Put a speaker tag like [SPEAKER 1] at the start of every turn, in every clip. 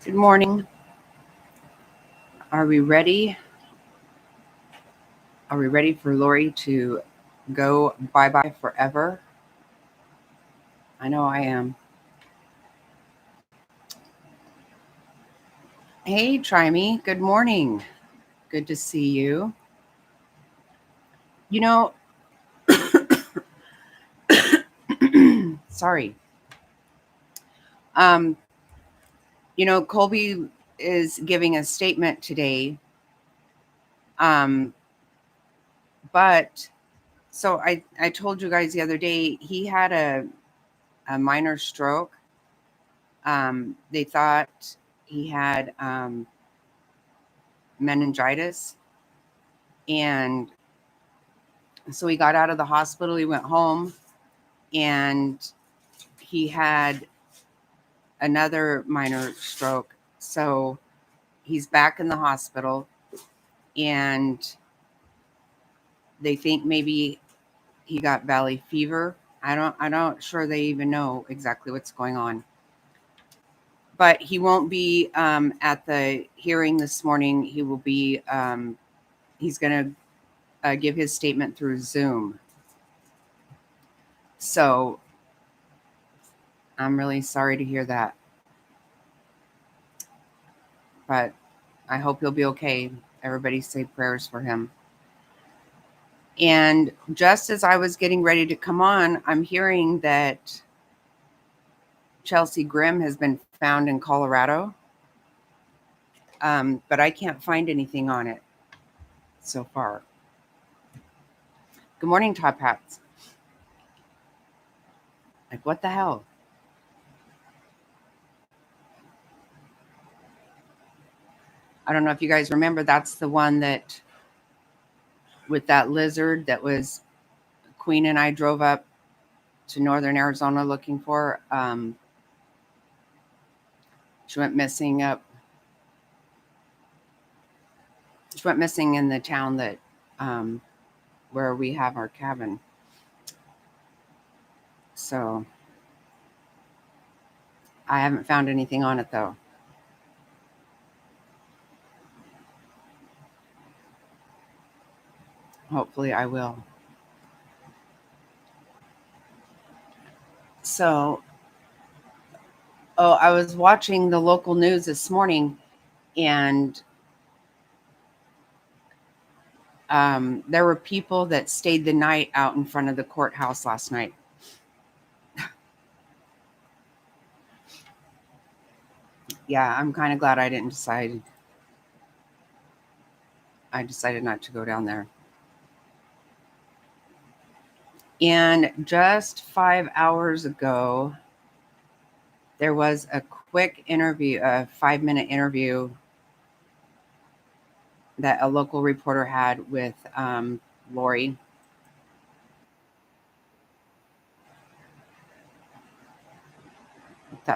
[SPEAKER 1] Good morning. Are we ready? Are we ready for Lori to go bye bye forever? I know I am. Hey, Trimey. Good morning. Good to see you. You know, sorry. Um, Colby is giving a statement today. Um, but I told you guys the other day he had a minor stroke. They thought he had meningitis, and so he got out of the hospital. He went home, and he had another minor stroke. So he's back in the hospital, and they think maybe he got valley fever. I don't sure they even know exactly what's going on. But he won't be at the hearing this morning. He will be. He's going to give his statement through Zoom. So I'm really sorry to hear that, but I hope he'll be okay. Everybody say prayers for him. And just as I was getting ready to come on, I'm hearing that Chelsea Grimm has been found in Colorado, but I can't find anything on it so far. Good morning, Top Hats. Like, what the hell? I don't know if you guys remember, that's the one that, with that lizard that was, Queen and I drove up to northern Arizona looking for. She went missing up. She went missing in the town that where we have our cabin. So I haven't found anything on it though. Hopefully I will. So, I was watching the local news this morning, and there were people that stayed the night out in front of the courthouse last night. Yeah, I'm kind of glad I didn't decide. I decided not to go down there. And just 5 hours ago, there was a quick interview, a 5-minute interview that a local reporter had with Lori.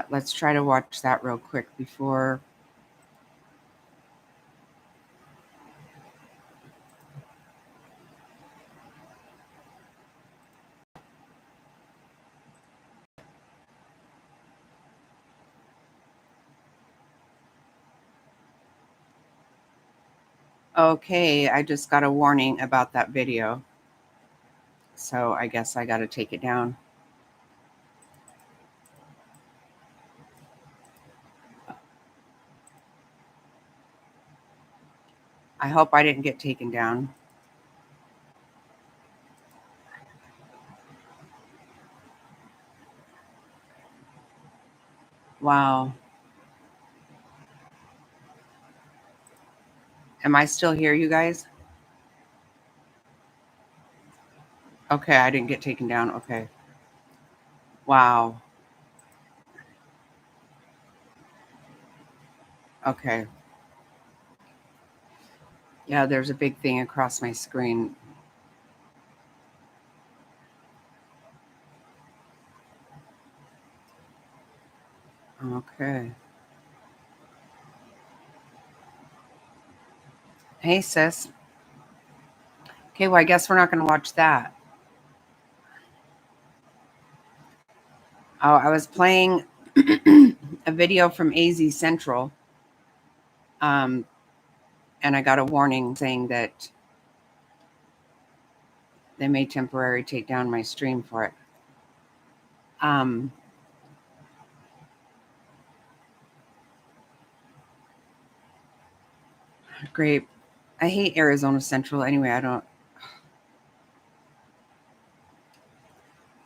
[SPEAKER 1] Let's try to watch that real quick before. Okay, I just got a warning about that video. So I guess I got to take it down. I hope I didn't get taken down. Wow. Am I still here, you guys? Okay, I didn't get taken down. Okay. Wow. Okay. Yeah, there's a big thing across my screen. Okay. Hey, sis. Okay, well, I guess we're not going to watch that. Oh, I was playing a video from AZ Central, and I got a warning saying that they may temporarily take down my stream for it. Great. I hate Arizona Central anyway. I don't.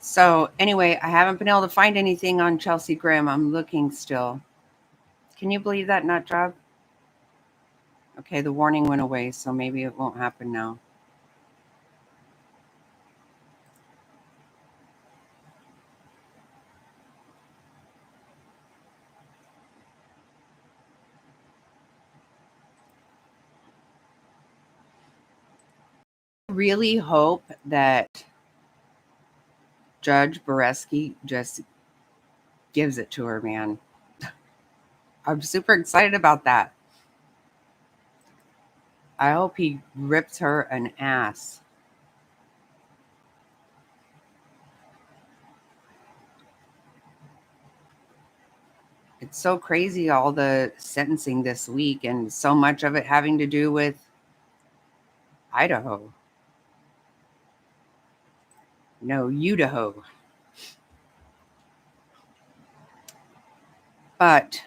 [SPEAKER 1] So anyway, I haven't been able to find anything on Chelsea Graham. I'm looking still. Can you believe that nut job? Okay, the warning went away, so maybe it won't happen now. I really hope that Judge Boreski just gives it to her, man. I'm super excited about that. I hope he rips her an ass. It's so crazy, all the sentencing this week, and so much of it having to do with Idaho. No, Idaho. But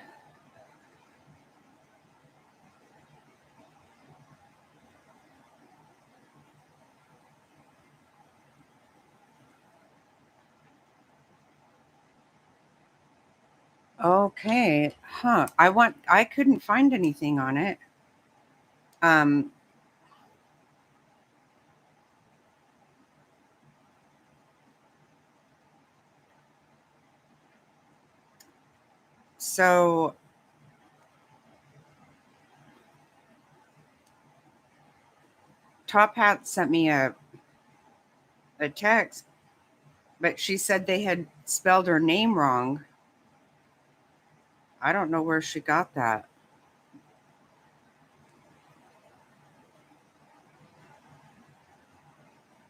[SPEAKER 1] okay, I couldn't find anything on it. So Top Hat sent me a text, but she said they had spelled her name wrong. I don't know where she got that.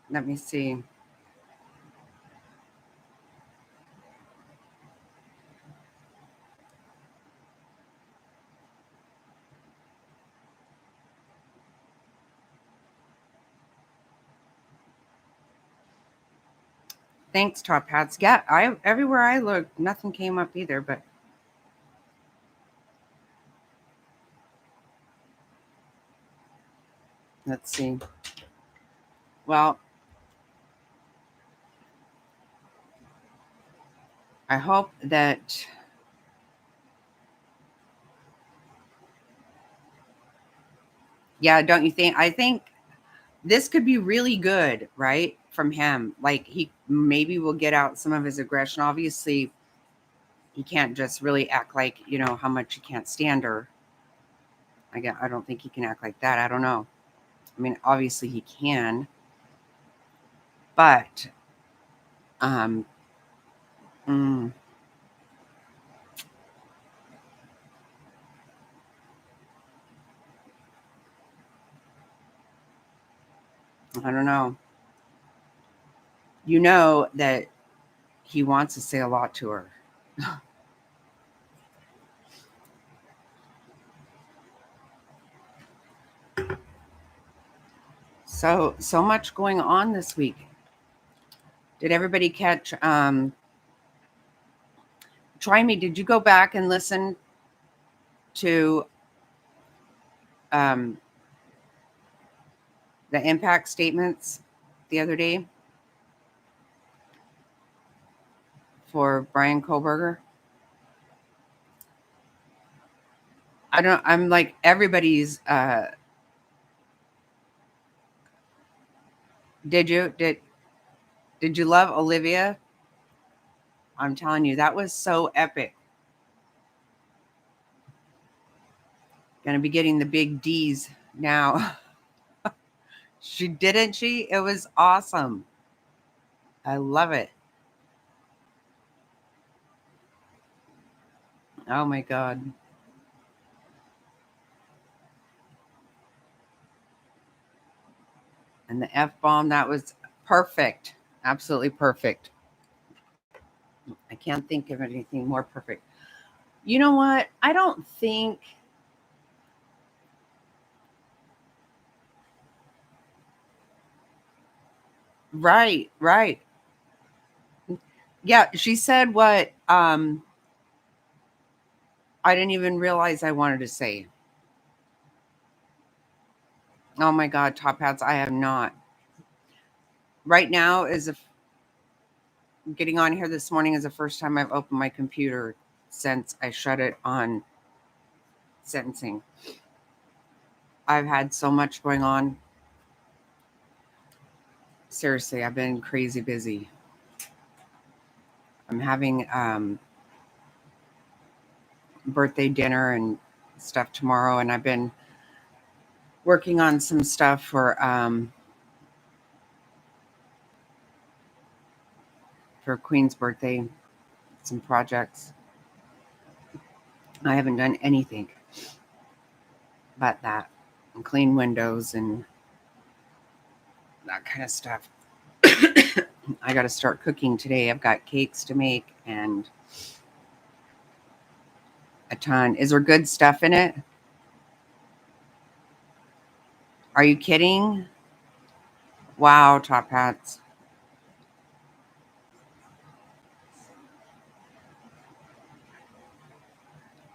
[SPEAKER 1] Let me see. Thanks, Top Hats. Yeah, everywhere I looked, nothing came up either, but let's see. Well, I hope that don't you think? I think this could be really good, right? From him. Like he maybe will get out some of his aggression. Obviously, he can't just really act like, how much he can't stand her. I don't think he can act like that. I don't know. I mean, obviously he can, but um mm, I don't know. You know that he wants to say a lot to her. So much going on this week. Did everybody catch try me? Did you go back and listen to um the impact statements the other day for Brian Koberger? I'm like everybody's did you love Olivia? I'm telling you, that was so epic. Gonna be getting the big D's now. Didn't she? It was awesome. I love it. Oh my God. And the F-bomb, that was perfect. Absolutely perfect. I can't think of anything more perfect. You know what? I don't think. Right, right. Yeah, she said what I didn't even realize I wanted to say. Oh my god, top hats, I have not. Right now is a getting on here this morning is the first time I've opened my computer since I shut it on sentencing. I've had so much going on. Seriously, I've been crazy busy. I'm having birthday dinner and stuff tomorrow, and I've been working on some stuff for Queen's birthday, some projects. I haven't done anything but that, and clean windows and that kind of stuff. I got to start cooking today. I've got cakes to make and a ton. Is there good stuff in it? Are you kidding? Wow, top hats.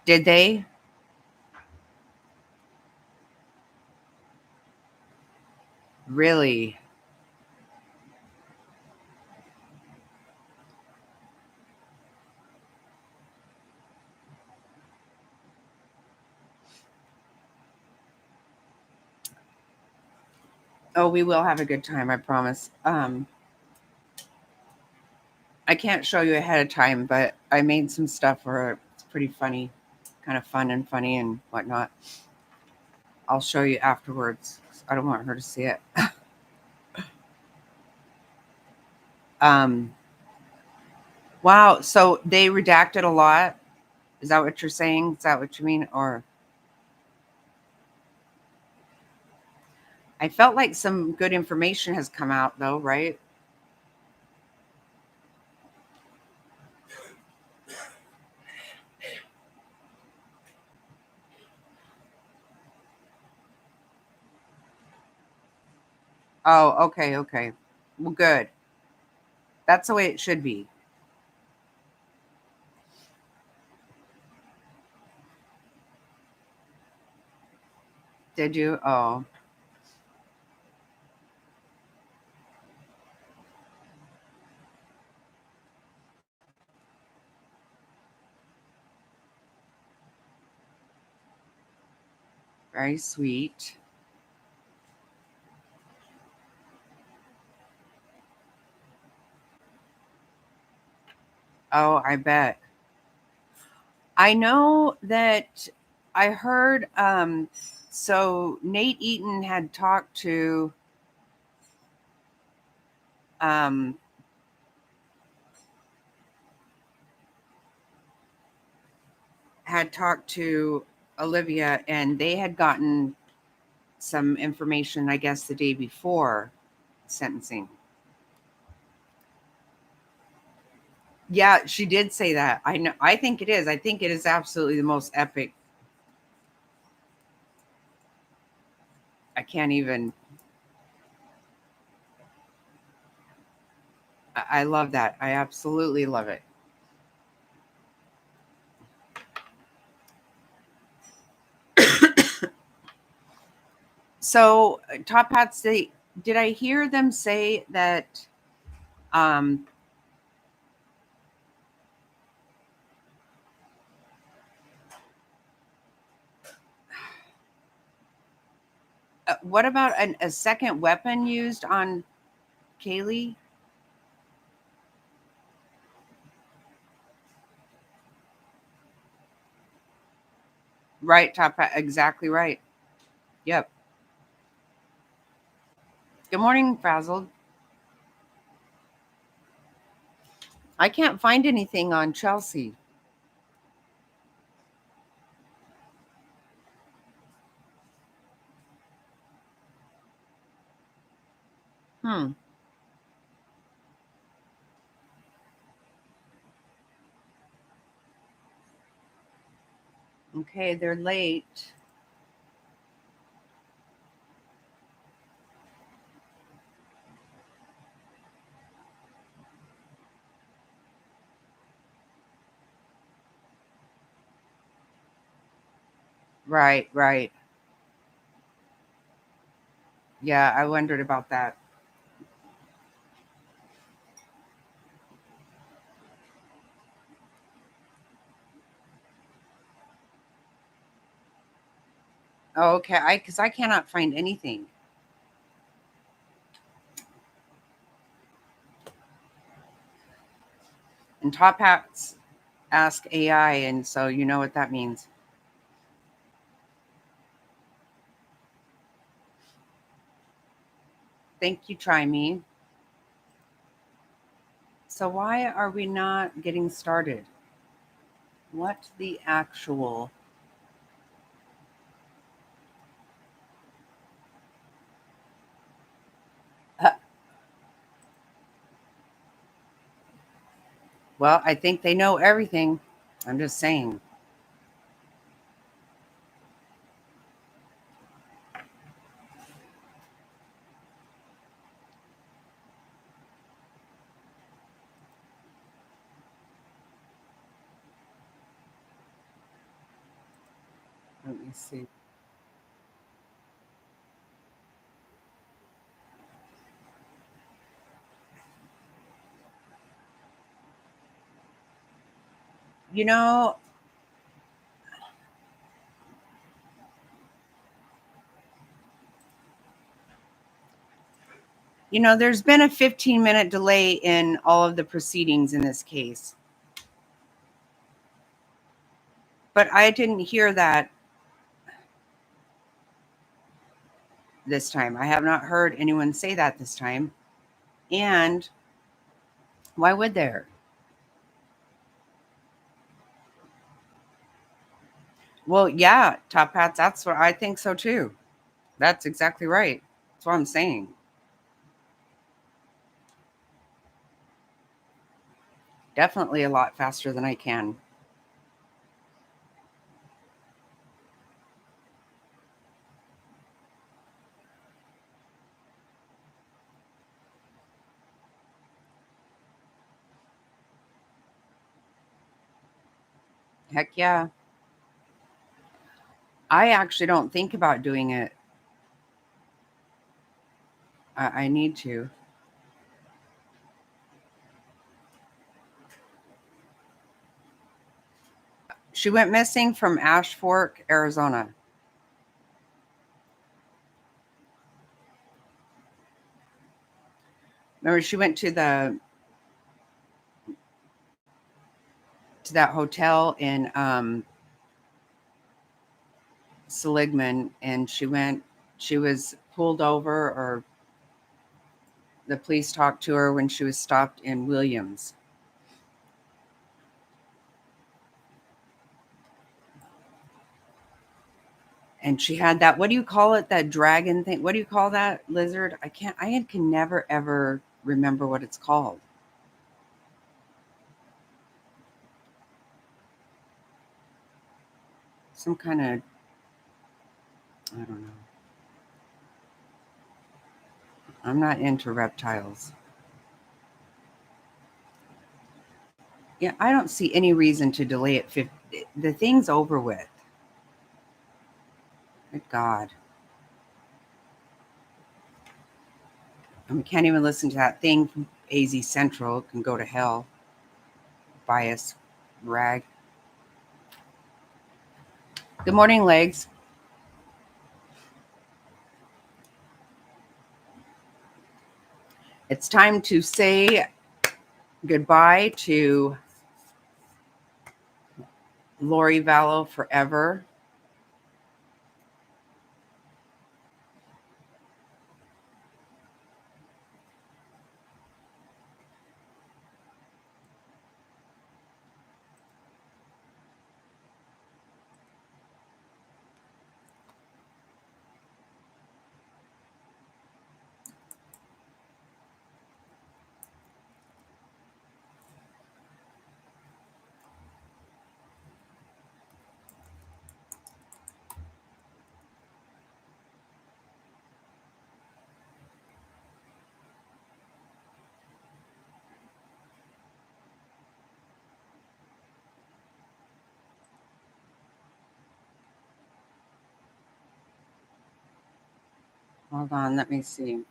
[SPEAKER 1] Did they? Really? Oh, we will have a good time, I promise. I can't show you ahead of time, but I made some stuff where it's pretty funny, kind of fun and funny and whatnot. I'll show you afterwards. I don't want her to see it. Um, wow. So they redacted a lot. Is that what you're saying? Is that what you mean? Or I felt like some good information has come out though, right? Oh, okay, okay. Well, good. That's the way it should be. Did you? Oh, very sweet. Oh, I bet. I know that I heard so Nate Eaton um had talked to Olivia and they had gotten some information I guess the day before sentencing. Yeah, she did say that. I know I think it is. I think it is absolutely the most epic. I can't even I love that. I absolutely love it. So, Top Hats, did I hear them say that um, what about a second weapon used on Kaylee? Right, Top Hat, exactly right. Yep. Good morning, Frazzled. I can't find anything on Chelsea. Hmm. Okay, they're late. Right, right. Yeah, I wondered about that. Oh, okay. I cannot find anything. And Top Hats ask AI, and so you know what that means. Thank you, Try Me. So why are we not getting started? What the actual? Well, I think they know everything. I'm just saying. Let me see. You know, there's been a 15-minute delay in all of the proceedings in this case. But I didn't hear that this time. I have not heard anyone say that this time. And why would there? Well, yeah, Top Hats, that's what I think so too. That's exactly right. That's what I'm saying. Definitely a lot faster than I can. Heck yeah. I actually don't think about doing it. I need to. She went missing from Ash Fork, Arizona. Remember, she went to that hotel in Seligman, and she was pulled over, or the police talked to her when she was stopped in Williams. And she had that, what do you call it? That dragon thing. What do you call that lizard? I can never ever remember what it's called. Some kind of, I don't know. I'm not into reptiles. Yeah, I don't see any reason to delay it. The thing's over with. Good God. I can't even listen to that thing from AZ Central. It can go to hell. Bias rag. Good morning, Legs. It's time to say goodbye to Lori Vallow forever. Hold on, let me see.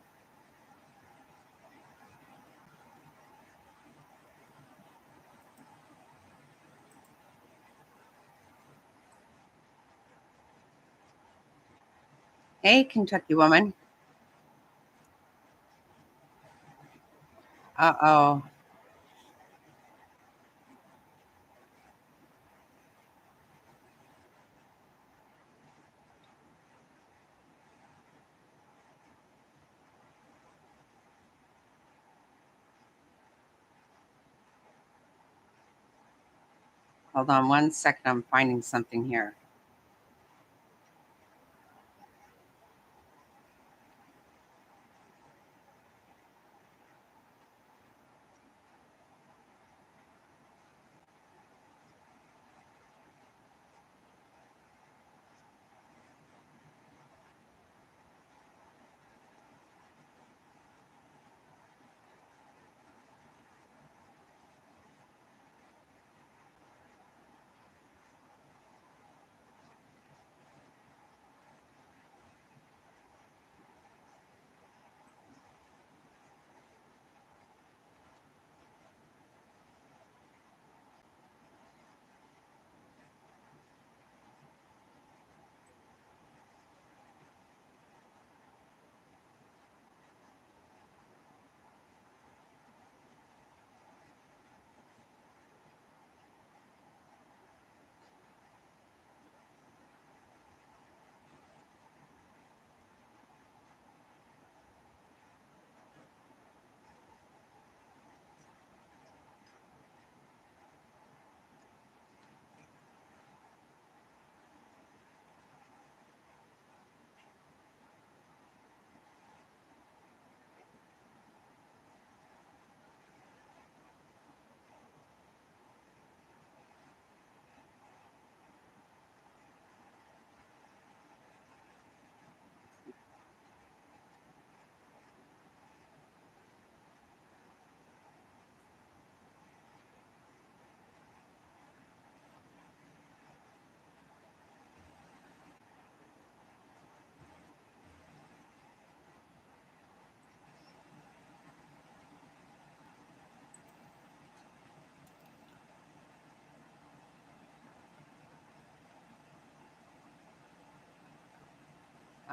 [SPEAKER 1] Hey, Kentucky woman. Uh-oh. Hold on one second. I'm finding something here.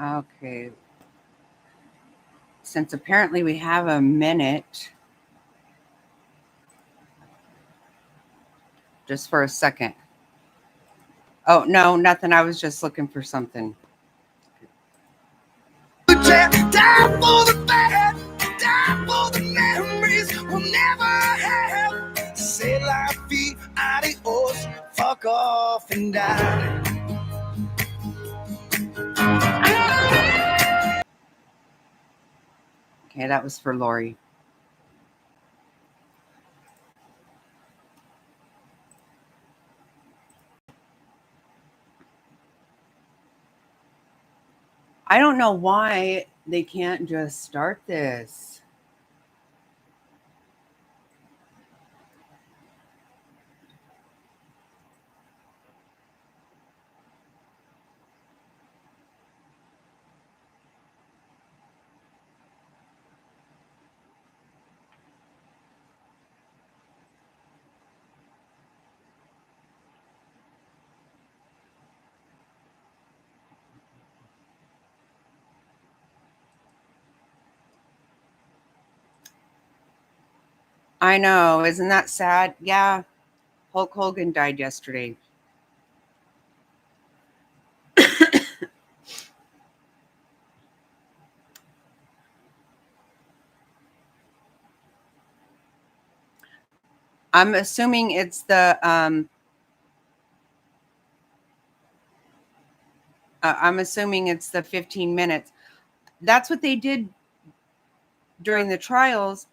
[SPEAKER 1] Okay. Since apparently we have a minute, just for a second. Oh, no, nothing. I was just looking for something. Die for the bad, die for the memories we'll never have. Say la vie, adios, fuck off and die. Okay, that was for Lori. I don't know why they can't just start this. I know. Isn't that sad? Yeah. Hulk Hogan died yesterday. I'm assuming it's the I'm assuming it's the 15 minutes. That's what they did during the trials,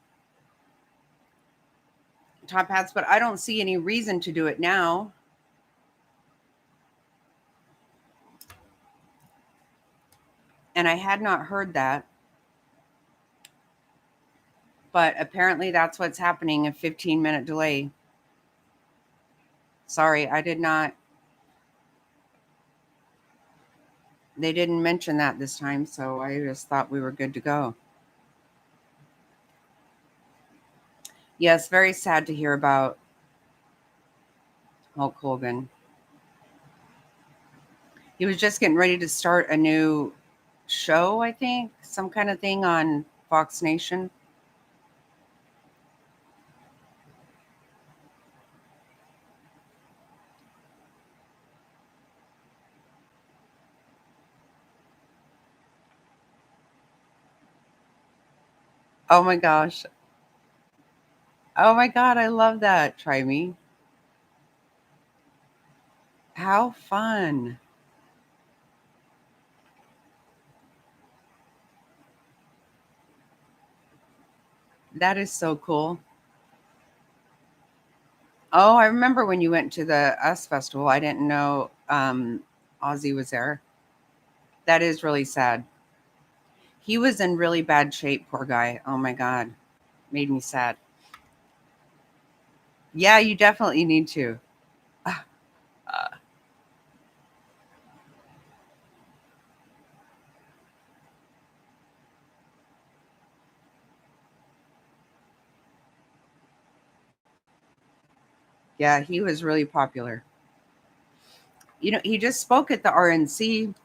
[SPEAKER 1] top hats, but I don't see any reason to do it now. And I had not heard that. But apparently that's what's happening, a 15-minute delay. Sorry, I did not. They didn't mention that this time, so I just thought we were good to go. Yes, very sad to hear about Hulk Hogan. He was just getting ready to start a new show, I think, some kind of thing on Fox Nation. Oh my gosh. Oh my God, I love that. Try me. How fun. That is so cool. Oh, I remember when you went to the US Festival. I didn't know Ozzy was there. That is really sad. He was in really bad shape, poor guy. Oh my God. Made me sad. Yeah, you definitely need to. Uh, yeah, he was really popular. You know, he just spoke at the RNC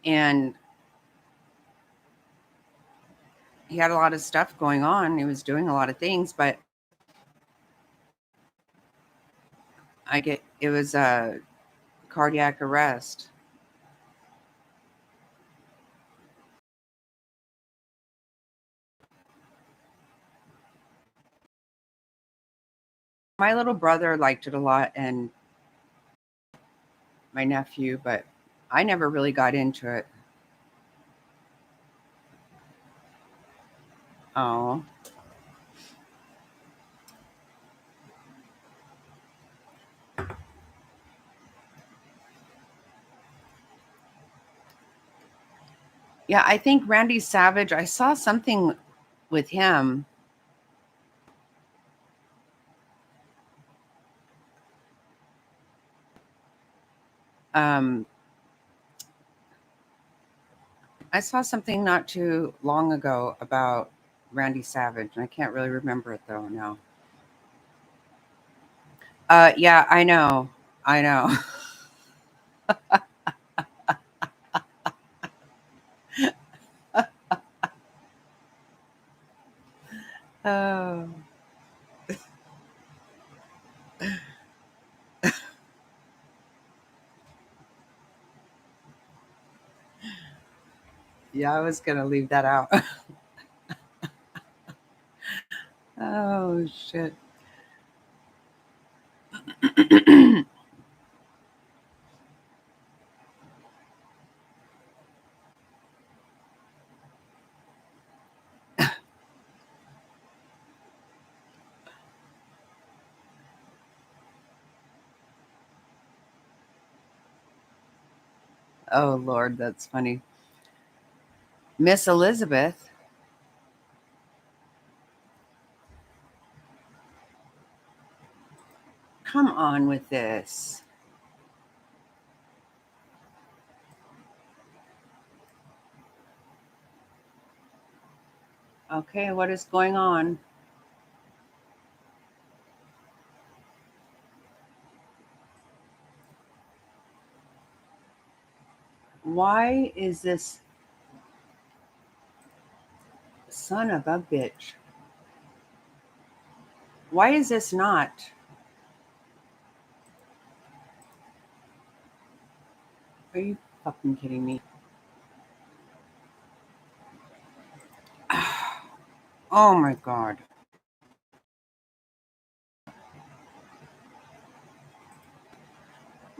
[SPEAKER 1] and he had a lot of stuff going on. He was doing a lot of things, but it was a cardiac arrest. My little brother liked it a lot and my nephew, but I never really got into it. Oh, yeah, I think Randy Savage, I saw something with him. Um, I saw something not too long ago about Randy Savage, and I can't really remember it though now. Yeah, I know. I know. Oh, yeah, I was gonna leave that out. Oh shit. Oh Lord, that's funny. Miss Elizabeth, come on with this. Okay, what is going on? Why is this son of a bitch? Why is this not? Are you fucking kidding me? Oh my God.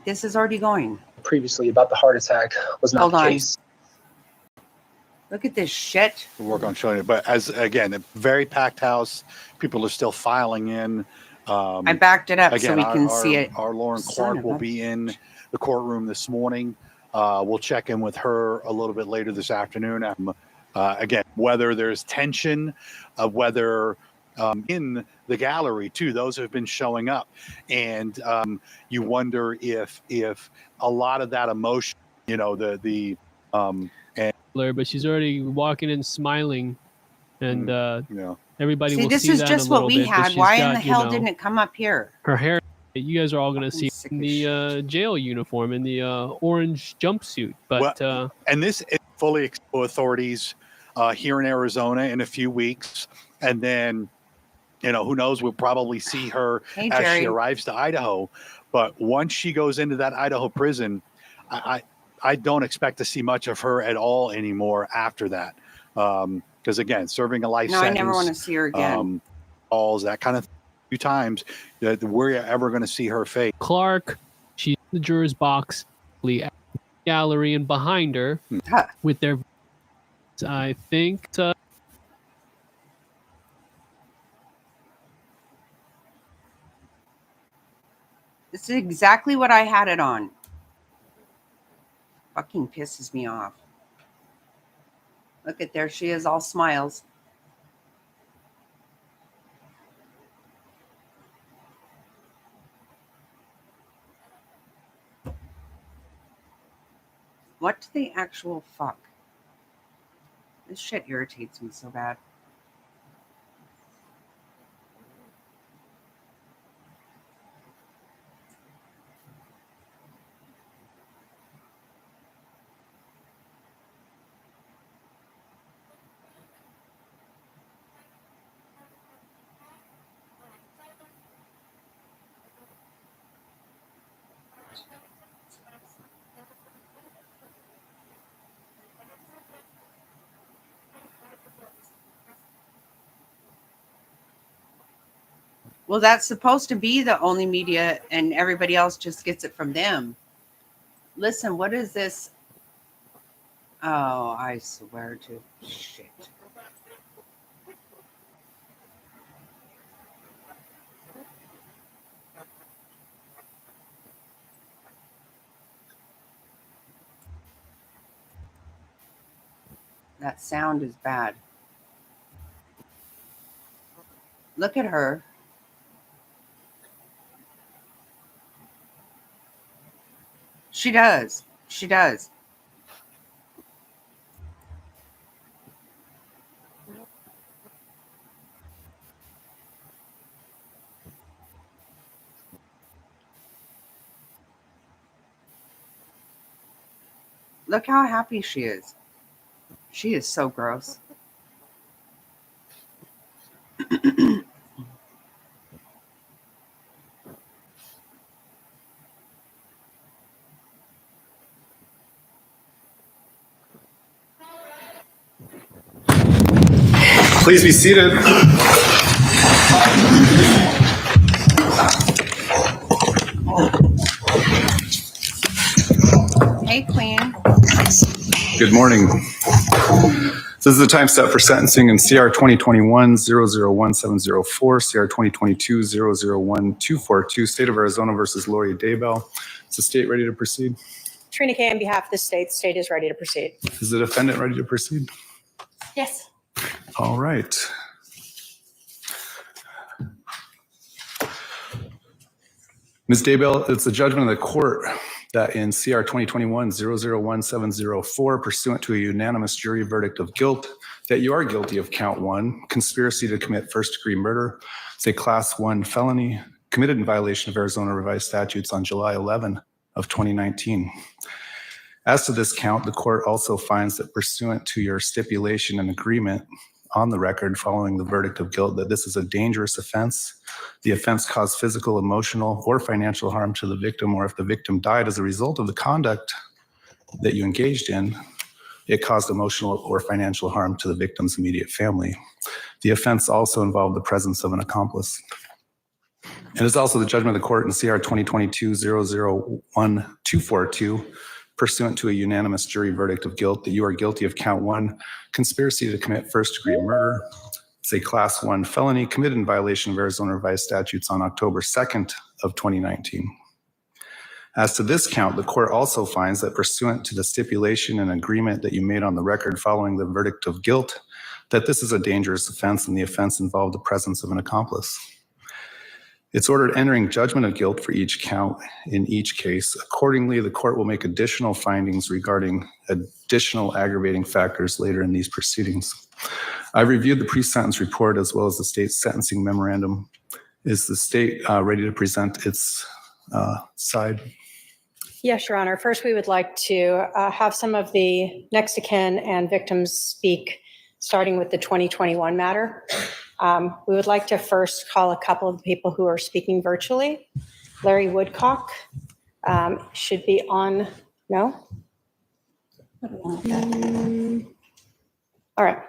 [SPEAKER 1] This is already going.
[SPEAKER 2] Previously about the heart attack was not
[SPEAKER 1] Hold
[SPEAKER 2] the
[SPEAKER 1] on.
[SPEAKER 2] case.
[SPEAKER 1] Look at this shit.
[SPEAKER 3] We'll work on showing it. But as again, a very packed house. People are still filing in.
[SPEAKER 1] I backed it up
[SPEAKER 3] Again,
[SPEAKER 1] so we can see it.
[SPEAKER 3] Our Lauren
[SPEAKER 1] Son
[SPEAKER 3] Clark
[SPEAKER 1] of
[SPEAKER 3] will
[SPEAKER 1] a
[SPEAKER 3] be in
[SPEAKER 1] bitch.
[SPEAKER 3] the courtroom this morning. We'll check in with her a little bit later this afternoon. Again, whether there's tension, whether in the gallery too, those have been showing up, and you wonder if a lot of that emotion you know,
[SPEAKER 4] But she's already walking and smiling, and
[SPEAKER 3] you know,
[SPEAKER 4] everybody
[SPEAKER 1] See,
[SPEAKER 4] will
[SPEAKER 1] this
[SPEAKER 4] see
[SPEAKER 1] is
[SPEAKER 4] that
[SPEAKER 1] just
[SPEAKER 4] in a
[SPEAKER 1] what
[SPEAKER 4] little
[SPEAKER 1] we
[SPEAKER 4] bit. But
[SPEAKER 1] had.
[SPEAKER 4] she's
[SPEAKER 1] Why in
[SPEAKER 4] got,
[SPEAKER 1] the hell
[SPEAKER 4] you know,
[SPEAKER 1] didn't it come up here?
[SPEAKER 4] her hair. You guys are all going to see
[SPEAKER 1] Sick
[SPEAKER 4] in
[SPEAKER 1] as
[SPEAKER 4] the jail uniform, in the orange jumpsuit. But
[SPEAKER 3] and this is fully exposed authorities here in Arizona in a few weeks, and then, you know, who knows? We'll probably see her
[SPEAKER 1] Hey,
[SPEAKER 3] as she
[SPEAKER 1] Jerry.
[SPEAKER 3] arrives to Idaho. But once she goes into that Idaho prison, I don't expect to see much of her at all anymore after that. Because again, serving a life
[SPEAKER 1] No, I
[SPEAKER 3] sentence,
[SPEAKER 1] never want to see her again.
[SPEAKER 3] calls, that kind of thing, a few times, that we're ever going to see her face.
[SPEAKER 4] Clark, she's in the juror's box, gallery, and behind her
[SPEAKER 1] Huh.
[SPEAKER 4] with their, I think,
[SPEAKER 1] This is exactly what I had it on. Fucking pisses me off. Look at, there she is, all smiles. What the actual fuck? This shit irritates me so bad. Well, that's supposed to be the only media, and everybody else just gets it from them. Listen, what is this? Oh, I swear to shit. That sound is bad. Look at her. She does. She does. Look how happy she is. She is so gross.
[SPEAKER 5] Please be seated.
[SPEAKER 1] Hey, Queen.
[SPEAKER 5] Good morning. This is the time set for sentencing in CR 2021-001704, CR 2022-001242, State of Arizona versus Lori Daybell. Is the state ready to proceed?
[SPEAKER 6] Trina Kay, on behalf of the state is ready to proceed.
[SPEAKER 5] Is the defendant ready to proceed?
[SPEAKER 6] Yes.
[SPEAKER 5] All right. Ms. Daybell, it's the judgment of the court that in CR 2021-001704, pursuant to a unanimous jury verdict of guilt, that you are guilty of count 1, conspiracy to commit first-degree murder. It's a class 1 felony committed in violation of Arizona revised statutes on July 11 of 2019. As to this count, the court also finds that pursuant to your stipulation and agreement on the record following the verdict of guilt, that this is a dangerous offense. The offense caused physical, emotional, or financial harm to the victim, or if the victim died as a result of the conduct that you engaged in, it caused emotional or financial harm to the victim's immediate family. The offense also involved the presence of an accomplice. It is also the judgment of the court in CR 2022-001242, pursuant to a unanimous jury verdict of guilt, that you are guilty of count 1, conspiracy to commit first-degree murder. It's a class 1 felony committed in violation of Arizona revised statutes on October 2nd of 2019. As to this count, the court also finds that pursuant to the stipulation and agreement that you made on the record following the verdict of guilt, that this is a dangerous offense and the offense involved the presence of an accomplice. It's ordered entering judgment of guilt for each count in each case. Accordingly, the court will make additional findings regarding additional aggravating factors later in these proceedings. I've reviewed the pre-sentence report as well as the state's sentencing memorandum. Is the state ready to present its side?
[SPEAKER 6] Yes, Your Honor. First, we would like to have some of the next of kin and victims speak, starting with the 2021 matter. We would like to first call a couple of the people who are speaking virtually. Larry Woodcock should be on. No? All right.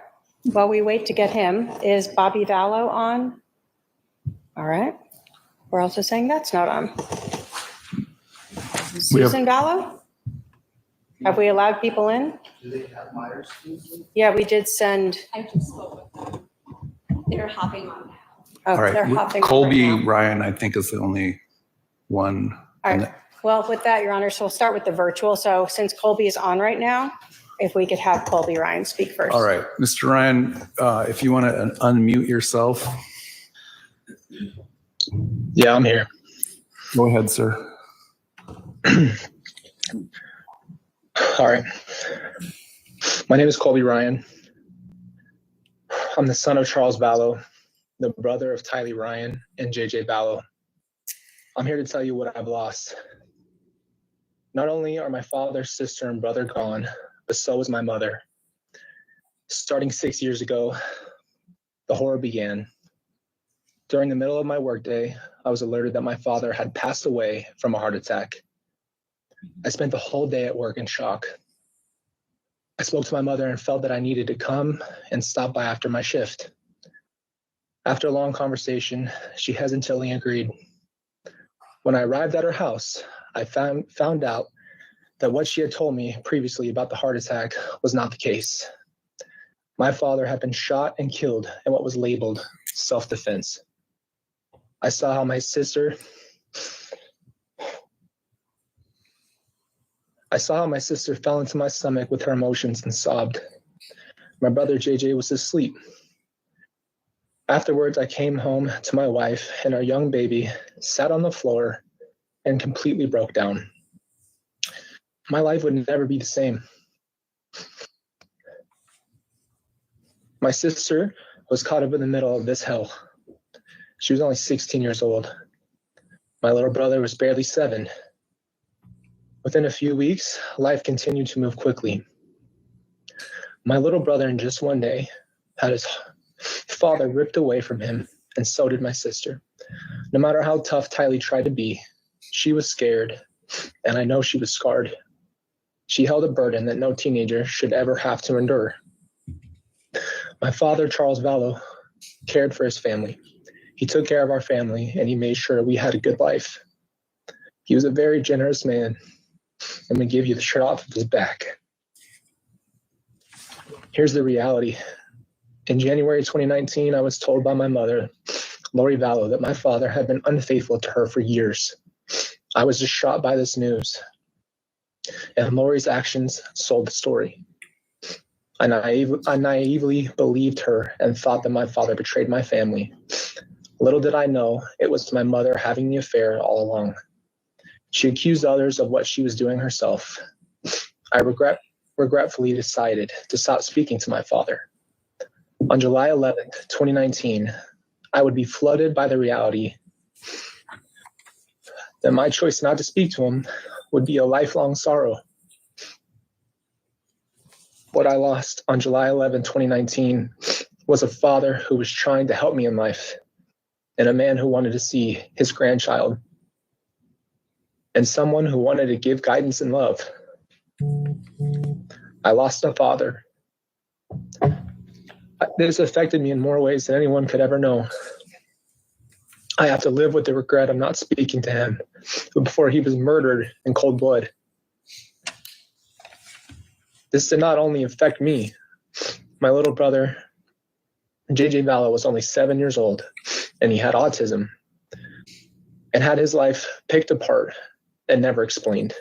[SPEAKER 6] While we wait to get him, is Bobby Vallow on? All right. We're also saying that's not on. Susan Vallow? Have we allowed people in?
[SPEAKER 7] Do they have Myers?
[SPEAKER 6] Yeah, we did send.
[SPEAKER 8] I just spoke with them. They're hopping on now.
[SPEAKER 6] Oh,
[SPEAKER 5] All right.
[SPEAKER 6] they're hopping.
[SPEAKER 5] Colby
[SPEAKER 6] right now.
[SPEAKER 5] Ryan, I think, is the only one.
[SPEAKER 6] All right. Well, with that, Your Honor, so we'll start with the virtual. So since Colby is on right now, if we could have Colby Ryan speak first.
[SPEAKER 5] All right. Mr. Ryan, if you want to unmute yourself.
[SPEAKER 2] Yeah, I'm here.
[SPEAKER 5] Go ahead, sir.
[SPEAKER 2] All right. My name is Colby Ryan. I'm the son of Charles Vallow, the brother of Tylee Ryan and JJ Vallow. I'm here to tell you what I've lost. Not only are my father, sister, and brother gone, but so is my mother. Starting 6 years ago, the horror began. During the middle of my workday, I was alerted that my father had passed away from a heart attack. I spent the whole day at work in shock. I spoke to my mother and felt that I needed to come and stop by after my shift. After a long conversation, she hesitantly agreed. When I arrived at her house, I found out that what she had told me previously about the heart attack was not the case. My father had been shot and killed in what was labeled self-defense. I saw how my sister fell into my stomach with her emotions and sobbed. My brother JJ was asleep. Afterwards, I came home to my wife, and our young baby sat on the floor and completely broke down. My life would never be the same. My sister was caught up in the middle of this hell. She was only 16 years old. My little brother was barely 7. Within a few weeks, life continued to move quickly. My little brother, in just one day, had his father ripped away from him, and so did my sister. No matter how tough Tylee tried to be, she was scared, and I know she was scarred. She held a burden that no teenager should ever have to endure. My father, Charles Vallow, cared for his family. He took care of our family, and he made sure we had a good life. He was a very generous man. I'm going to give you the shirt off of his back. Here's the reality. In January 2019, I was told by my mother, Lori Vallow, that my father had been unfaithful to her for years. I was just shocked by this news. And Lori's actions sold the story. I naively believed her and thought that my father betrayed my family. Little did I know it was my mother having the affair all along. She accused others of what she was doing herself. I regretfully decided to stop speaking to my father. On July 11th, 2019, I would be flooded by the reality that my choice not to speak to him would be a lifelong sorrow. What I lost on July 11, 2019 was a father who was trying to help me in life, and a man who wanted to see his grandchild, and someone who wanted to give guidance and love. I lost a father. This affected me in more ways than anyone could ever know. I have to live with the regret of not speaking to him before he was murdered in cold blood. This did not only affect me. My little brother, JJ Vallow, was only 7 years old, and he had autism and had his life picked apart and never explained.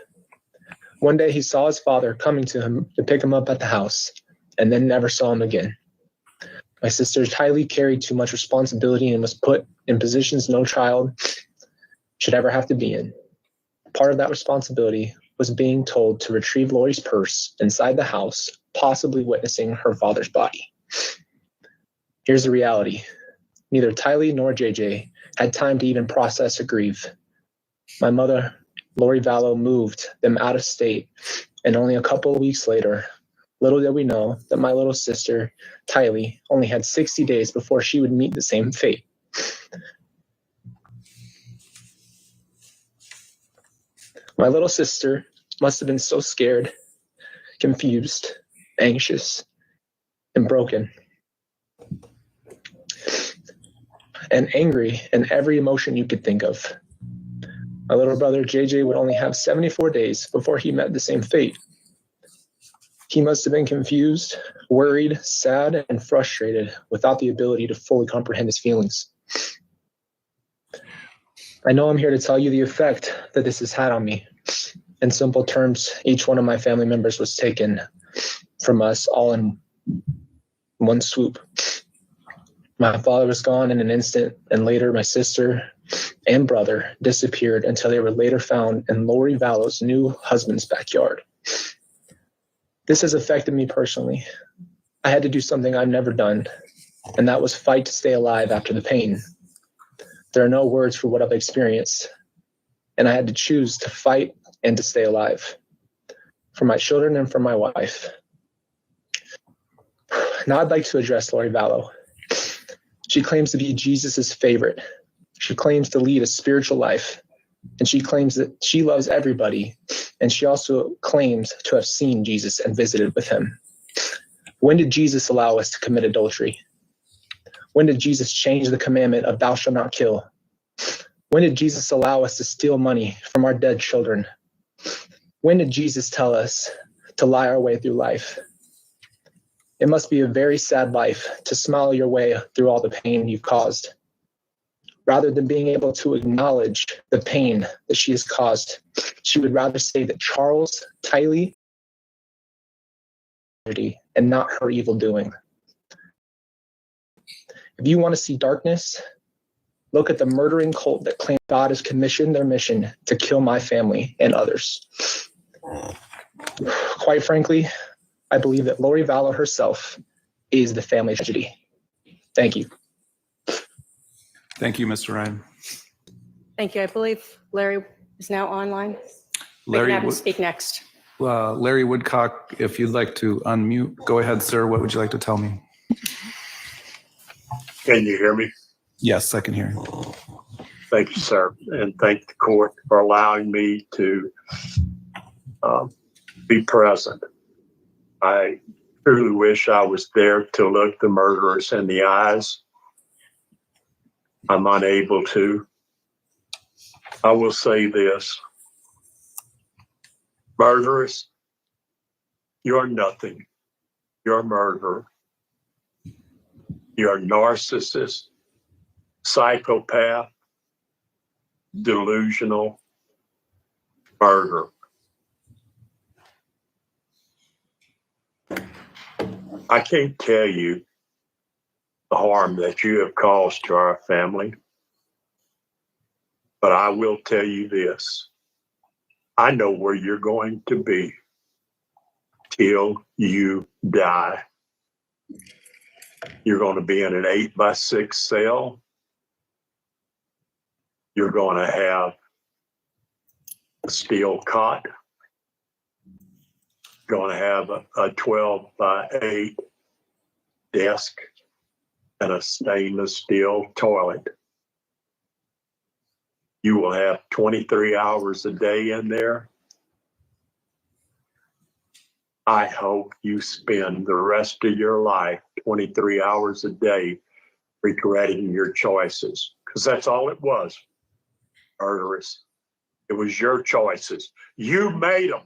[SPEAKER 2] One day he saw his father coming to him to pick him up at the house, and then never saw him again. My sister Tylee carried too much responsibility and was put in positions no child should ever have to be in. Part of that responsibility was being told to retrieve Lori's purse inside the house, possibly witnessing her father's body. Here's the reality. Neither Tylee nor JJ had time to even process or grieve. My mother, Lori Vallow, moved them out of state, and only a couple of weeks later, little did we know that my little sister, Tylee, only had 60 days before she would meet the same fate. My little sister must have been so scared, confused, anxious, and broken, and angry in every emotion you could think of. My little brother, JJ, would only have 74 days before he met the same fate. He must have been confused, worried, sad, and frustrated without the ability to fully comprehend his feelings. I know I'm here to tell you the effect that this has had on me. In simple terms, each one of my family members was taken from us all in one swoop. My father was gone in an instant, and later my sister and brother disappeared until they were later found in Lori Vallow's new husband's backyard. This has affected me personally. I had to do something I've never done, and that was fight to stay alive after the pain. There are no words for what I've experienced, and I had to choose to fight and to stay alive for my children and for my wife. Now I'd like to address Lori Vallow. She claims to be Jesus's favorite. She claims to lead a spiritual life, and she claims that she loves everybody, and she also claims to have seen Jesus and visited with him. When did Jesus allow us to commit adultery? When did Jesus change the commandment of thou shalt not kill? When did Jesus allow us to steal money from our dead children? When did Jesus tell us to lie our way through life? It must be a very sad life to smile your way through all the pain you've caused. Rather than being able to acknowledge the pain that she has caused, she would rather say that Charles, Tylee, and not her evil doing. If you want to see darkness, look at the murdering cult that claims God has commissioned their mission to kill my family and others. Quite frankly, I believe that Lori Vallow herself is the family tragedy. Thank you.
[SPEAKER 5] Thank you, Mr. Ryan.
[SPEAKER 6] Thank you. I believe Larry is now online. We
[SPEAKER 5] Larry,
[SPEAKER 6] can have him speak next.
[SPEAKER 5] Larry Woodcock, if you'd like to unmute, go ahead, sir. What would you like to tell me?
[SPEAKER 7] Can you hear me?
[SPEAKER 5] Yes, I can hear you.
[SPEAKER 7] Thank you, sir. And thank the court for allowing me to be present. I truly wish I was there to look the murderers in the eyes. I'm unable to. I will say this. Murderers, you're nothing. You're a murderer. You're a narcissist, psychopath, delusional murderer. I can't tell you the harm that you have caused to our family, but I will tell you this. I know where you're going to be till you die. You're going to be in an 8x6 cell. You're going to have a steel cot. You're going to have a 12x8 desk and a stainless steel toilet. You will have 23 hours a day in there. I hope you spend the rest of your life 23 hours a day regretting your choices, because that's all it was, murderous. It was your choices. You made them.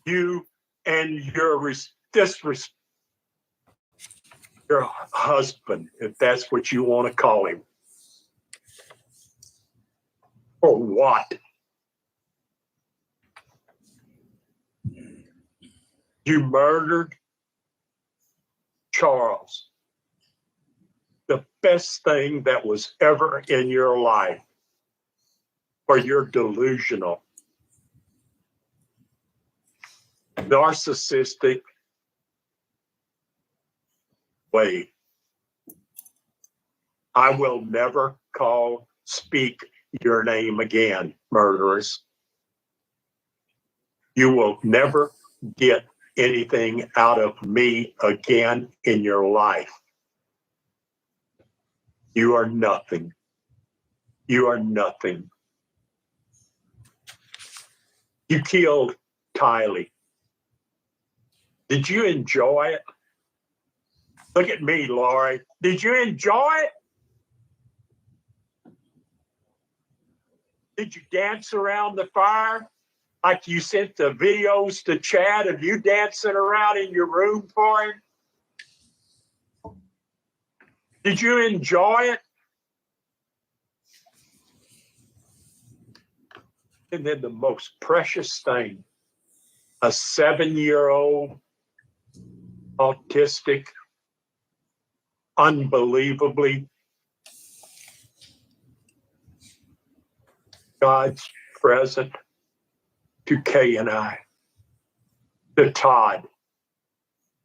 [SPEAKER 7] You and your husband, if that's what you want to call him. For what? You murdered Charles, the best thing that was ever in your life, or you're delusional, narcissistic way. I will never speak your name again, murderers. You will never get anything out of me again in your life. You are nothing. You are nothing. You killed Tylee. Did you enjoy it? Look at me, Lori. Did you enjoy it? Did you dance around the fire like you sent the videos to Chad of you dancing around in your room for him? Did you enjoy it? And then the most precious thing, a 7-year-old autistic, unbelievably God's present to Kay and I, to Todd.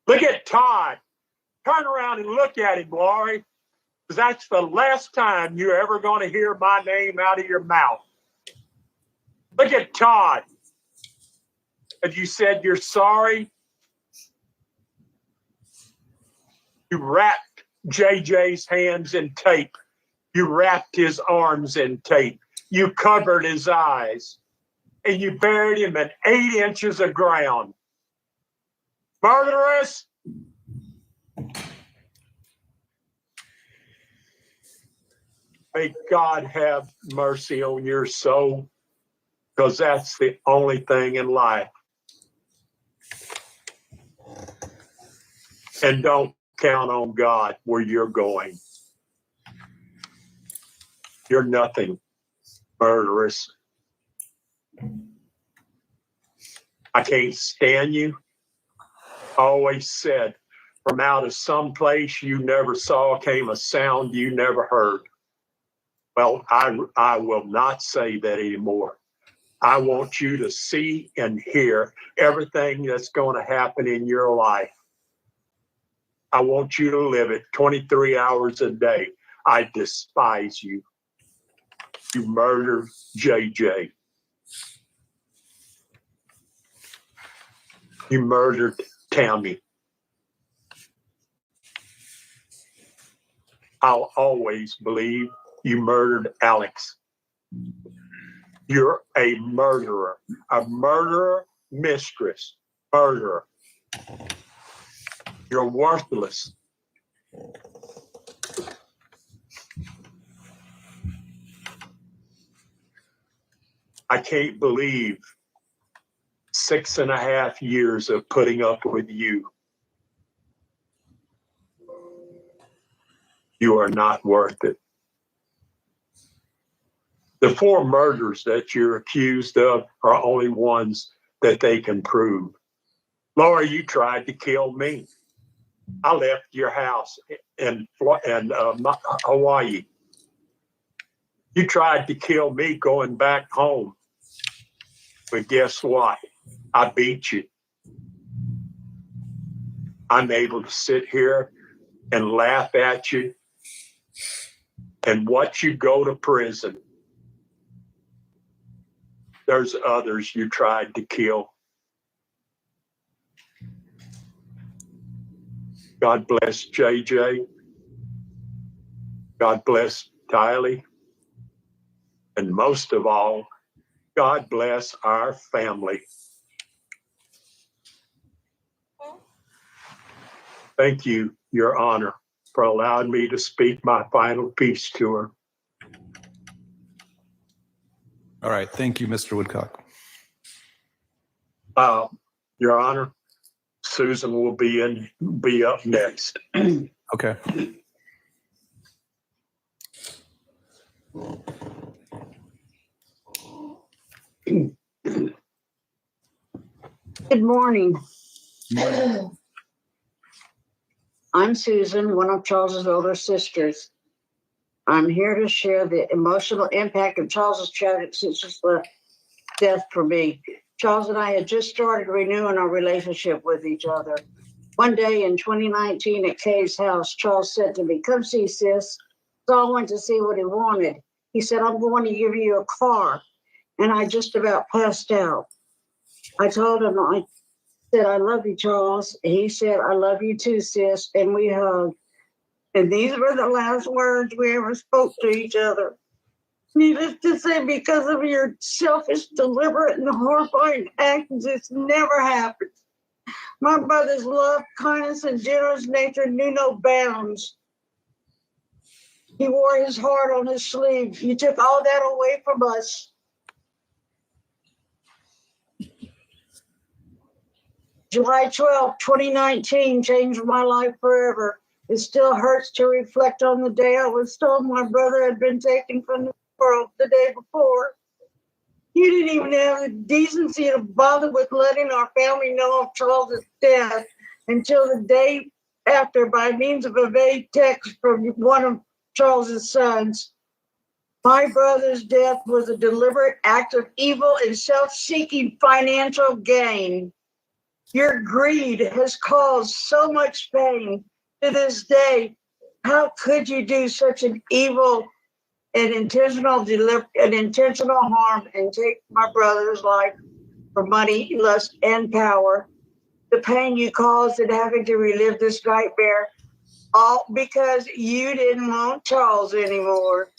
[SPEAKER 7] Look at Todd. Turn around and look at him, Laurie, because that's the last time you're ever going to hear my name out of your mouth. Look at Todd. Have you said you're sorry? You wrapped JJ's hands in tape. You wrapped his arms in tape. You covered his eyes. And you buried him in 8 inches of ground. Murderous! May God have mercy on your soul, because that's the only thing in life. And don't count on God where you're going. You're nothing, murderous. I can't stand you. I always said, from out of some place you never saw came a sound you never heard. Well, I will not say that anymore. I want you to see and hear everything that's going to happen in your life. I want you to live it 23 hours a day. I despise you. You murdered JJ. You murdered Tammy. I'll always believe you murdered Alex. You're a murderer mistress, murderer. You're worthless. I can't believe 6.5 years of putting up with you. You are not worth it. The 4 murders that you're accused of are only ones that they can prove. Laura, you tried to kill me. I left your house in Hawaii. You tried to kill me going back home. But guess what? I beat you. I'm able to sit here and laugh at you and watch you go to prison. There's others you tried to kill. God bless JJ. God bless Tylee. And most of all, God bless our family. Thank you, Your Honor, for allowing me to speak my final piece to her.
[SPEAKER 5] All right. Thank you, Mr. Woodcock.
[SPEAKER 7] Your Honor, Susan will be up next.
[SPEAKER 5] Okay.
[SPEAKER 9] Good morning. I'm Susan, one of Charles's older sisters. I'm here to share the emotional impact of Charles's tragic sister's death for me. Charles and I had just started renewing our relationship with each other. One day in 2019 at Kay's house, Charles said to me, "Come see, sis." So I went to see what he wanted. He said, "I'm going to give you a car." And I just about passed out. I told him, I said, "I love you, Charles." He said, "I love you too, sis." And we hugged. And these were the last words we ever spoke to each other. Needless to say, because of your selfish, deliberate, and horrifying actions, this never happened. My brother's love, kindness, and generous nature knew no bounds. He wore his heart on his sleeve. You took all that away from us. July 12, 2019 changed my life forever. It still hurts to reflect on the day I was told my brother had been taken from the world the day before. You didn't even have the decency to bother with letting our family know of Charles's death until the day after by means of a vague text from one of Charles's sons. My brother's death was a deliberate act of evil and self-seeking financial gain. Your greed has caused so much pain to this day. How could you do such an evil and intentional harm and take my brother's life for money, lust, and power? The pain you caused in having to relive this nightmare, all because you didn't want Charles anymore.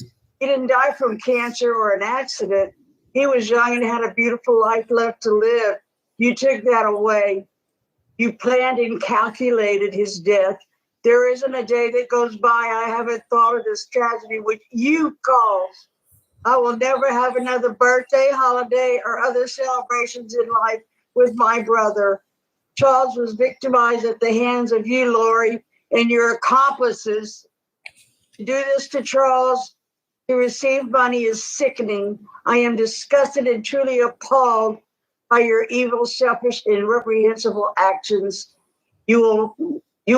[SPEAKER 9] He didn't die from cancer or an accident. He was young and had a beautiful life left to live. You took that away. You planned and calculated his death. There isn't a day that goes by I haven't thought of this tragedy which you caused. I will never have another birthday, holiday, or other celebrations in life with my brother. Charles was victimized at the hands of you, Lori, and your accomplices. To do this to Charles, to receive money is sickening. I am disgusted and truly appalled by your evil, selfish, and reprehensible actions. You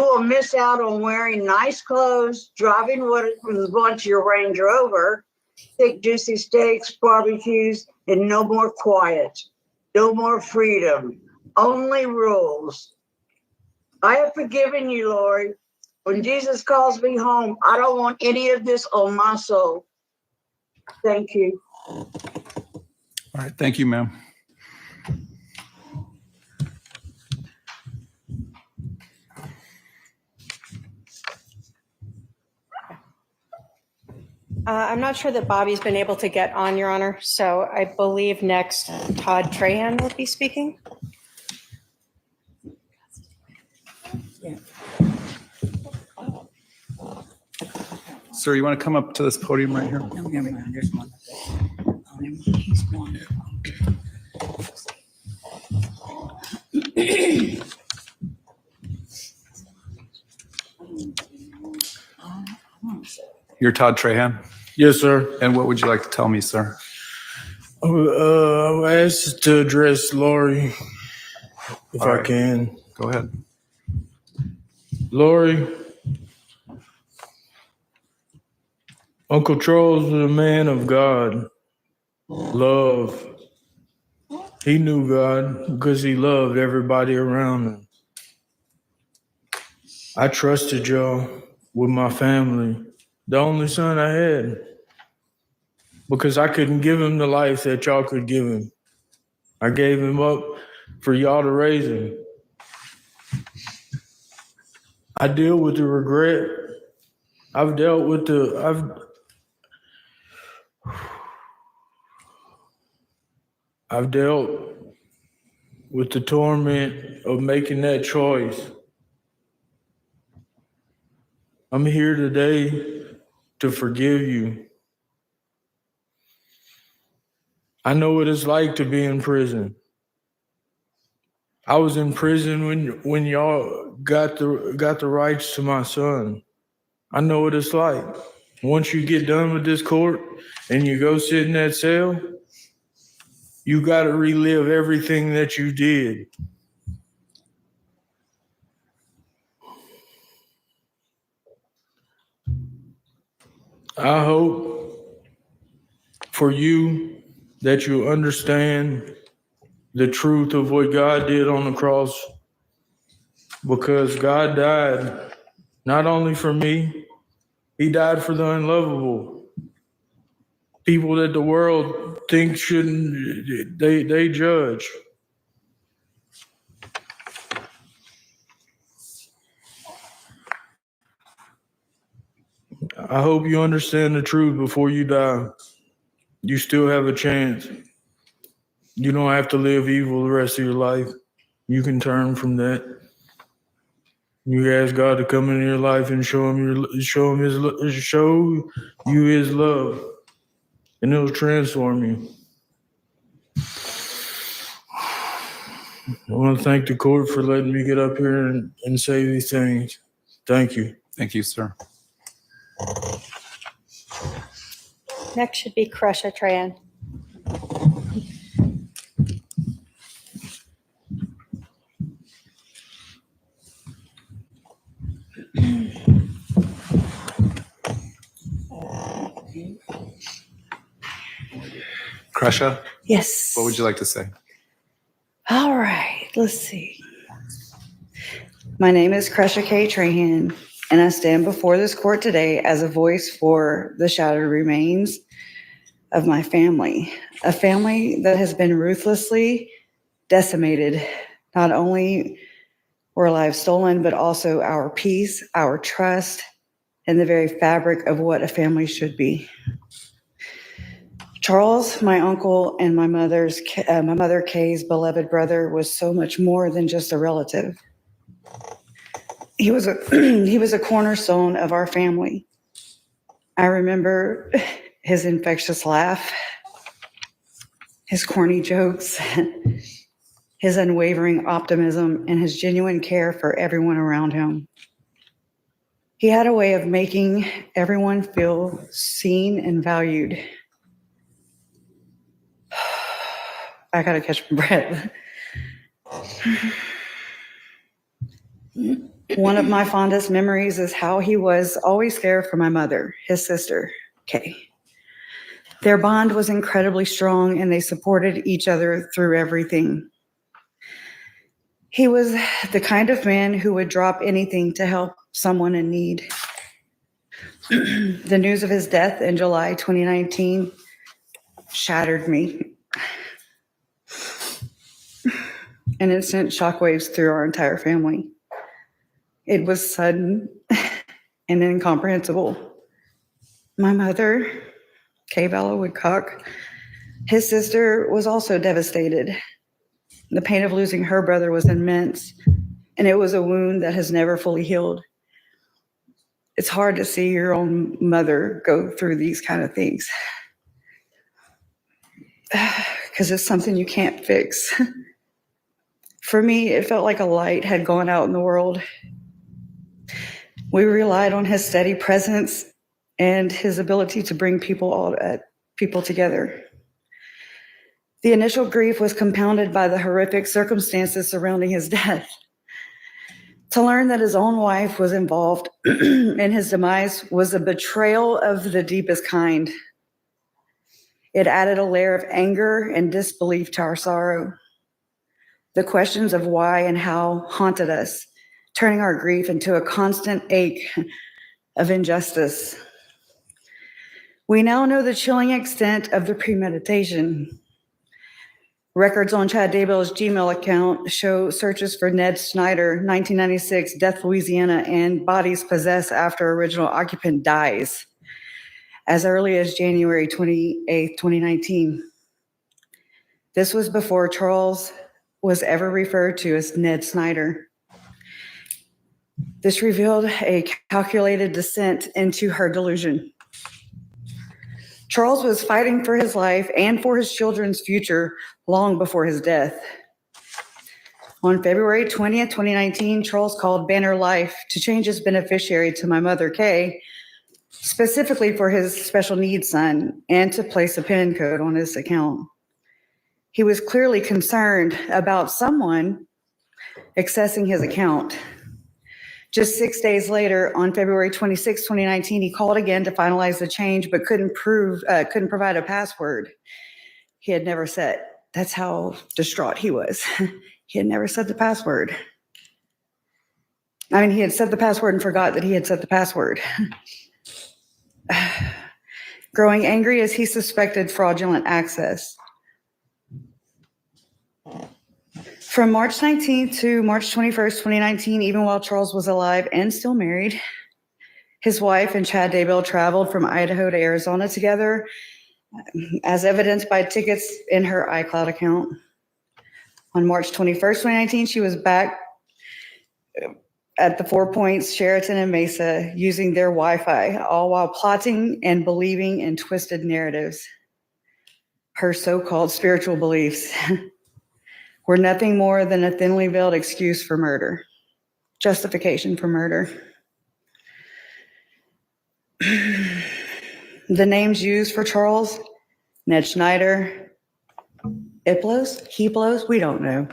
[SPEAKER 9] will miss out on wearing nice clothes, driving what was once your Range Rover, thick, juicy steaks, barbecues, and no more quiet, no more freedom, only rules. I have forgiven you, Lord. When Jesus calls me home, I don't want any of this on my soul. Thank you.
[SPEAKER 5] All right. Thank you, ma'am.
[SPEAKER 6] I'm not sure that Bobby's been able to get on, Your Honor, so I believe next Todd Trahan will be speaking.
[SPEAKER 5] Sir, you want to come up to this podium right here?
[SPEAKER 10] No, never mind. There's one. He's gone.
[SPEAKER 5] You're Todd Trahan?
[SPEAKER 11] Yes, sir.
[SPEAKER 5] And what would you like to tell me, sir?
[SPEAKER 11] I asked to address Lori, if
[SPEAKER 5] All
[SPEAKER 11] I
[SPEAKER 5] right.
[SPEAKER 11] can.
[SPEAKER 5] Go ahead.
[SPEAKER 11] Lori, Uncle Charles was a man of God, love. He knew God because he loved everybody around him. I trusted y'all with my family, the only son I had, because I couldn't give him the life that y'all could give him. I gave him up for y'all to raise him. I deal with the regret. I've dealt with I've dealt with the torment of making that choice. I'm here today to forgive you. I know what it's like to be in prison. I was in prison when y'all got the rights to my son. I know what it's like. Once you get done with this court and you go sit in that cell, you got to relive everything that you did. I hope for you that you understand the truth of what God did on the cross, because God died not only for me, he died for the unlovable. People that the world thinks shouldn't, they judge. I hope you understand the truth before you die. You still have a chance. You don't have to live evil the rest of your life. You can turn from that. You ask God to come into your life and show you His love, and it'll transform you. I want to thank the court for letting me get up here and say these things. Thank you.
[SPEAKER 5] Thank you, sir.
[SPEAKER 6] Next should be Kresha Tran.
[SPEAKER 5] Kresha,
[SPEAKER 10] Yes.
[SPEAKER 5] what would you like to say?
[SPEAKER 10] All right, let's see. My name is Kresha K. Trahan, and I stand before this court today as a voice for the shattered remains of my family, a family that has been ruthlessly decimated. Not only were lives stolen, but also our peace, our trust, and the very fabric of what a family should be. Charles, my uncle, and my mother Kay's beloved brother, was so much more than just a relative. He was a cornerstone of our family. I remember his infectious laugh, his corny jokes, his unwavering optimism, and his genuine care for everyone around him. He had a way of making everyone feel seen and valued. I gotta catch my breath. One of my fondest memories is how he was always there for my mother, his sister, Kay. Their bond was incredibly strong and they supported each other through everything. He was the kind of man who would drop anything to help someone in need. The news of his death in July 2019 shattered me. And it sent shockwaves through our entire family. It was sudden and incomprehensible. My mother, Daybell Woodcock, his sister, was also devastated. The pain of losing her brother was immense, and it was a wound that has never fully healed. It's hard to see your own mother go through these kind of things because it's something you can't fix. For me, it felt like a light had gone out in the world. We relied on his steady presence and his ability to bring people together. The initial grief was compounded by the horrific circumstances surrounding his death. To learn that his own wife was involved in his demise was a betrayal of the deepest kind. It added a layer of anger and disbelief to our sorrow. The questions of why and how haunted us, turning our grief into a constant ache of injustice. We now know the chilling extent of the premeditation. Records on Chad Daybell's Gmail account show searches for Ned Snyder, 1996, Death, Louisiana, and bodies possessed after original occupant dies, as early as January 28, 2019. This was before Charles was ever referred to as Ned Snyder. This revealed a calculated descent into her delusion. Charles was fighting for his life and for his children's future long before his death. On February 20th, 2019, Charles called Banner Life to change his beneficiary to my mother, Kay, specifically for his special needs son, and to place a PIN code on his account. He was clearly concerned about someone accessing his account. Just 6 days later, on February 26, 2019, he called again to finalize the change, but couldn't provide a password he had never set. That's how distraught he was. He had never set the password. I mean, he had set the password and forgot that he had set the password. Growing angry as he suspected fraudulent access. From March 19th to March 21st, 2019, even while Charles was alive and still married, his wife and Chad Daybell traveled from Idaho to Arizona together, as evidenced by tickets in her iCloud account. On March 21st, 2019, she was back at the 4 Points Sheraton in Mesa using their Wi-Fi, all while plotting and believing in twisted narratives. Her so-called spiritual beliefs were nothing more than a thinly veiled excuse for murder, justification for murder. The names used for Charles, Ned Schneider, Heplos, we don't know,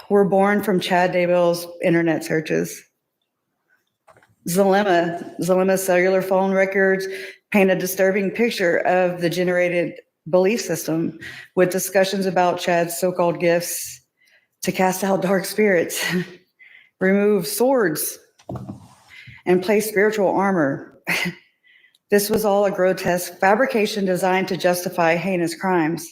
[SPEAKER 10] were born from Chad Daybell's internet searches. Zalema's cellular phone records paint a disturbing picture of the generated belief system, with discussions about Chad's so-called gifts to cast out dark spirits, remove swords, and place spiritual armor. This was all a grotesque fabrication designed to justify heinous crimes.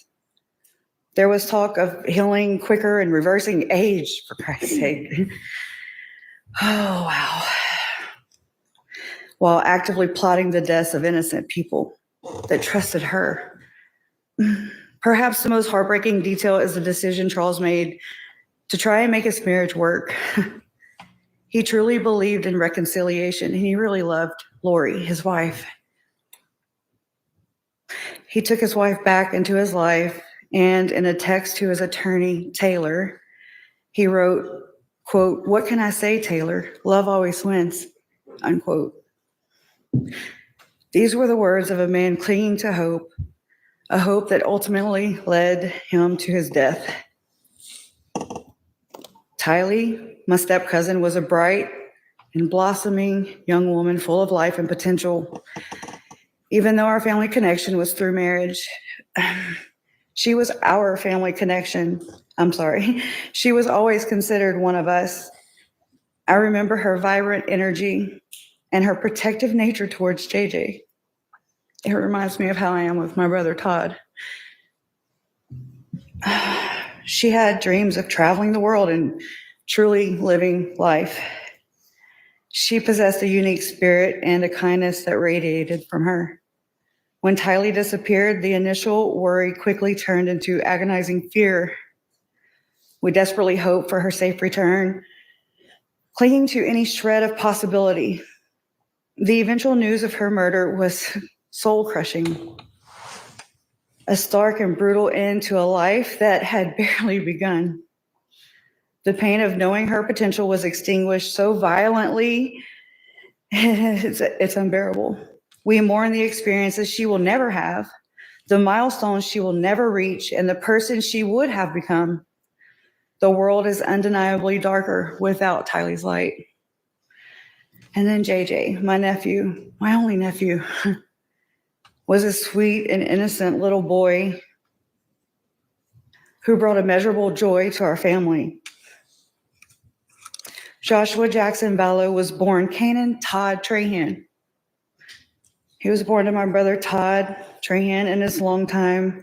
[SPEAKER 10] There was talk of healing quicker and reversing age, for Christ's sake. Oh, wow. While actively plotting the deaths of innocent people that trusted her. Perhaps the most heartbreaking detail is the decision Charles made to try and make his marriage work. He truly believed in reconciliation, and he really loved Lori, his wife. He took his wife back into his life, and in a text to his attorney, Taylor, he wrote, quote, "What can I say, Taylor? Love always wins," unquote. These were the words of a man clinging to hope, a hope that ultimately led him to his death. Tylee, my step-cousin, was a bright and blossoming young woman full of life and potential. Even though our family connection was through marriage, she was our family connection. I'm sorry. She was always considered one of us. I remember her vibrant energy and her protective nature towards JJ. It reminds me of how I am with my brother Todd. She had dreams of traveling the world and truly living life. She possessed a unique spirit and a kindness that radiated from her. When Tylee disappeared, the initial worry quickly turned into agonizing fear. We desperately hoped for her safe return, clinging to any shred of possibility. The eventual news of her murder was soul-crushing. A stark and brutal end to a life that had barely begun. The pain of knowing her potential was extinguished so violently, it's unbearable. We mourn the experiences she will never have, the milestones she will never reach, and the person she would have become. The world is undeniably darker without Tylee's light. And then JJ, my nephew, my only nephew, was a sweet and innocent little boy who brought immeasurable joy to our family. Joshua Jackson Vallow was born Canaan Todd Trahan. He was born to my brother Todd Trahan and his longtime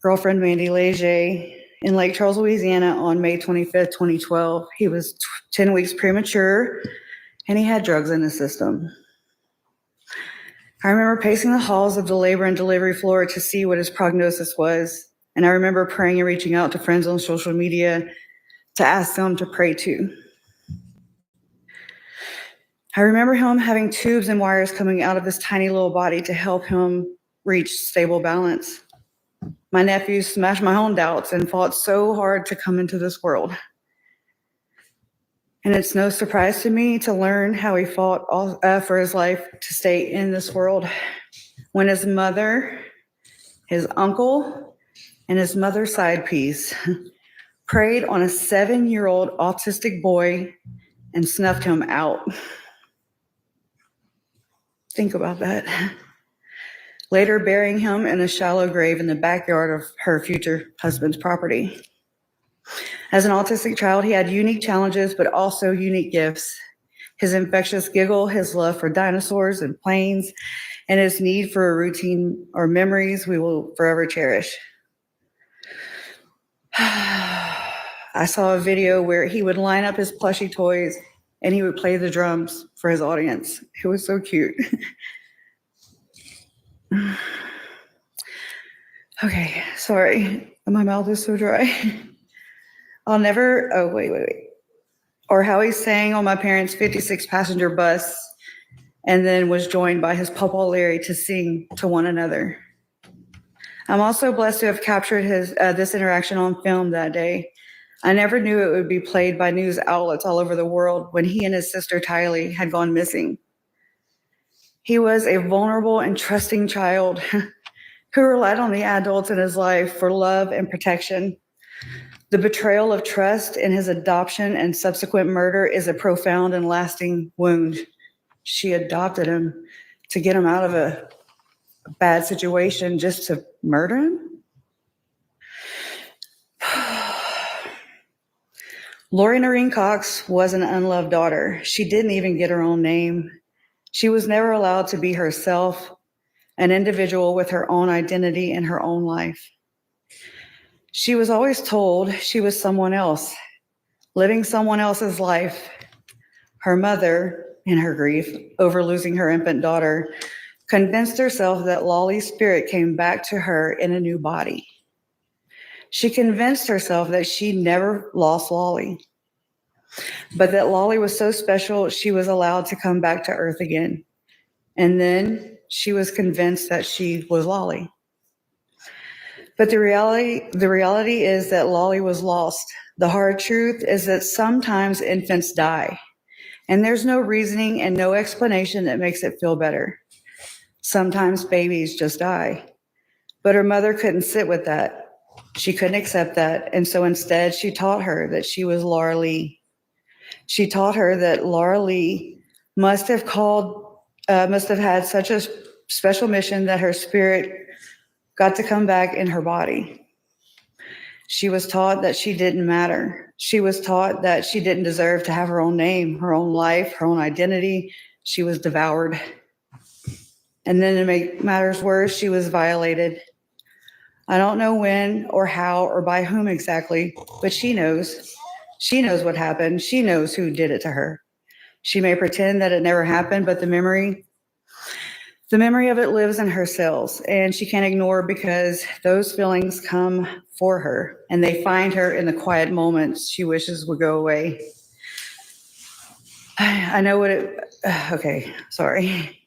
[SPEAKER 10] girlfriend Mandy Leger in Lake Charles, Louisiana on May 25th, 2012. He was 10 weeks premature and he had drugs in his system. I remember pacing the halls of the labor and delivery floor to see what his prognosis was. And I remember praying and reaching out to friends on social media to ask them to pray too. I remember him having tubes and wires coming out of his tiny little body to help him reach stable balance. My nephew smashed my own doubts and fought so hard to come into this world. And it's no surprise to me to learn how he fought for his life to stay in this world. When his mother, his uncle, and his mother's side piece preyed on a 7-year-old autistic boy and snuffed him out. Think about that. Later burying him in a shallow grave in the backyard of her future husband's property. As an autistic child, he had unique challenges, but also unique gifts. His infectious giggle, his love for dinosaurs and planes, and his need for a routine or memories we will forever cherish. I saw a video where he would line up his plushy toys and he would play the drums for his audience. It was so cute. Okay, sorry. My mouth is so dry. Wait. Or how he sang on my parents' 56-passenger bus and then was joined by his Papa Larry to sing to one another. I'm also blessed to have captured this interaction on film that day. I never knew it would be played by news outlets all over the world when he and his sister Tylee had gone missing. He was a vulnerable and trusting child who relied on the adults in his life for love and protection. The betrayal of trust in his adoption and subsequent murder is a profound and lasting wound. She adopted him to get him out of a bad situation just to murder him? Lori Noreen Cox was an unloved daughter. She didn't even get her own name. She was never allowed to be herself, an individual with her own identity and her own life. She was always told she was someone else, living someone else's life. Her mother, in her grief over losing her infant daughter, convinced herself that Lolly's spirit came back to her in a new body. She convinced herself that she never lost Lolly, but that Lolly was so special she was allowed to come back to Earth again. And then she was convinced that she was Lolly. But the reality is that Lolly was lost. The hard truth is that sometimes infants die, and there's no reasoning and no explanation that makes it feel better. Sometimes babies just die. But her mother couldn't sit with that. She couldn't accept that. And so instead, she taught her that she was Laura Lee. She taught her that Laura Lee must have had such a special mission that her spirit got to come back in her body. She was taught that she didn't matter. She was taught that she didn't deserve to have her own name, her own life, her own identity. She was devoured. And then to make matters worse, she was violated. I don't know when or how or by whom exactly, but she knows. She knows what happened. She knows who did it to her. She may pretend that it never happened, but the memory of it lives in her cells, and she can't ignore because those feelings come for her, and they find her in the quiet moments she wishes would go away. I know what okay, sorry.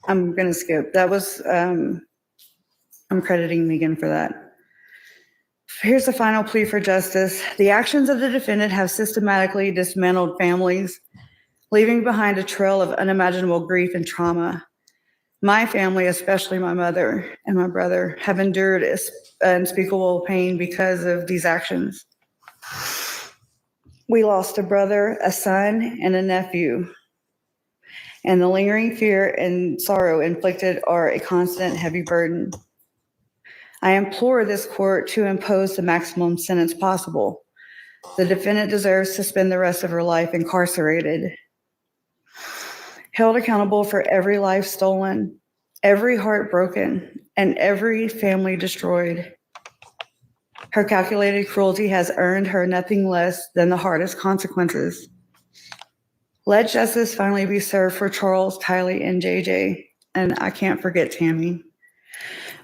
[SPEAKER 10] I'm going to skip. That was, I'm crediting Megan for that. Here's the final plea for justice. The actions of the defendant have systematically dismantled families, leaving behind a trail of unimaginable grief and trauma. My family, especially my mother and my brother, have endured unspeakable pain because of these actions. We lost a brother, a son, and a nephew. And the lingering fear and sorrow inflicted are a constant heavy burden. I implore this court to impose the maximum sentence possible. The defendant deserves to spend the rest of her life incarcerated, held accountable for every life stolen, every heart broken, and every family destroyed. Her calculated cruelty has earned her nothing less than the hardest consequences. Let justice finally be served for Charles, Tylee, and JJ. And I can't forget Tammy.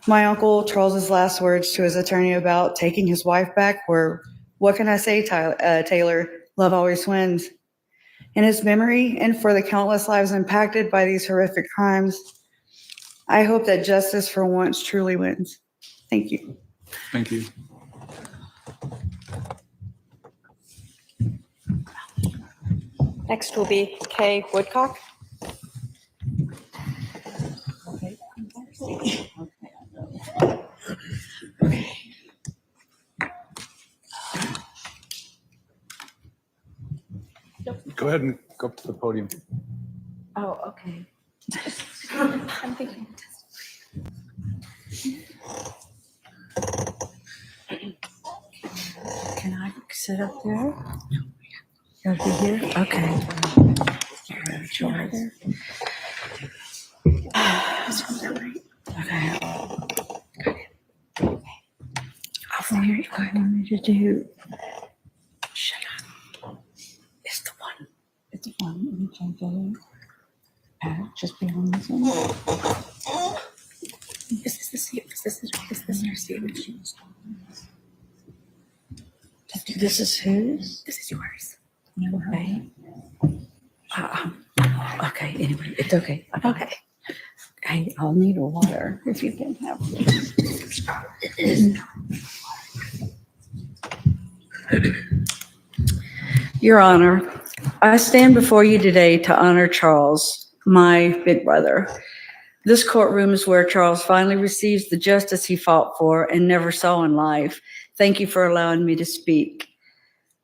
[SPEAKER 10] My uncle Charles's last words to his attorney about taking his wife back were, "What can I say, Taylor? Love always wins." In his memory and for the countless lives impacted by these horrific crimes, I hope that justice for once truly wins. Thank you.
[SPEAKER 5] Thank you.
[SPEAKER 6] Next will be Kay Woodcock.
[SPEAKER 5] Go ahead and go up to the podium.
[SPEAKER 10] Oh, okay. I'm thinking. Can I sit up there? Gotta be here? Okay. Sure. Okay. I'll figure it out. What I need to do. Shut up. It's the one. It's the one. Let me change that. Just be on this one. This is whose? This is yours. Okay. Okay, anyway, it's okay. Okay. Hey, I'll need a water if you can have it. Your Honor, I stand before you today to honor Charles, my big brother. This courtroom is where Charles finally receives the justice he fought for and never saw in life. Thank you for allowing me to speak.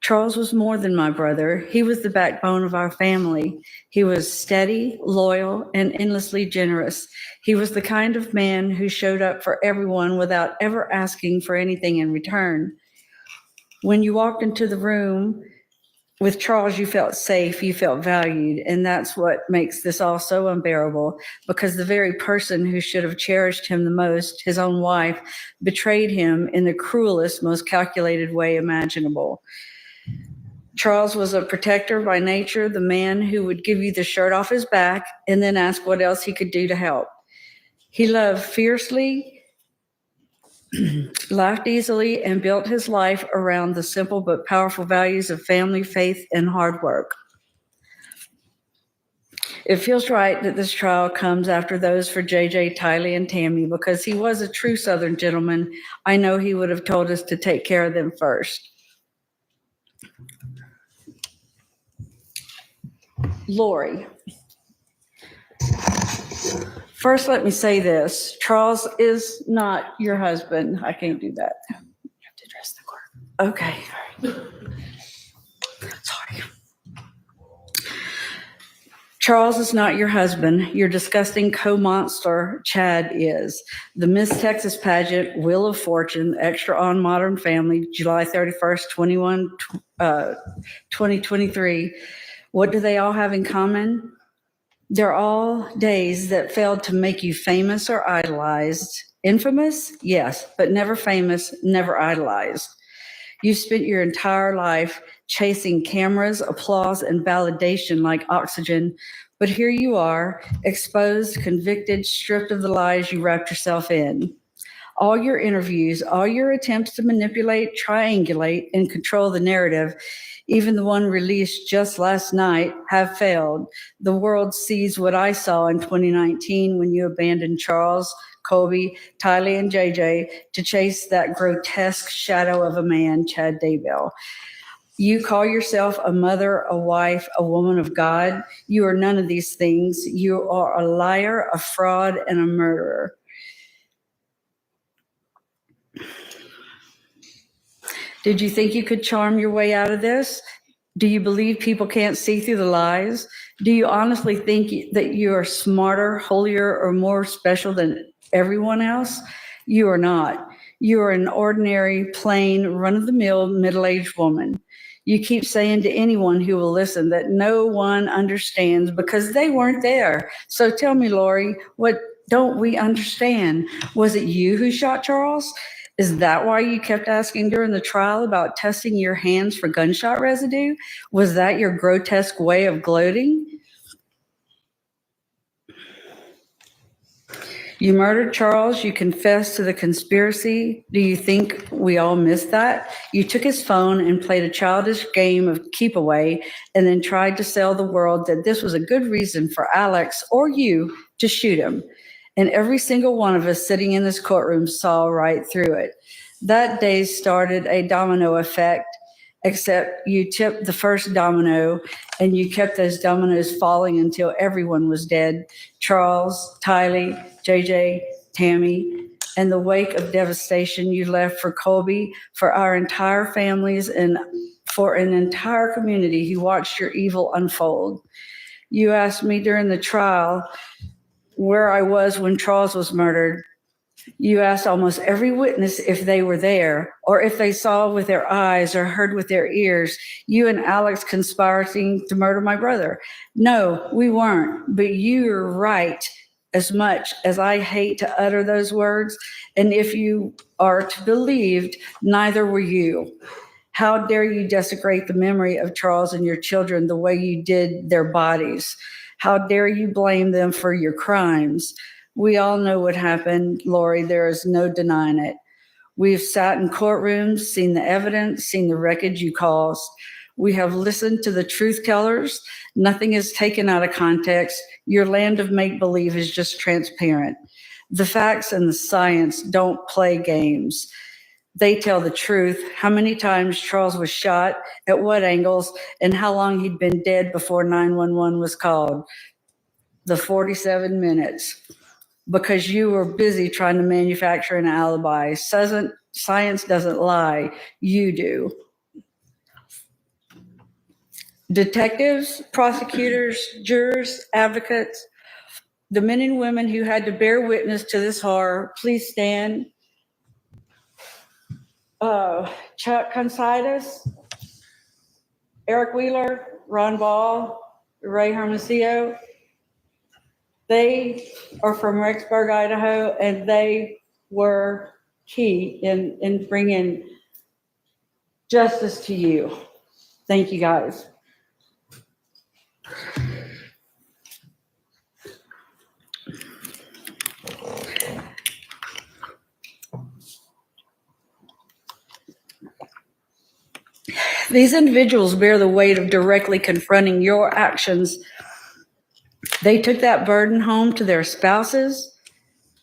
[SPEAKER 10] Charles was more than my brother. He was the backbone of our family. He was steady, loyal, and endlessly generous. He was the kind of man who showed up for everyone without ever asking for anything in return. When you walked into the room with Charles, you felt safe, you felt valued, and that's what makes this all so unbearable, because the very person who should have cherished him the most, his own wife, betrayed him in the cruelest, most calculated way imaginable. Charles was a protector by nature, the man who would give you the shirt off his back and then ask what else he could do to help. He loved fiercely, laughed easily, and built his life around the simple but powerful values of family, faith, and hard work. It feels right that this trial comes after those for JJ, Tylee, and Tammy, because he was a true Southern gentleman. I know he would have told us to take care of them first. Lori. First, let me say this. Charles is not your husband. I can't do that. You have to address the court. Okay. Sorry. Charles is not your husband. Your disgusting co-monster, Chad, is. The Miss Texas pageant, Wheel of Fortune, Extra on Modern Family, July 31st, 2023. What do they all have in common? They're all days that failed to make you famous or idolized. Infamous? Yes, but never famous, never idolized. You spent your entire life chasing cameras, applause, and validation like oxygen, but here you are, exposed, convicted, stripped of the lies you wrapped yourself in. All your interviews, all your attempts to manipulate, triangulate, and control the narrative, even the one released just last night, have failed. The world sees what I saw in 2019 when you abandoned Charles, Colby, Tylee, and JJ to chase that grotesque shadow of a man, Chad Daybell. You call yourself a mother, a wife, a woman of God. You are none of these things. You are a liar, a fraud, and a murderer. Did you think you could charm your way out of this? Do you believe people can't see through the lies? Do you honestly think that you are smarter, holier, or more special than everyone else? You are not. You are an ordinary, plain, run-of-the-mill, middle-aged woman. You keep saying to anyone who will listen that no one understands because they weren't there. So tell me, Lori, what don't we understand? Was it you who shot Charles? Is that why you kept asking during the trial about testing your hands for gunshot residue? Was that your grotesque way of gloating? You murdered Charles. You confessed to the conspiracy. Do you think we all missed that? You took his phone and played a childish game of keep away and then tried to sell the world that this was a good reason for Alex or you to shoot him. And every single one of us sitting in this courtroom saw right through it. That day started a domino effect, except you tipped the first domino and you kept those dominoes falling until everyone was dead. Charles, Tylee, JJ, Tammy, and the wake of devastation you left for Colby, for our entire families, and for an entire community who watched your evil unfold. You asked me during the trial where I was when Charles was murdered. You asked almost every witness if they were there or if they saw with their eyes or heard with their ears you and Alex conspiring to murder my brother. No, we weren't, but you're right. As much as I hate to utter those words, and if you are to be believed, neither were you. How dare you desecrate the memory of Charles and your children the way you did their bodies? How dare you blame them for your crimes? We all know what happened, Lori. There is no denying it. We've sat in courtrooms, seen the evidence, seen the wreckage you caused. We have listened to the truth tellers. Nothing is taken out of context. Your land of make-believe is just transparent. The facts and the science don't play games. They tell the truth, how many times Charles was shot, at what angles, and how long he'd been dead before 911 was called. The 47 minutes. Because you were busy trying to manufacture an alibi. Science doesn't lie, you do. Detectives, prosecutors, jurors, advocates, the men and women who had to bear witness to this horror, please stand. Chuck Considas, Eric Wheeler, Ron Ball, Ray Hermosillo. They are from Rexburg, Idaho, and they were key in bringing justice to you. Thank you, guys. These individuals bear the weight of directly confronting your actions. They took that burden home to their spouses,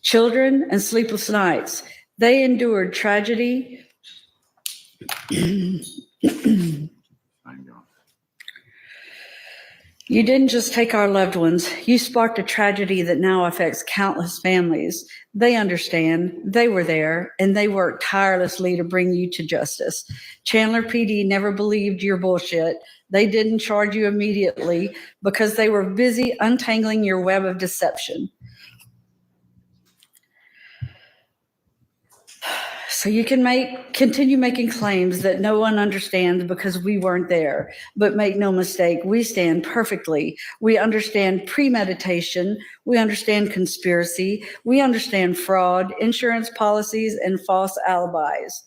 [SPEAKER 10] children, and sleepless nights. They endured tragedy. You didn't just take our loved ones. You sparked a tragedy that now affects countless families. They understand. They were there, and they worked tirelessly to bring you to justice. Chandler PD never believed your bullshit. They didn't charge you immediately because they were busy untangling your web of deception. So you can continue making claims that no one understands because we weren't there. But make no mistake, we stand perfectly. We understand premeditation. We understand conspiracy. We understand fraud, insurance policies, and false alibis.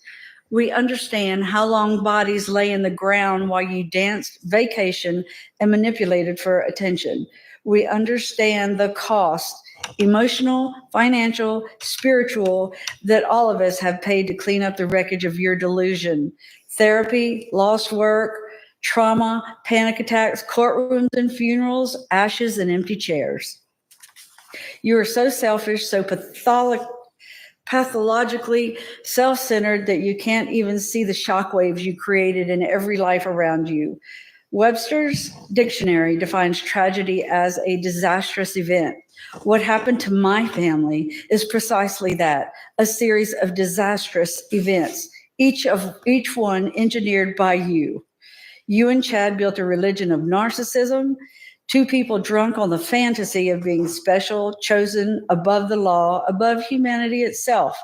[SPEAKER 10] We understand how long bodies lay in the ground while you danced, vacationed, and manipulated for attention. We understand the cost, emotional, financial, spiritual, that all of us have paid to clean up the wreckage of your delusion. Therapy, lost work, trauma, panic attacks, courtrooms and funerals, ashes and empty chairs. You are so selfish, so pathologically self-centered that you can't even see the shockwaves you created in every life around you. Webster's dictionary defines tragedy as a disastrous event. What happened to my family is precisely that, a series of disastrous events, each one engineered by you. You and Chad built a religion of narcissism, two people drunk on the fantasy of being special, chosen, above the law, above humanity itself.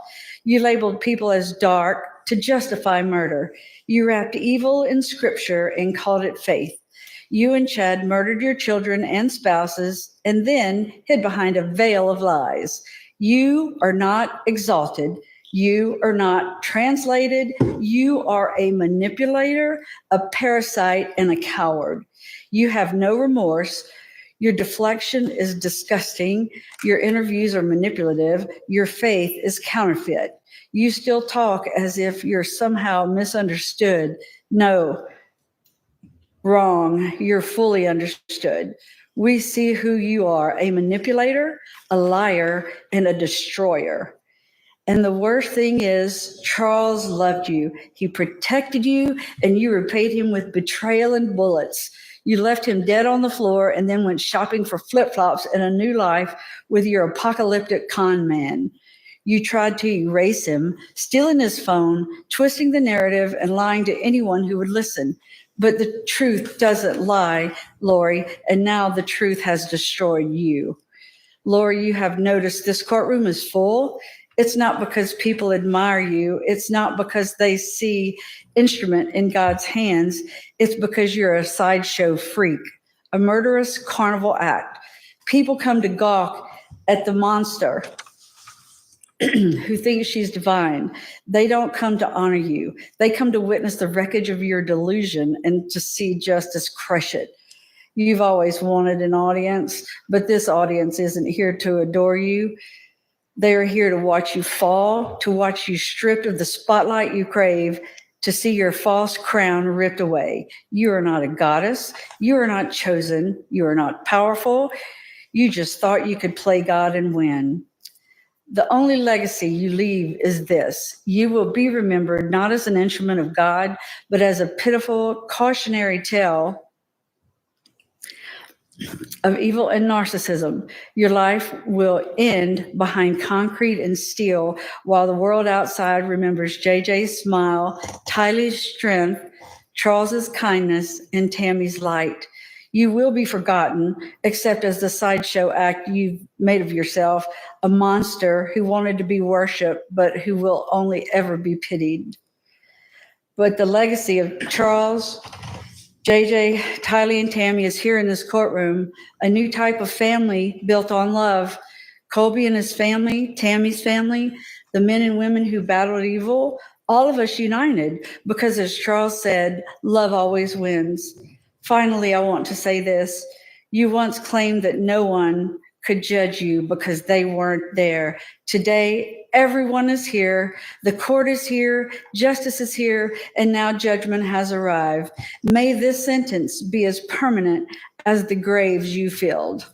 [SPEAKER 10] You labeled people as dark to justify murder. You wrapped evil in scripture and called it faith. You and Chad murdered your children and spouses and then hid behind a veil of lies. You are not exalted. You are not translated. You are a manipulator, a parasite, and a coward. You have no remorse. Your deflection is disgusting. Your interviews are manipulative. Your faith is counterfeit. You still talk as if you're somehow misunderstood. No, wrong. You're fully understood. We see who you are, a manipulator, a liar, and a destroyer. And the worst thing is, Charles loved you. He protected you, and you repaid him with betrayal and bullets. You left him dead on the floor and then went shopping for flip-flops and a new life with your apocalyptic con man. You tried to erase him, stealing his phone, twisting the narrative, and lying to anyone who would listen. But the truth doesn't lie, Lori, and now the truth has destroyed you. Lori, you have noticed this courtroom is full. It's not because people admire you. It's not because they see instrument in God's hands. It's because you're a sideshow freak, a murderous carnival act. People come to gawk at the monster who thinks she's divine. They don't come to honor you. They come to witness the wreckage of your delusion and to see justice crush it. You've always wanted an audience, but this audience isn't here to adore you. They are here to watch you fall, to watch you stripped of the spotlight you crave, to see your false crown ripped away. You are not a goddess. You are not chosen. You are not powerful. You just thought you could play God and win. The only legacy you leave is this. You will be remembered not as an instrument of God, but as a pitiful cautionary tale of evil and narcissism. Your life will end behind concrete and steel while the world outside remembers JJ's smile, Tylee's strength, Charles's kindness, and Tammy's light. You will be forgotten, except as the sideshow act you've made of yourself, a monster who wanted to be worshipped, but who will only ever be pitied. But the legacy of Charles, JJ, Tylee, and Tammy is here in this courtroom, a new type of family built on love. Colby and his family, Tammy's family, the men and women who battled evil, all of us united, because as Charles said, love always wins. Finally, I want to say this. You once claimed that no one could judge you because they weren't there. Today, everyone is here. The court is here. Justice is here. And now judgment has arrived. May this sentence be as permanent as the graves you filled.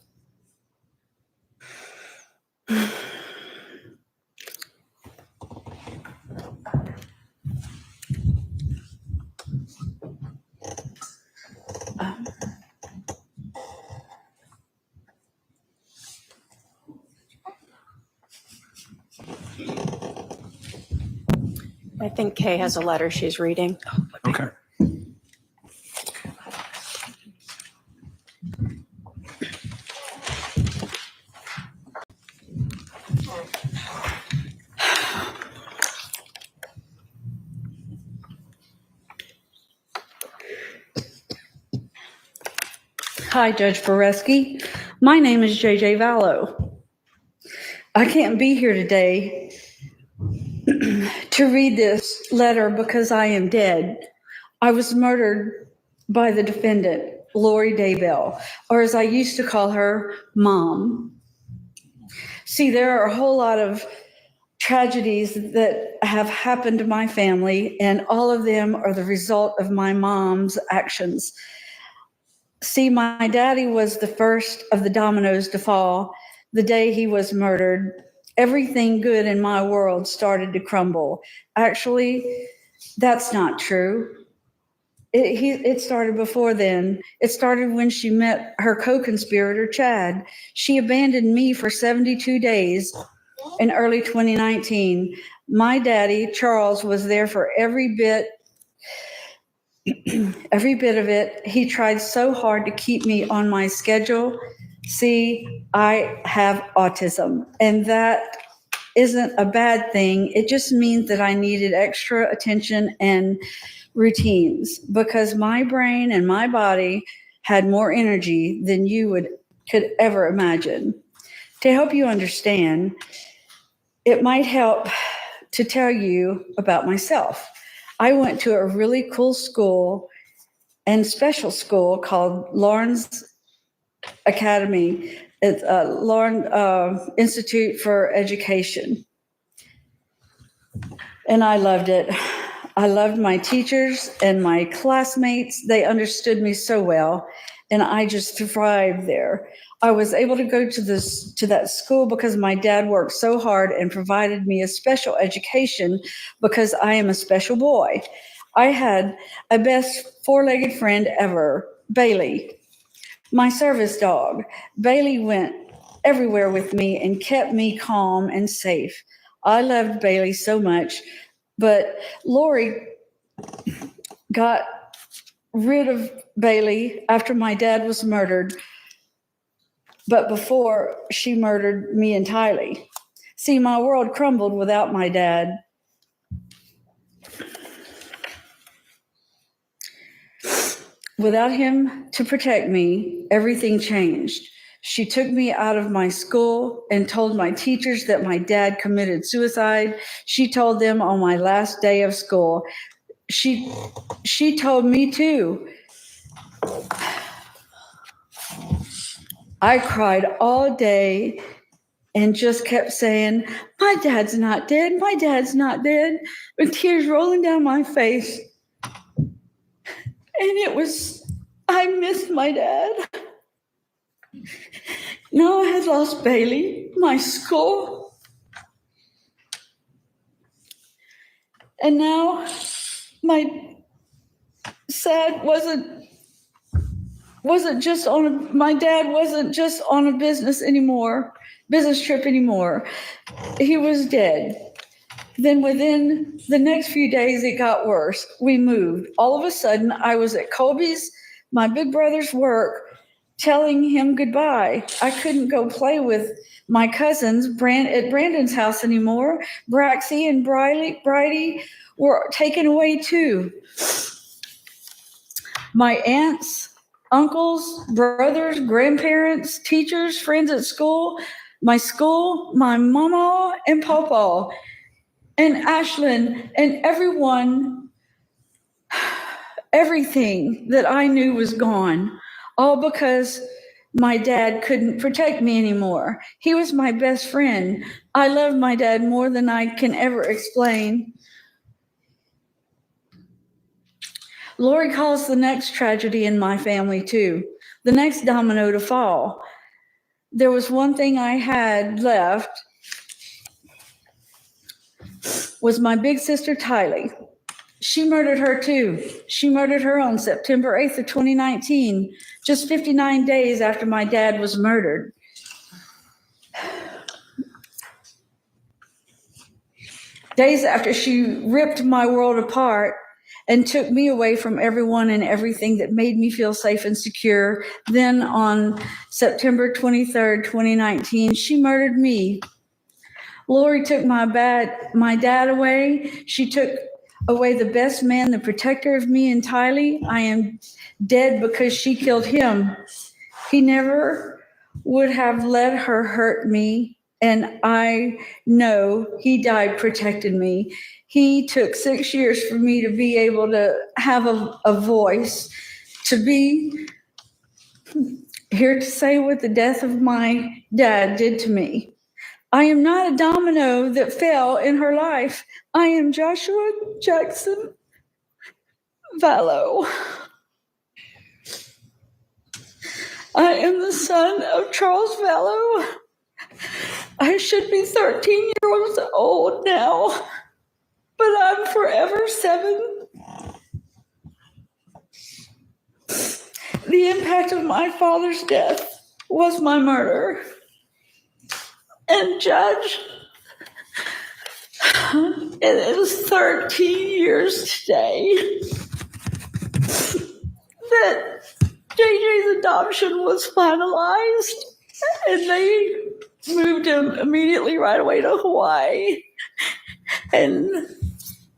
[SPEAKER 6] I think Kay has a letter she's reading.
[SPEAKER 5] Okay.
[SPEAKER 10] Hi, Judge Boreski. My name is JJ Vallow. I can't be here today to read this letter because I am dead. I was murdered by the defendant, Lori Daybell, or as I used to call her, Mom. See, there are a whole lot of tragedies that have happened to my family, and all of them are the result of my mom's actions. See, my daddy was the first of the dominoes to fall. The day he was murdered, everything good in my world started to crumble. Actually, that's not true. It started before then. It started when she met her co-conspirator, Chad. She abandoned me for 72 days in early 2019. My daddy, Charles, was there for every bit of it. He tried so hard to keep me on my schedule. See, I have autism, and that isn't a bad thing. It just means that I needed extra attention and routines because my brain and my body had more energy than you could ever imagine. To help you understand, it might help to tell you about myself. I went to a really cool school and special school called Lawrence Academy. It's Lawrence Institute for Education. And I loved it. I loved my teachers and my classmates. They understood me so well, and I just thrived there. I was able to go to that school because my dad worked so hard and provided me a special education because I am a special boy. I had a best four-legged friend ever, Bailey, my service dog. Bailey went everywhere with me and kept me calm and safe. I loved Bailey so much, but Lori got rid of Bailey after my dad was murdered, but before she murdered me and Tylee. See, my world crumbled without my dad. Without him to protect me, everything changed. She took me out of my school and told my teachers that my dad committed suicide. She told them on my last day of school. She told me too. I cried all day and just kept saying, my dad's not dead, my dad's not dead, with tears rolling down my face. And I missed my dad. Now I had lost Bailey, my school. And now my dad wasn't just on a business trip anymore. He was dead. Then within the next few days, it got worse. We moved. All of a sudden, I was at Colby's, my big brother's work, telling him goodbye. I couldn't go play with my cousins at Brandon's house anymore. Braxy and Bridie were taken away too. My aunts, uncles, brothers, grandparents, teachers, friends at school, my mama and papa, and Ashlyn, and everything that I knew was gone, all because my dad couldn't protect me anymore. He was my best friend. I loved my dad more than I can ever explain. Lori caused the next tragedy in my family too, the next domino to fall. There was one thing I had left, was my big sister Tylee. She murdered her too. She murdered her on September 8th of 2019, just 59 days after my dad was murdered. Days after she ripped my world apart and took me away from everyone and everything that made me feel safe and secure. Then on September 23rd, 2019, she murdered me. Lori took my dad away. She took away the best man, the protector of me and Tylee. I am dead because she killed him. He never would have let her hurt me, and I know he died protecting me. He took 6 years for me to be able to have a voice, to be here to say what the death of my dad did to me. I am not a domino that fell in her life. I am Joshua Jackson Vallow. I am the son of Charles Vallow. I should be 13 years old now, but I'm forever 7. The impact of my father's death was my murder. And Judge, it is 13 years today that JJ's adoption was finalized, and they moved him immediately right away to Hawaii. And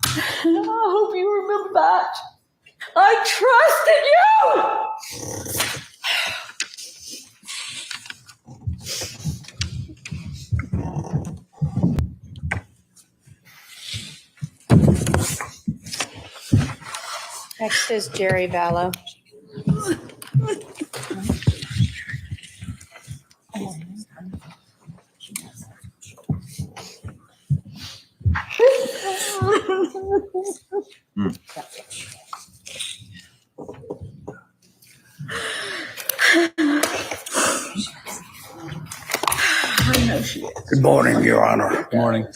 [SPEAKER 10] I hope you remember that. I trusted you!
[SPEAKER 6] Next is Jerry Vallow.
[SPEAKER 12] Good morning, Your Honor.
[SPEAKER 5] Good morning.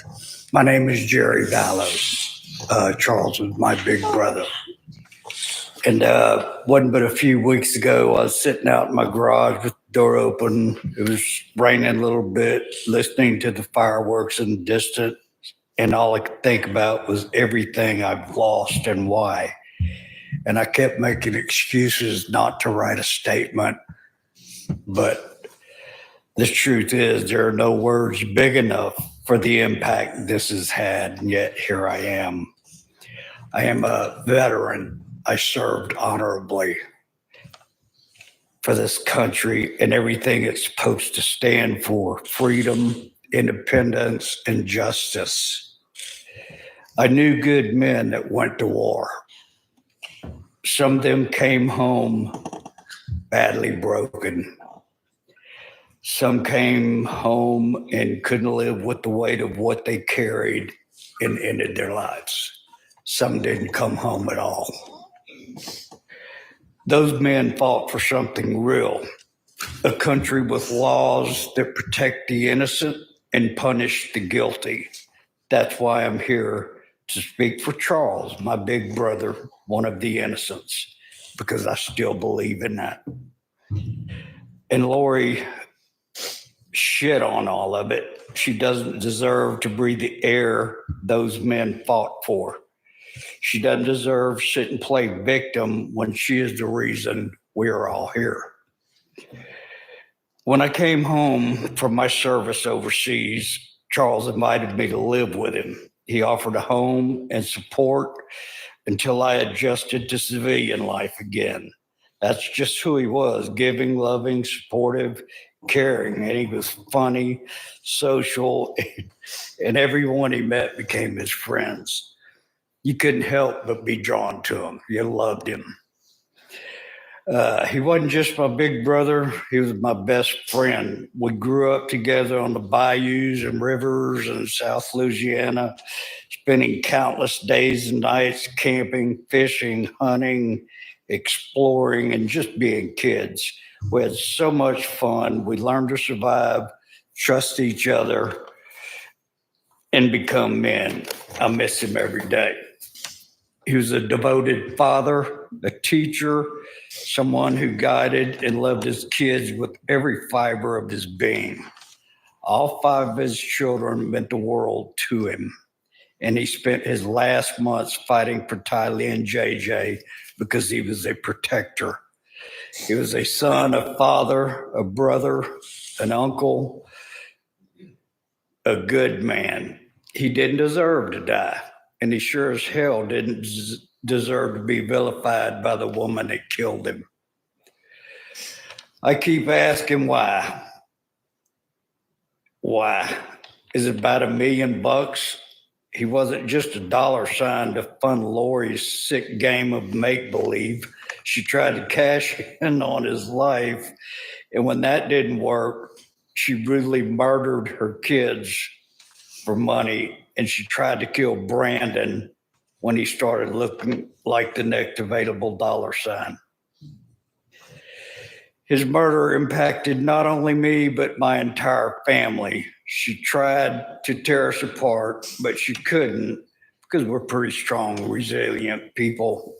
[SPEAKER 12] My name is Jerry Vallow. Charles is my big brother. And wasn't but a few weeks ago, I was sitting out in my garage with the door open. It was raining a little bit, listening to the fireworks in the distance. And all I could think about was everything I've lost and why. And I kept making excuses not to write a statement. But the truth is, there are no words big enough for the impact this has had. And yet here I am. I am a veteran. I served honorably for this country and everything it's supposed to stand for: freedom, independence, and justice. I knew good men that went to war. Some of them came home badly broken. Some came home and couldn't live with the weight of what they carried and ended their lives. Some didn't come home at all. Those men fought for something real, a country with laws that protect the innocent and punish the guilty. That's why I'm here to speak for Charles, my big brother, one of the innocents, because I still believe in that. And Lori shit on all of it. She doesn't deserve to breathe the air those men fought for. She doesn't deserve to sit and play victim when she is the reason we are all here. When I came home from my service overseas, Charles invited me to live with him. He offered a home and support until I adjusted to civilian life again. That's just who he was: giving, loving, supportive, caring. And he was funny, social, and everyone he met became his friends. You couldn't help but be drawn to him. You loved him. He wasn't just my big brother. He was my best friend. We grew up together on the bayous and rivers in South Louisiana, spending countless days and nights camping, fishing, hunting, exploring, and just being kids. We had so much fun. We learned to survive, trust each other, and become men. I miss him every day. He was a devoted father, a teacher, someone who guided and loved his kids with every fiber of his being. All 5 of his children meant the world to him. And he spent his last months fighting for Tylee and JJ because he was a protector. He was a son, a father, a brother, an uncle, a good man. He didn't deserve to die. And he sure as hell didn't deserve to be vilified by the woman that killed him. I keep asking why. Why? Is it about $1 million? He wasn't just a dollar sign to fund Lori's sick game of make-believe. She tried to cash in on his life. And when that didn't work, she brutally murdered her kids for money. And she tried to kill Brandon when he started looking like the next available dollar sign. His murder impacted not only me, but my entire family. She tried to tear us apart, but she couldn't because we're pretty strong, resilient people.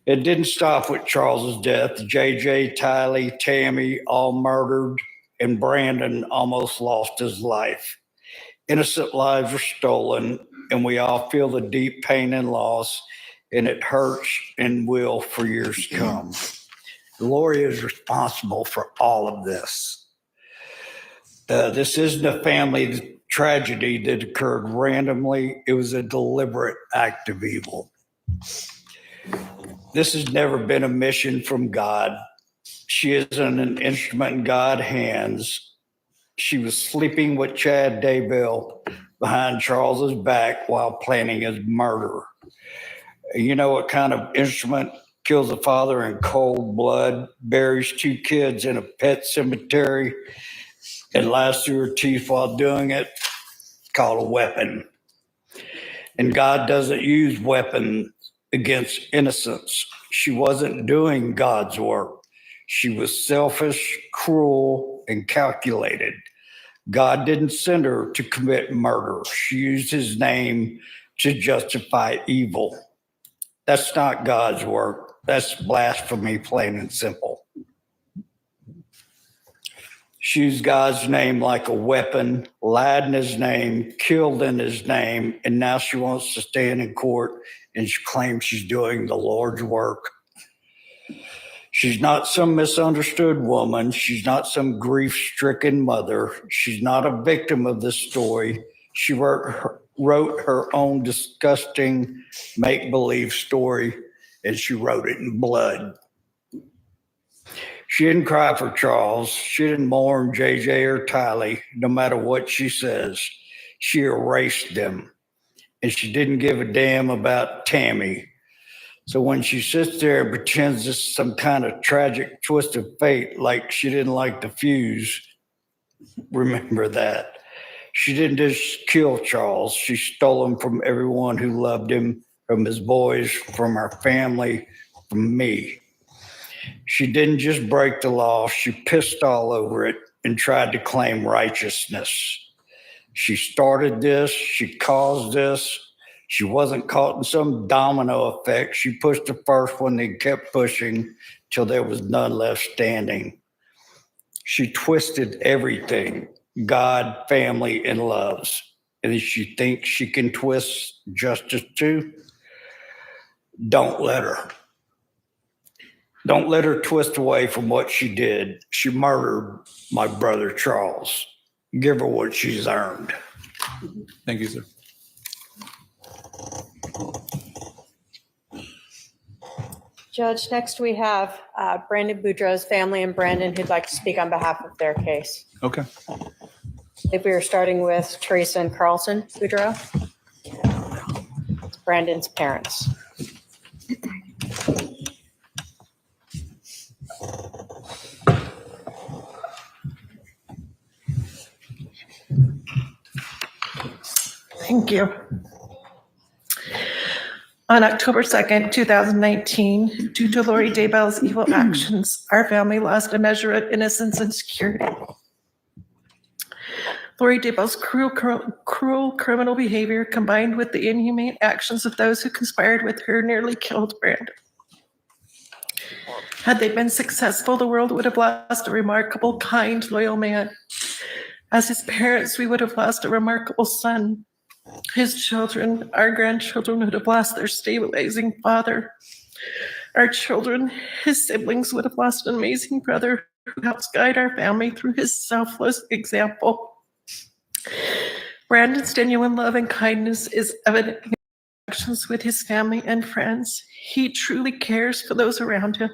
[SPEAKER 12] It didn't stop with Charles's death. JJ, Tylee, Tammy all murdered, and Brandon almost lost his life. Innocent lives were stolen, and we all feel the deep pain and loss, and it hurts and will for years to come. Lori is responsible for all of this. This isn't a family tragedy that occurred randomly. It was a deliberate act of evil. This has never been a mission from God. She isn't an instrument in God's hands. She was sleeping with Chad Daybell behind Charles's back while planning his murder. You know what kind of instrument kills a father in cold blood, buries 2 kids in a pet cemetery, and lies through her teeth while doing it? It's called a weapon. And God doesn't use weapons against innocence. She wasn't doing God's work. She was selfish, cruel, and calculated. God didn't send her to commit murder. She used his name to justify evil. That's not God's work. That's blasphemy, plain and simple. She used God's name like a weapon, lied in his name, killed in his name, and now she wants to stand in court and she claims she's doing the Lord's work. She's not some misunderstood woman. She's not some grief-stricken mother. She's not a victim of this story. She wrote her own disgusting make-believe story, and she wrote it in blood. She didn't cry for Charles. She didn't mourn JJ or Tylee, no matter what she says. She erased them. And she didn't give a damn about Tammy. So when she sits there and pretends this is some kind of tragic twist of fate, like she didn't like the fuse, remember that. She didn't just kill Charles. She stole him from everyone who loved him, from his boys, from our family, from me. She didn't just break the law. She pissed all over it and tried to claim righteousness. She started this. She caused this. She wasn't caught in some domino effect. She pushed the first one and kept pushing till there was none left standing. She twisted everything, God, family, and loves. And if she thinks she can twist justice too, don't let her. Don't let her twist away from what she did. She murdered my brother, Charles. Give her what she's earned.
[SPEAKER 5] Thank you, sir.
[SPEAKER 6] Judge, next we have Brandon Boudreaux's family and Brandon who'd like to speak on behalf of their case.
[SPEAKER 5] Okay.
[SPEAKER 6] If we are starting with Teresa and Carlson Boudreaux, Brandon's parents.
[SPEAKER 13] Thank you. On October 2nd, 2019, due to Lori Daybell's evil actions, our family lost a measure of innocence and security. Lori Daybell's cruel criminal behavior combined with the inhumane actions of those who conspired with her nearly killed Brandon. Had they been successful, the world would have lost a remarkable, kind, loyal man. As his parents, we would have lost a remarkable son. His children, our grandchildren, would have lost their stabilizing father. Our children, his siblings, would have lost an amazing brother who helps guide our family through his selfless example. Brandon's genuine love and kindness is evident in his actions with his family and friends. He truly cares for those around him,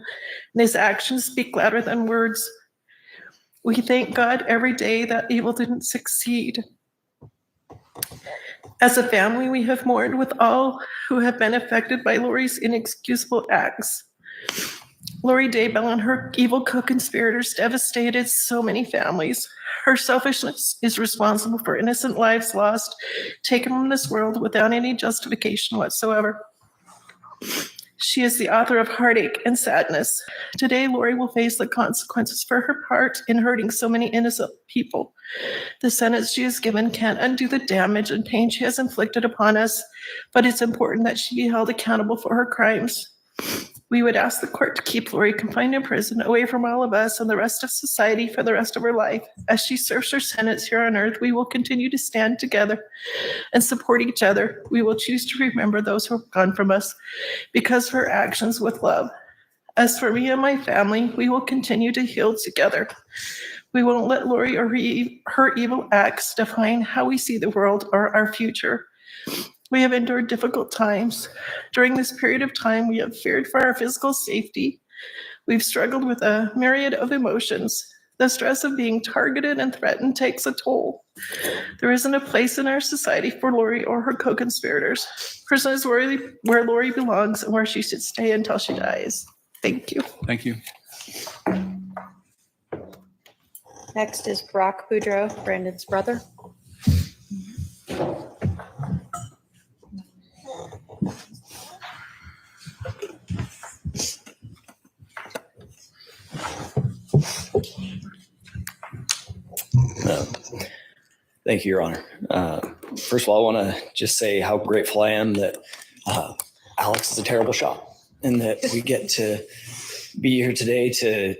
[SPEAKER 13] and his actions speak louder than words. We thank God every day that evil didn't succeed. As a family, we have mourned with all who have been affected by Lori's inexcusable acts. Lori Daybell and her evil co-conspirators devastated so many families. Her selfishness is responsible for innocent lives lost, taken from this world without any justification whatsoever. She is the author of heartache and sadness. Today, Lori will face the consequences for her part in hurting so many innocent people. The sentence she is given can't undo the damage and pain she has inflicted upon us, but it's important that she be held accountable for her crimes. We would ask the court to keep Lori confined in prison, away from all of us and the rest of society for the rest of her life. As she serves her sentence here on earth, we will continue to stand together and support each other. We will choose to remember those who have gone from us because of her actions with love. As for me and my family, we will continue to heal together. We won't let Lori or her evil acts define how we see the world or our future. We have endured difficult times. During this period of time, we have feared for our physical safety. We've struggled with a myriad of emotions. The stress of being targeted and threatened takes a toll. There isn't a place in our society for Lori or her co-conspirators. Prison is where Lori belongs and where she should stay until she dies. Thank you.
[SPEAKER 5] Thank you.
[SPEAKER 6] Next is Brock Boudreaux, Brandon's brother.
[SPEAKER 14] Thank you, Your Honor. First of all, I want to just say how grateful I am that Alex is a terrible shot and that we get to be here today to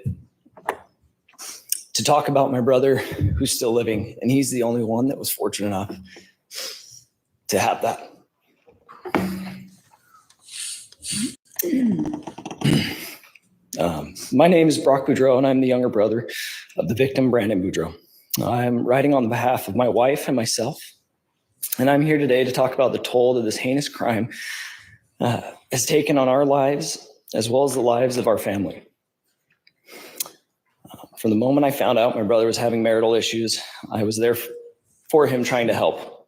[SPEAKER 14] to talk about my brother who's still living, and he's the only one that was fortunate enough to have that. My name is Brock Boudreau, and I'm the younger brother of the victim, Brandon Boudreau. I'm writing on behalf of my wife and myself, and I'm here today to talk about the toll that this heinous crime has taken on our lives, as well as the lives of our family. From the moment I found out my brother was having marital issues, I was there for him, trying to help.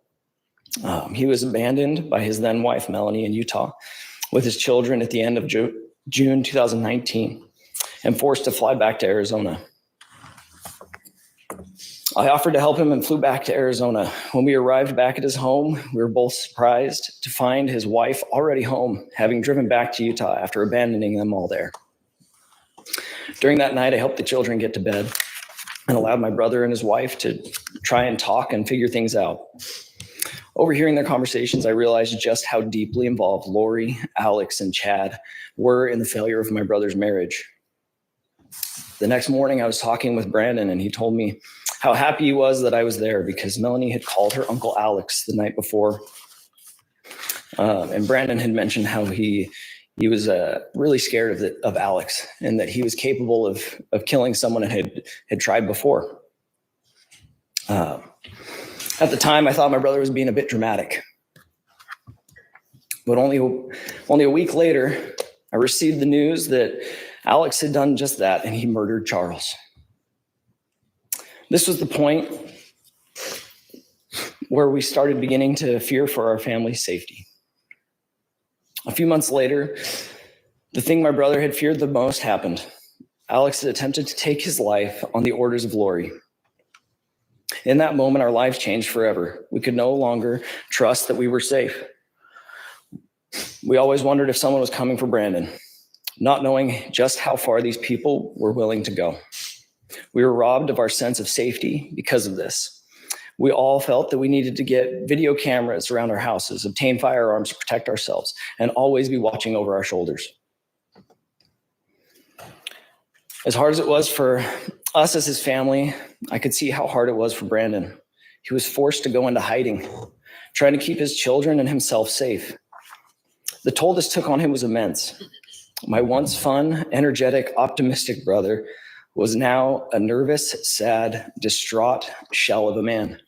[SPEAKER 14] He was abandoned by his then wife, Melanie, in Utah, with his children at the end of June 2019, and forced to fly back to Arizona. I offered to help him and flew back to Arizona. When we arrived back at his home, we were both surprised to find his wife already home, having driven back to Utah after abandoning them all there. During that night, I helped the children get to bed and allowed my brother and his wife to try and talk and figure things out. Overhearing their conversations, I realized just how deeply involved Lori, Alex, and Chad were in the failure of my brother's marriage. The next morning, I was talking with Brandon, and he told me how happy he was that I was there because Melanie had called her Uncle Alex the night before. And Brandon had mentioned how he was really scared of Alex, and that he was capable of killing someone that had tried before. At the time, I thought my brother was being a bit dramatic. But only a week later, I received the news that Alex had done just that, and he murdered Charles. This was the point where we started beginning to fear for our family's safety. A few months later, the thing my brother had feared the most happened. Alex had attempted to take his life on the orders of Lori. In that moment, our lives changed forever. We could no longer trust that we were safe. We always wondered if someone was coming for Brandon, not knowing just how far these people were willing to go. We were robbed of our sense of safety because of this. We all felt that we needed to get video cameras around our houses, obtain firearms to protect ourselves, and always be watching over our shoulders. As hard as it was for us as his family, I could see how hard it was for Brandon. He was forced to go into hiding, trying to keep his children and himself safe. The toll this took on him was immense. My once fun, energetic, optimistic brother was now a nervous, sad, distraught shell of a man.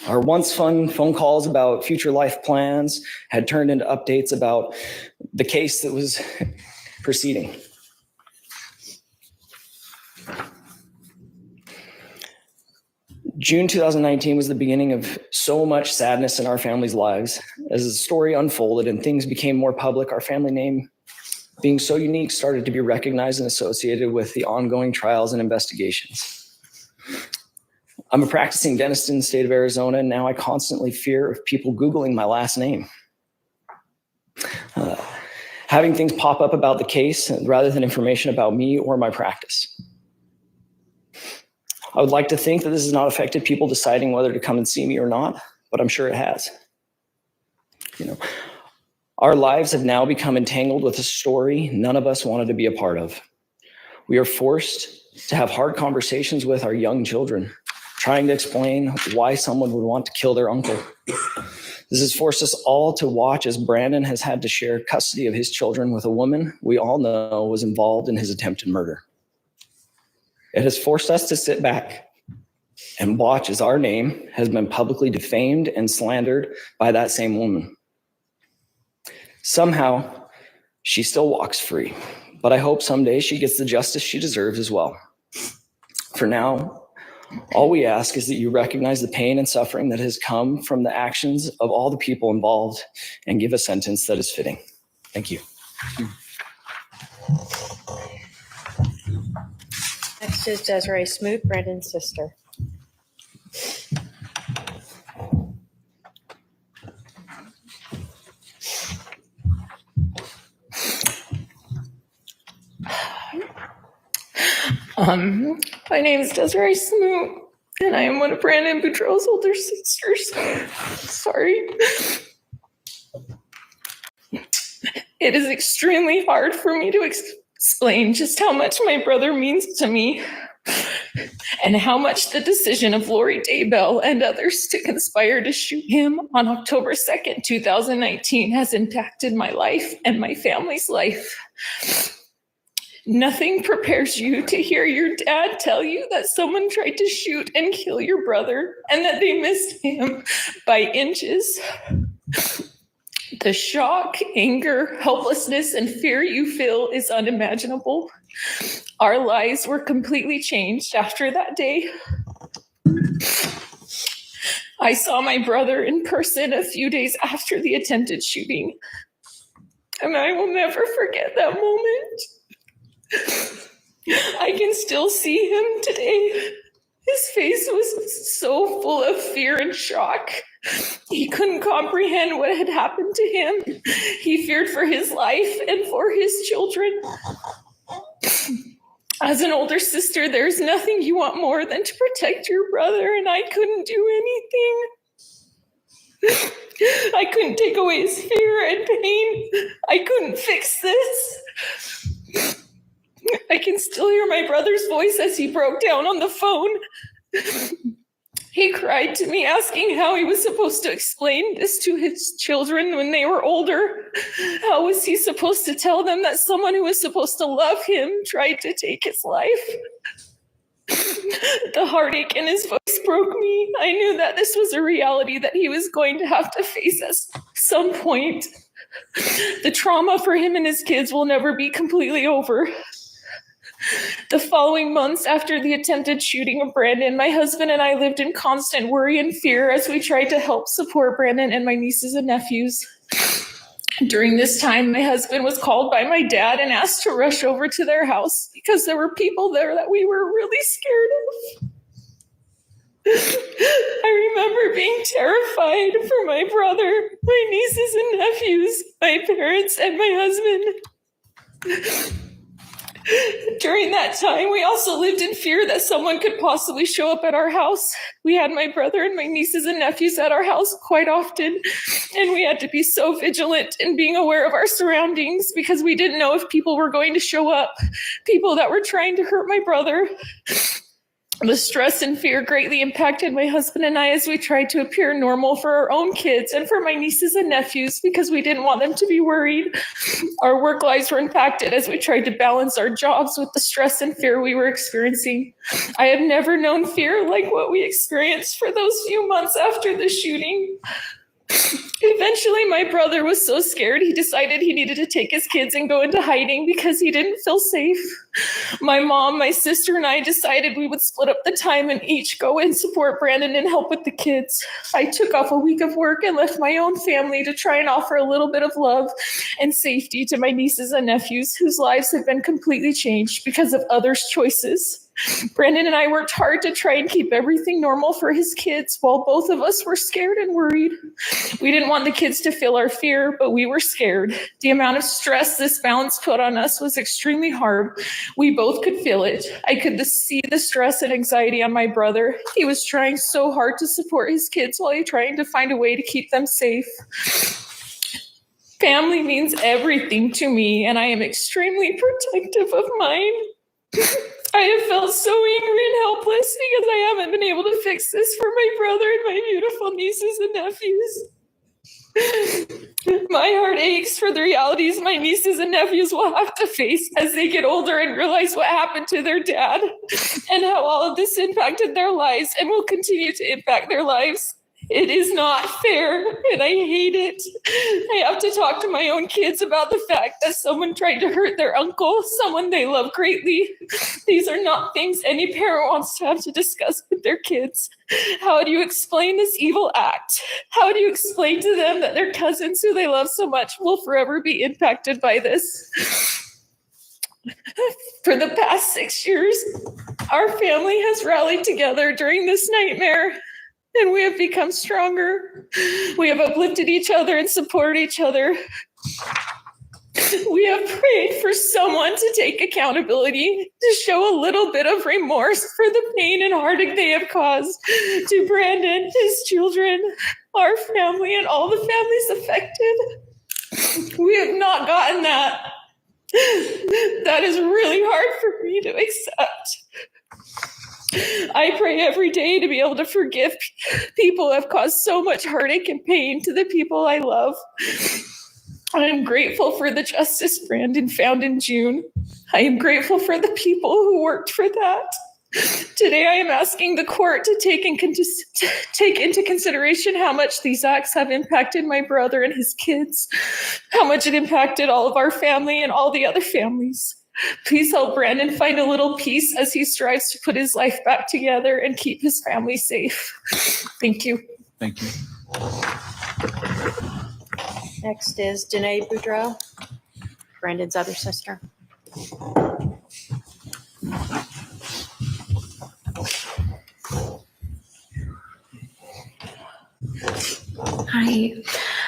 [SPEAKER 14] Our once fun phone calls about future life plans had turned into updates about the case that was proceeding. June 2019 was the beginning of so much sadness in our family's lives. As the story unfolded and things became more public, our family name, being so unique, started to be recognized and associated with the ongoing trials and investigations. I'm a practicing dentist in the state of Arizona, and now I constantly fear of people Googling my last name. Having things pop up about the case rather than information about me or my practice. I would like to think that this has not affected people deciding whether to come and see me or not, but I'm sure it has. Our lives have now become entangled with a story none of us wanted to be a part of. We are forced to have hard conversations with our young children, trying to explain why someone would want to kill their uncle. This has forced us all to watch as Brandon has had to share custody of his children with a woman we all know was involved in his attempted murder. It has forced us to sit back and watch as our name has been publicly defamed and slandered by that same woman. Somehow, she still walks free, but I hope someday she gets the justice she deserves as well. For now, all we ask is that you recognize the pain and suffering that has come from the actions of all the people involved and give a sentence that is fitting. Thank you.
[SPEAKER 6] Next is Desiree Smoot, Brandon's sister.
[SPEAKER 13] My name is Desiree Smoot, and I am one of Brandon Boudreau's older sisters. Sorry. It is extremely hard for me to explain just how much my brother means to me and how much the decision of Lori Daybell and others to conspire to shoot him on October 2nd, 2019 has impacted my life and my family's life. Nothing prepares you to hear your dad tell you that someone tried to shoot and kill your brother and that they missed him by inches. The shock, anger, helplessness, and fear you feel is unimaginable. Our lives were completely changed after that day. I saw my brother in person a few days after the attempted shooting, and I will never forget that moment. I can still see him today. His face was so full of fear and shock. He couldn't comprehend what had happened to him. He feared for his life and for his children. As an older sister, there's nothing you want more than to protect your brother, and I couldn't do anything. I couldn't take away his fear and pain. I couldn't fix this. I can still hear my brother's voice as he broke down on the phone. He cried to me, asking how he was supposed to explain this to his children when they were older. How was he supposed to tell them that someone who was supposed to love him tried to take his life? The heartache in his voice broke me. I knew that this was a reality that he was going to have to face at some point. The trauma for him and his kids will never be completely over. The following months after the attempted shooting of Brandon, my husband and I lived in constant worry and fear as we tried to help support Brandon and my nieces and nephews. During this time, my husband was called by my dad and asked to rush over to their house because there were people there that we were really scared of. I remember being terrified for my brother, my nieces and nephews, my parents, and my husband. During that time, we also lived in fear that someone could possibly show up at our house. We had my brother and my nieces and nephews at our house quite often, and we had to be so vigilant in being aware of our surroundings because we didn't know if people were going to show up, people that were trying to hurt my brother. The stress and fear greatly impacted my husband and I as we tried to appear normal for our own kids and for my nieces and nephews because we didn't want them to be worried. Our work lives were impacted as we tried to balance our jobs with the stress and fear we were experiencing. I have never known fear like what we experienced for those few months after the shooting. Eventually, my brother was so scared he decided he needed to take his kids and go into hiding because he didn't feel safe. My mom, my sister, and I decided we would split up the time and each go and support Brandon and help with the kids. I took off a week of work and left my own family to try and offer a little bit of love and safety to my nieces and nephews whose lives have been completely changed because of others' choices. Brandon and I worked hard to try and keep everything normal for his kids while both of us were scared and worried. We didn't want the kids to feel our fear, but we were scared. The amount of stress this balance put on us was extremely hard. We both could feel it. I could see the stress and anxiety on my brother. He was trying so hard to support his kids while he trying to find a way to keep them safe. Family means everything to me, and I am extremely protective of mine. I have felt so angry and helpless because I haven't been able to fix this for my brother and my beautiful nieces and nephews. My heart aches for the realities my nieces and nephews will have to face as they get older and realize what happened to their dad and how all of this impacted their lives and will continue to impact their lives. It is not fair, and I hate it. I have to talk to my own kids about the fact that someone tried to hurt their uncle, someone they love greatly. These are not things any parent wants to have to discuss with their kids. How do you explain this evil act? How do you explain to them that their cousins who they love so much will forever be impacted by this? For the past 6 years, our family has rallied together during this nightmare. And we have become stronger. We have uplifted each other and supported each other. We have prayed for someone to take accountability, to show a little bit of remorse for the pain and heartache they have caused to Brandon, his children, our family, and all the families affected. We have not gotten that.
[SPEAKER 8] That is really hard for me to accept. I pray every day to be able to forgive people who have caused so much heartache and pain to the people I love. I am grateful for the justice Brandon found in June. I am grateful for the people who worked for that. Today, I am asking the court to take into consideration how much these acts have impacted my brother and his kids, how much it impacted all of our family and all the other families. Please help Brandon find a little peace as he strives to put his life back together and keep his family safe. Thank you.
[SPEAKER 5] Thank you.
[SPEAKER 6] Next is Danae Boudreau, Brandon's other sister.
[SPEAKER 15] Hi,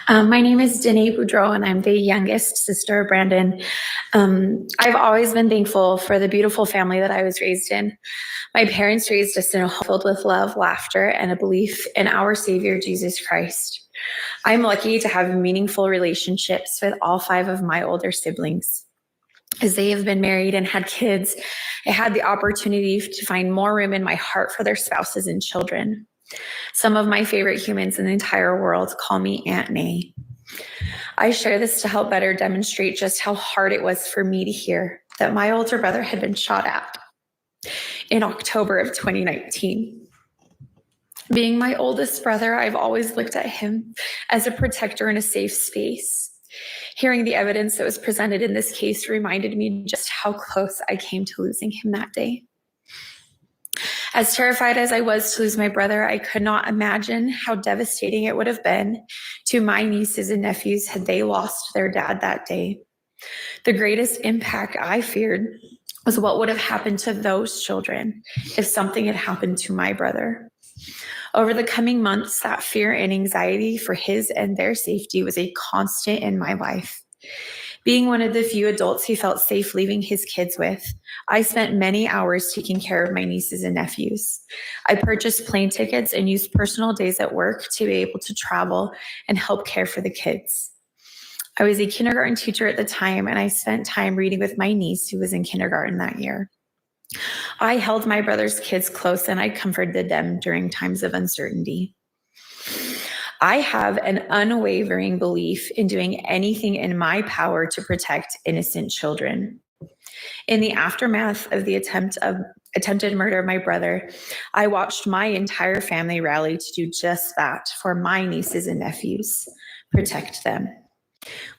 [SPEAKER 15] my name is Danae Boudreau, and I'm the youngest sister of Brandon. I've always been thankful for the beautiful family that I was raised in. My parents raised us in a home filled with love, laughter, and a belief in our Savior, Jesus Christ. I'm lucky to have meaningful relationships with all 5 of my older siblings. As they have been married and had kids, I had the opportunity to find more room in my heart for their spouses and children. Some of my favorite humans in the entire world call me Aunt Nay. I share this to help better demonstrate just how hard it was for me to hear that my older brother had been shot at in October of 2019. Being my oldest brother, I've always looked at him as a protector in a safe space. Hearing the evidence that was presented in this case reminded me just how close I came to losing him that day. As terrified as I was to lose my brother, I could not imagine how devastating it would have been to my nieces and nephews had they lost their dad that day. The greatest impact I feared was what would have happened to those children if something had happened to my brother. Over the coming months, that fear and anxiety for his and their safety was a constant in my life. Being one of the few adults he felt safe leaving his kids with, I spent many hours taking care of my nieces and nephews. I purchased plane tickets and used personal days at work to be able to travel and help care for the kids. I was a kindergarten teacher at the time, and I spent time reading with my niece who was in kindergarten that year. I held my brother's kids close and I comforted them during times of uncertainty. I have an unwavering belief in doing anything in my power to protect innocent children. In the aftermath of the attempted murder of my brother, I watched my entire family rally to do just that for my nieces and nephews, protect them.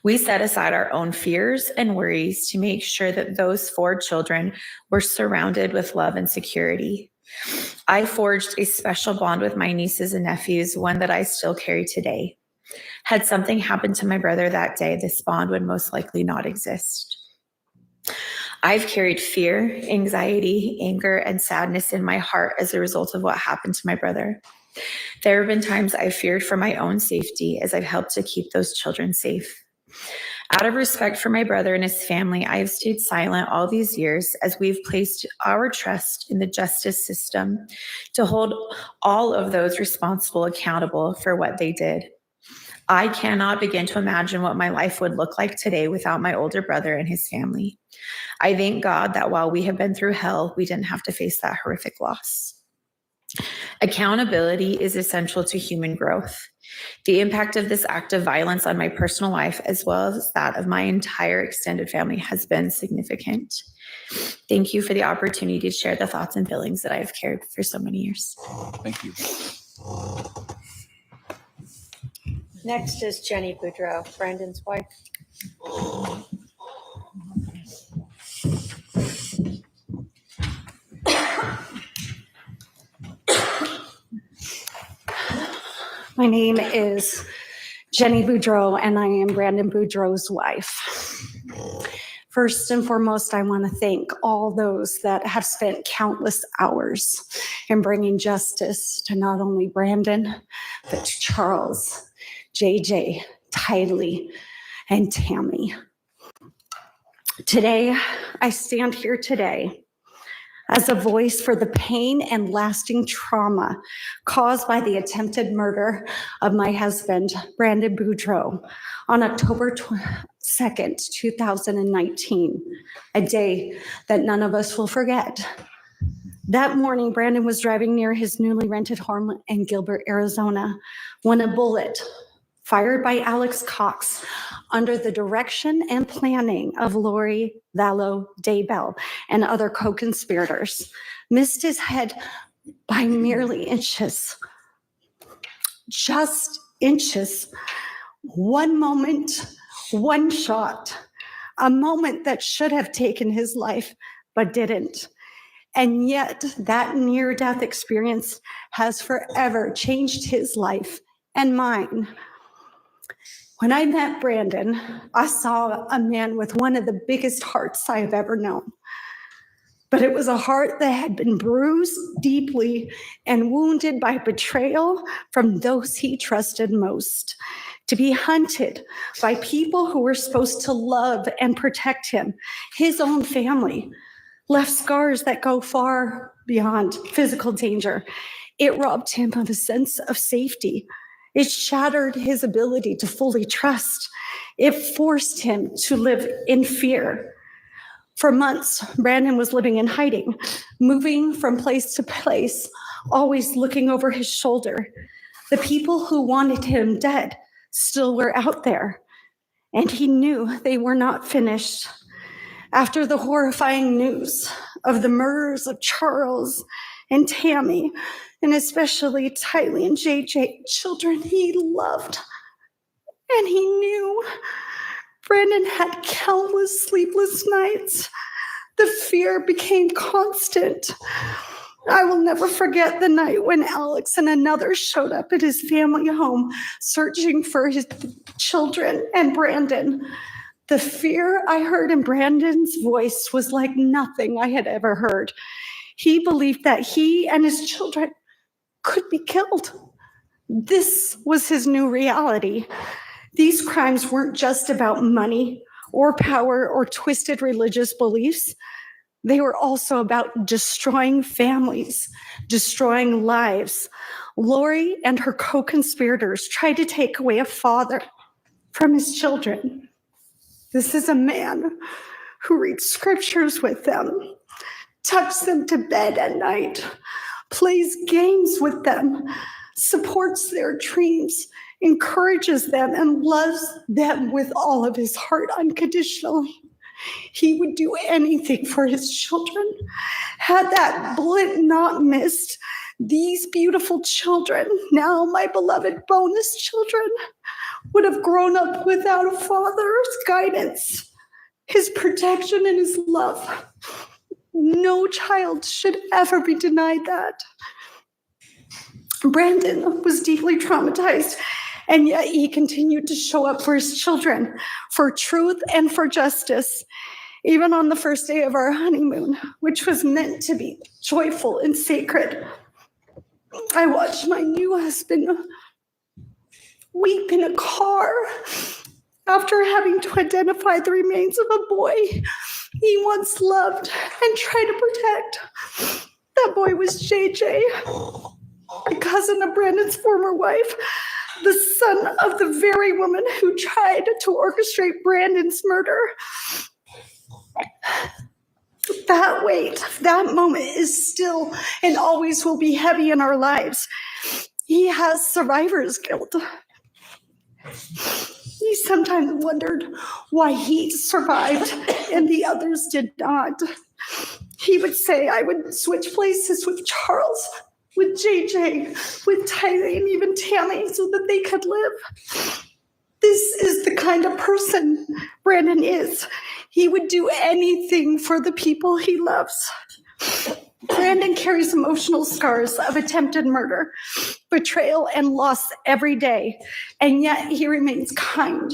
[SPEAKER 15] We set aside our own fears and worries to make sure that those 4 children were surrounded with love and security. I forged a special bond with my nieces and nephews, one that I still carry today. Had something happened to my brother that day, this bond would most likely not exist. I've carried fear, anxiety, anger, and sadness in my heart as a result of what happened to my brother. There have been times I've feared for my own safety as I've helped to keep those children safe. Out of respect for my brother and his family, I have stayed silent all these years as we've placed our trust in the justice system to hold all of those responsible accountable for what they did. I cannot begin to imagine what my life would look like today without my older brother and his family. I thank God that while we have been through hell, we didn't have to face that horrific loss. Accountability is essential to human growth. The impact of this act of violence on my personal life, as well as that of my entire extended family, has been significant. Thank you for the opportunity to share the thoughts and feelings that I have carried for so many years.
[SPEAKER 5] Thank you.
[SPEAKER 6] Next is Jenny Boudreau, Brandon's wife.
[SPEAKER 16] My name is Jenny Boudreau, and I am Brandon Boudreau's wife. First and foremost, I want to thank all those that have spent countless hours in bringing justice to not only Brandon, but to Charles, JJ, Tylee, and Tammy. Today, I stand here today as a voice for the pain and lasting trauma caused by the attempted murder of my husband, Brandon Boudreau, on October 2nd, 2019, a day that none of us will forget. That morning, Brandon was driving near his newly rented home in Gilbert, Arizona, when a bullet fired by Alex Cox under the direction and planning of Lori Vallow Daybell and other co-conspirators missed his head by merely inches. Just inches. One moment, one shot. A moment that should have taken his life, but didn't. And yet that near-death experience has forever changed his life and mine. When I met Brandon, I saw a man with one of the biggest hearts I have ever known. But it was a heart that had been bruised deeply and wounded by betrayal from those he trusted most. To be hunted by people who were supposed to love and protect him, his own family, left scars that go far beyond physical danger. It robbed him of a sense of safety. It shattered his ability to fully trust. It forced him to live in fear. For months, Brandon was living in hiding, moving from place to place, always looking over his shoulder. The people who wanted him dead still were out there, and he knew they were not finished. After the horrifying news of the murders of Charles and Tammy, and especially Tylee and JJ, children he loved and he knew, Brandon had countless sleepless nights. The fear became constant. I will never forget the night when Alex and another showed up at his family home searching for his children and Brandon. The fear I heard in Brandon's voice was like nothing I had ever heard. He believed that he and his children could be killed. This was his new reality. These crimes weren't just about money or power or twisted religious beliefs. They were also about destroying families, destroying lives. Lori and her co-conspirators tried to take away a father from his children. This is a man who reads scriptures with them, tucks them to bed at night, plays games with them, supports their dreams, encourages them, and loves them with all of his heart unconditionally. He would do anything for his children. Had that bullet not missed, these beautiful children, now my beloved bonus children, would have grown up without a father's guidance, his protection, and his love. No child should ever be denied that. Brandon was deeply traumatized, and yet he continued to show up for his children, for truth and for justice, even on the first day of our honeymoon, which was meant to be joyful and sacred. I watched my new husband weep in a car after having to identify the remains of a boy he once loved and tried to protect. That boy was JJ, a cousin of Brandon's former wife, the son of the very woman who tried to orchestrate Brandon's murder. That weight, that moment is still and always will be heavy in our lives. He has survivor's guilt. He sometimes wondered why he survived and the others did not. He would say, I would switch places with Charles, with JJ, with Tylee, and even Tammy so that they could live. This is the kind of person Brandon is. He would do anything for the people he loves. Brandon carries emotional scars of attempted murder, betrayal, and loss every day, and yet he remains kind.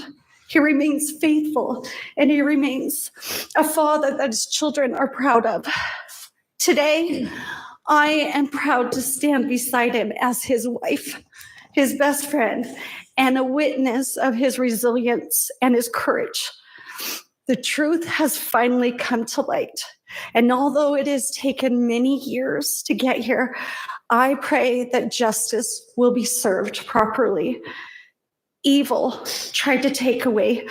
[SPEAKER 16] He remains faithful, and he remains a father that his children are proud of. Today, I am proud to stand beside him as his wife, his best friend, and a witness of his resilience and his courage. The truth has finally come to light. And although it has taken many years to get here, I pray that justice will be served properly. evil tried to take away,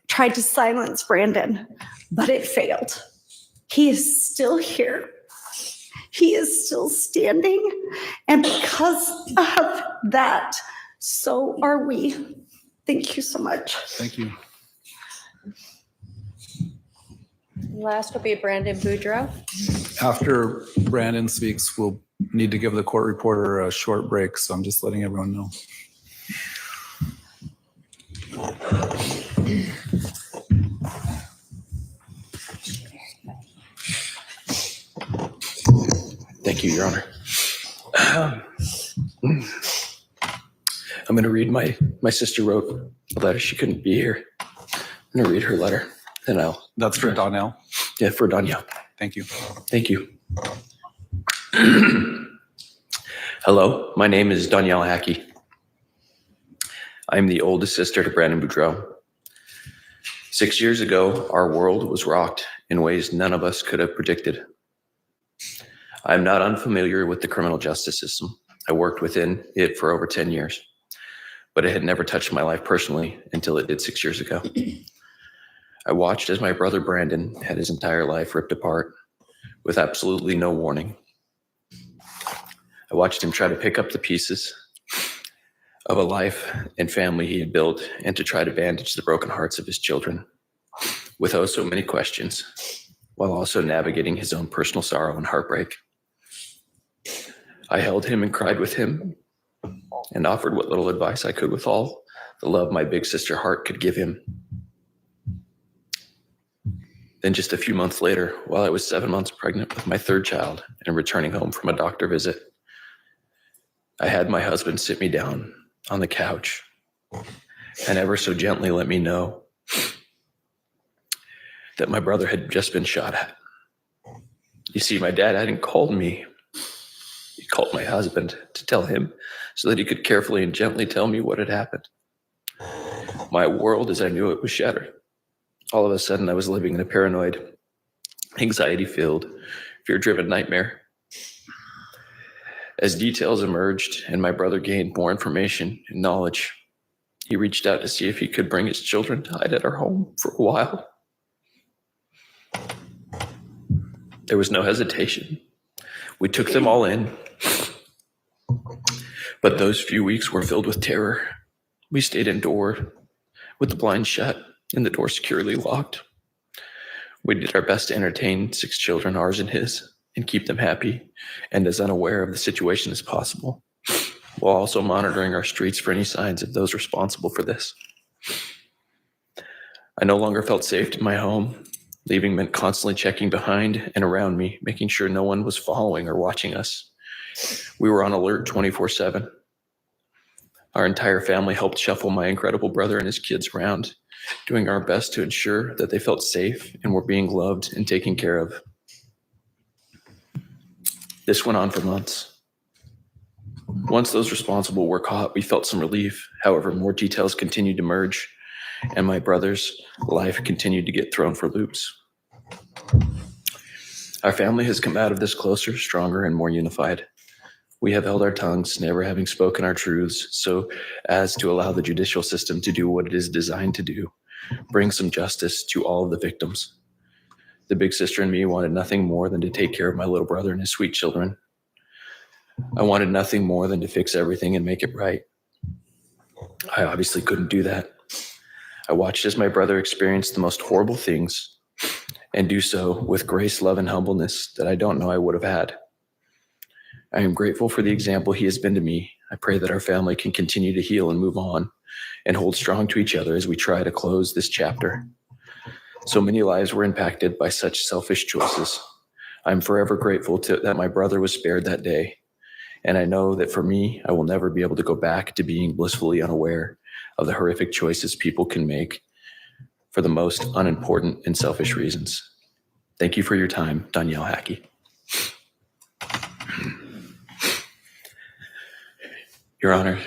[SPEAKER 16] tried to silence Brandon, but it failed. He is still here. He is still standing. And because of that, so are we. Thank you so much.
[SPEAKER 5] Thank you.
[SPEAKER 6] Last will be Brandon Boudreaux.
[SPEAKER 5] After Brandon speaks, we'll need to give the court reporter a short break, so I'm just letting everyone know.
[SPEAKER 17] Thank you, Your Honor. I'm going to read my sister wrote a letter. She couldn't be here. I'm going to read her letter. And
[SPEAKER 5] That's for Donnell?
[SPEAKER 17] Yeah, for Danielle.
[SPEAKER 5] Thank you.
[SPEAKER 17] Thank you. Hello, my name is Danielle Hackey. I'm the oldest sister to Brandon Boudreaux. 6 years ago, our world was rocked in ways none of us could have predicted. I'm not unfamiliar with the criminal justice system. I worked within it for over 10 years, but it had never touched my life personally until it did 6 years ago. I watched as my brother Brandon had his entire life ripped apart with absolutely no warning. I watched him try to pick up the pieces of a life and family he had built and to try to bandage the broken hearts of his children with oh so many questions, while also navigating his own personal sorrow and heartbreak. I held him and cried with him and offered what little advice I could with all the love my big sister heart could give him. Then just a few months later, while I was 7 months pregnant with my third child and returning home from a doctor visit, I had my husband sit me down on the couch and ever so gently let me know that my brother had just been shot at. You see, my dad hadn't called me. He called my husband to tell him so that he could carefully and gently tell me what had happened. My world, as I knew it, was shattered. All of a sudden, I was living in a paranoid, anxiety-filled, fear-driven nightmare. As details emerged and my brother gained more information and knowledge, he reached out to see if he could bring his children to hide at our home for a while. There was no hesitation. We took them all in, but those few weeks were filled with terror. We stayed indoors with the blinds shut and the door securely locked. We did our best to entertain 6 children, ours and his, and keep them happy and as unaware of the situation as possible, while also monitoring our streets for any signs of those responsible for this. I no longer felt safe in my home. Leaving meant constantly checking behind and around me, making sure no one was following or watching us. We were on alert 24/7. Our entire family helped shuffle my incredible brother and his kids around, doing our best to ensure that they felt safe and were being loved and taken care of. This went on for months. Once those responsible were caught, we felt some relief. However, more details continued to merge, and my brother's life continued to get thrown for loops. Our family has come out of this closer, stronger, and more unified. We have held our tongues, never having spoken our truths, so as to allow the judicial system to do what it is designed to do, bring some justice to all of the victims. The big sister and me wanted nothing more than to take care of my little brother and his sweet children. I wanted nothing more than to fix everything and make it right. I obviously couldn't do that. I watched as my brother experienced the most horrible things and do so with grace, love, and humbleness that I don't know I would have had. I am grateful for the example he has been to me. I pray that our family can continue to heal and move on and hold strong to each other as we try to close this chapter. So many lives were impacted by such selfish choices. I'm forever grateful that my brother was spared that day. And I know that for me, I will never be able to go back to being blissfully unaware of the horrific choices people can make for the most unimportant and selfish reasons. Thank you for your time, Danielle Hackey. Your Honor,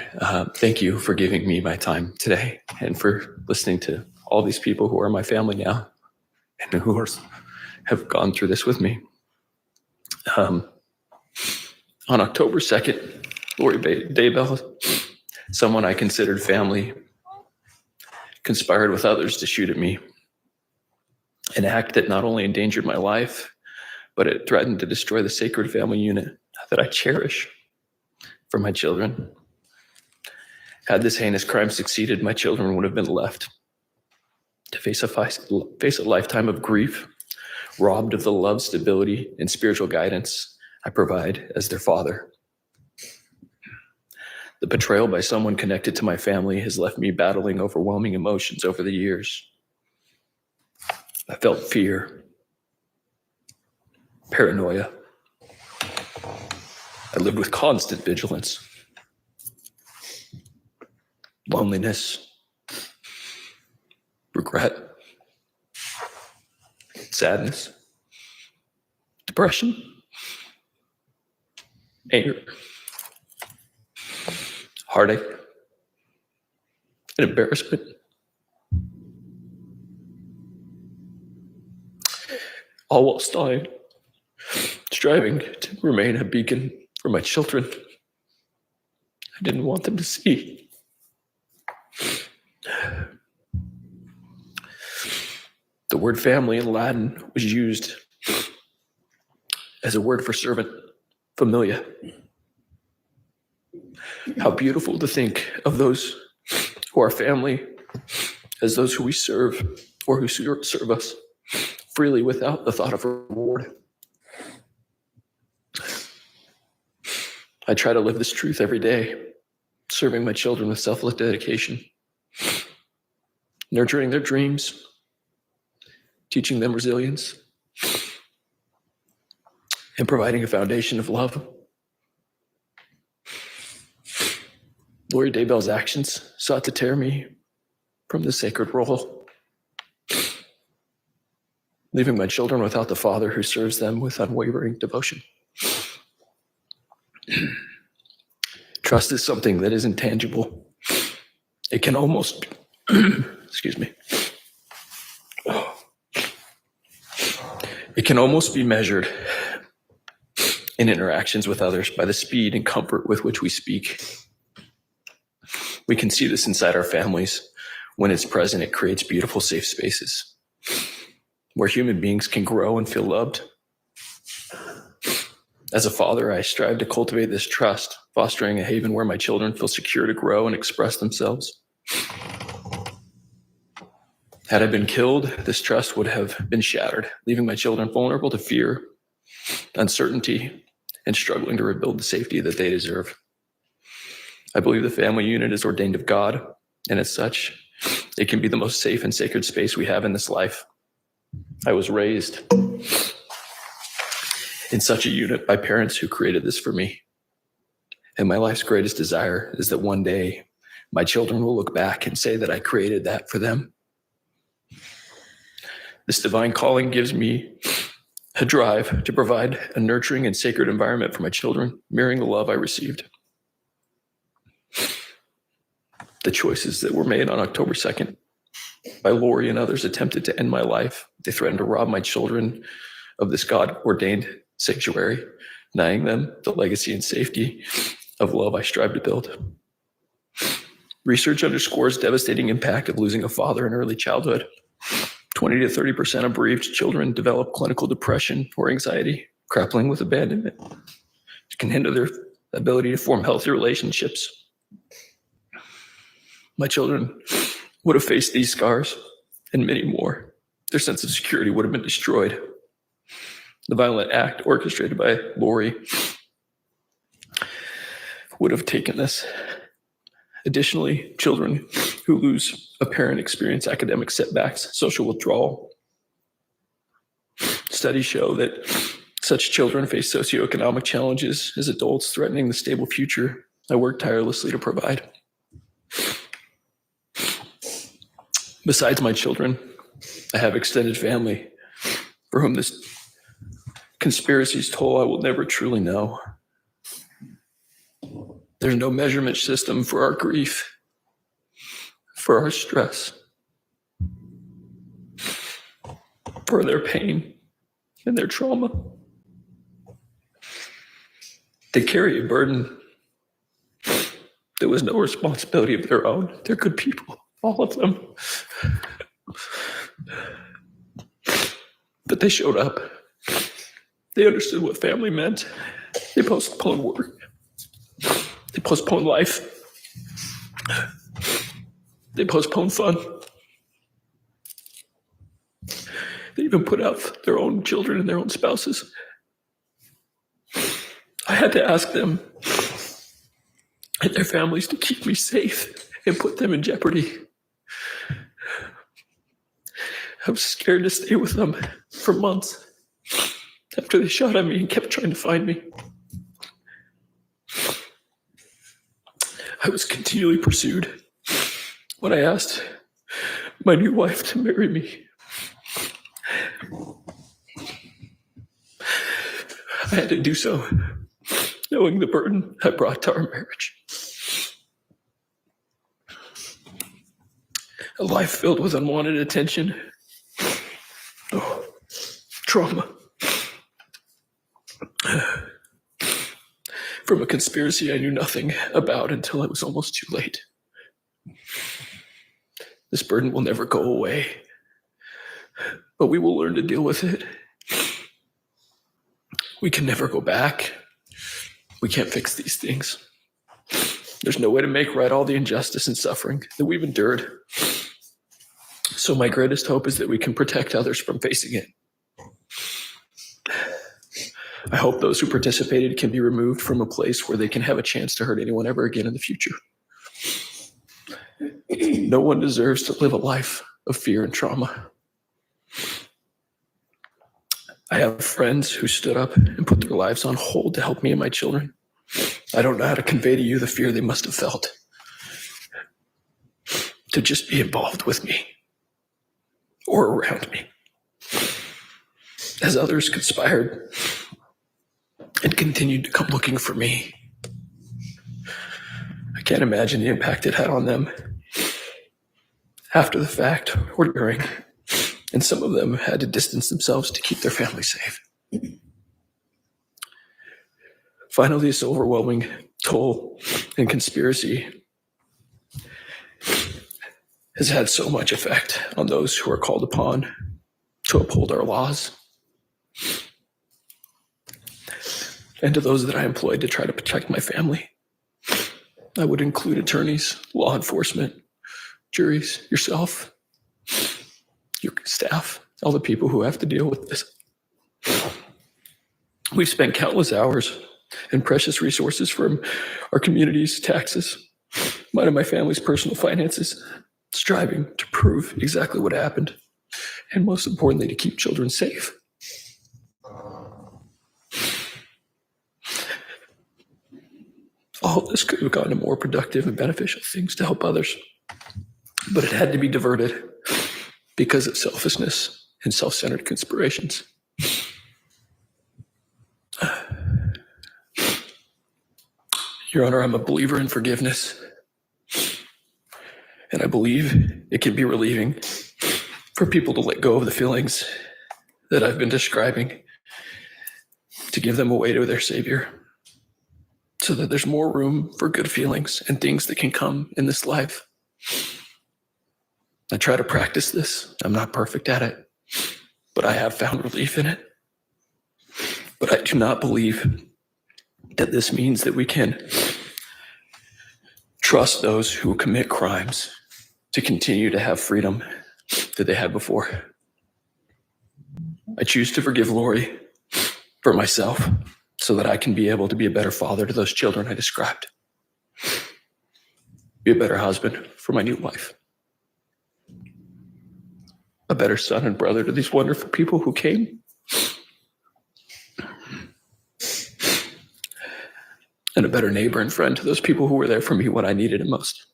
[SPEAKER 17] thank you for giving me my time today and for listening to all these people who are my family now and who have gone through this with me. On October 2nd, Lori Daybell, someone I considered family, conspired with others to shoot at me. An act that not only endangered my life, but it threatened to destroy the sacred family unit that I cherish for my children. Had this heinous crime succeeded, my children would have been left to face a lifetime of grief, robbed of the love, stability, and spiritual guidance I provide as their father. The betrayal by someone connected to my family has left me battling overwhelming emotions over the years. I felt fear, paranoia. I lived with constant vigilance, loneliness, regret, sadness, depression, anger, heartache, and embarrassment. All while striving to remain a beacon for my children I didn't want them to see. The word family in Latin was used as a word for servant, familia. How beautiful to think of those who are family as those who we serve or who serve us freely without the thought of reward. I try to live this truth every day, serving my children with selfless dedication, nurturing their dreams, teaching them resilience, and providing a foundation of love. Lori Daybell's actions sought to tear me from the sacred role, leaving my children without the father who serves them with unwavering devotion. Trust is something that is intangible. It can almost, excuse me. It can almost be measured in interactions with others by the speed and comfort with which we speak. We can see this inside our families. When it's present, it creates beautiful, safe spaces where human beings can grow and feel loved. As a father, I strive to cultivate this trust, fostering a haven where my children feel secure to grow and express themselves. Had I been killed, this trust would have been shattered, leaving my children vulnerable to fear, uncertainty, and struggling to rebuild the safety that they deserve. I believe the family unit is ordained of God, and as such, it can be the most safe and sacred space we have in this life. I was raised in such a unit by parents who created this for me. And my life's greatest desire is that one day my children will look back and say that I created that for them. This divine calling gives me a drive to provide a nurturing and sacred environment for my children, mirroring the love I received. The choices that were made on October 2nd by Lori and others attempted to end my life. They threatened to rob my children of this God-ordained sanctuary, denying them the legacy and safety of love I strive to build. Research underscores devastating impact of losing a father in early childhood. 20 to 30% of bereaved children develop clinical depression or anxiety, grappling with abandonment. It can hinder their ability to form healthy relationships. My children would have faced these scars and many more. Their sense of security would have been destroyed. The violent act orchestrated by Lori would have taken this. Additionally, children who lose a parent experience academic setbacks, social withdrawal. Studies show that such children face socioeconomic challenges as adults, threatening the stable future I work tirelessly to provide. Besides my children, I have extended family for whom this conspiracy's toll I will never truly know. There's no measurement system for our grief, for our stress, for their pain and their trauma. They carry a burden that was no responsibility of their own. They're good people. All of them. But they showed up. They understood what family meant. They postponed work. They postponed life. They postponed fun. They even put out their own children and their own spouses. I had to ask them and their families to keep me safe and put them in jeopardy. I was scared to stay with them for months after they shot at me and kept trying to find me. I was continually pursued. When I asked my new wife to marry me, I had to do so, knowing the burden I brought to our marriage. A life filled with unwanted attention, trauma, from a conspiracy I knew nothing about until it was almost too late. This burden will never go away, but we will learn to deal with it. We can never go back. We can't fix these things. There's no way to make right all the injustice and suffering that we've endured. So my greatest hope is that we can protect others from facing it. I hope those who participated can be removed from a place where they can have a chance to hurt anyone ever again in the future. No one deserves to live a life of fear and trauma. I have friends who stood up and put their lives on hold to help me and my children. I don't know how to convey to you the fear they must have felt to just be involved with me or around me. As others conspired and continued to come looking for me, I can't imagine the impact it had on them after the fact or during, and some of them had to distance themselves to keep their family safe. Finally, this overwhelming toll and conspiracy has had so much effect on those who are called upon to uphold our laws, and to those that I employed to try to protect my family. I would include attorneys, law enforcement, juries, yourself, your staff, all the people who have to deal with this. We've spent countless hours and precious resources from our community's taxes, mine and my family's personal finances, striving to prove exactly what happened, and most importantly, to keep children safe. All of this could have gone to more productive and beneficial things to help others, but it had to be diverted because of selfishness and self-centered conspirations. Your Honor, I'm a believer in forgiveness, and I believe it can be relieving for people to let go of the feelings that I've been describing, to give them away to their Savior, so that there's more room for good feelings and things that can come in this life. I try to practice this. I'm not perfect at it, but I have found relief in it. But I do not believe that this means that we can trust those who commit crimes to continue to have freedom that they had before. I choose to forgive Lori for myself so that I can be able to be a better father to those children I described. Be a better husband for my new wife. A better son and brother to these wonderful people who came. And a better neighbor and friend to those people who were there for me when I needed it most.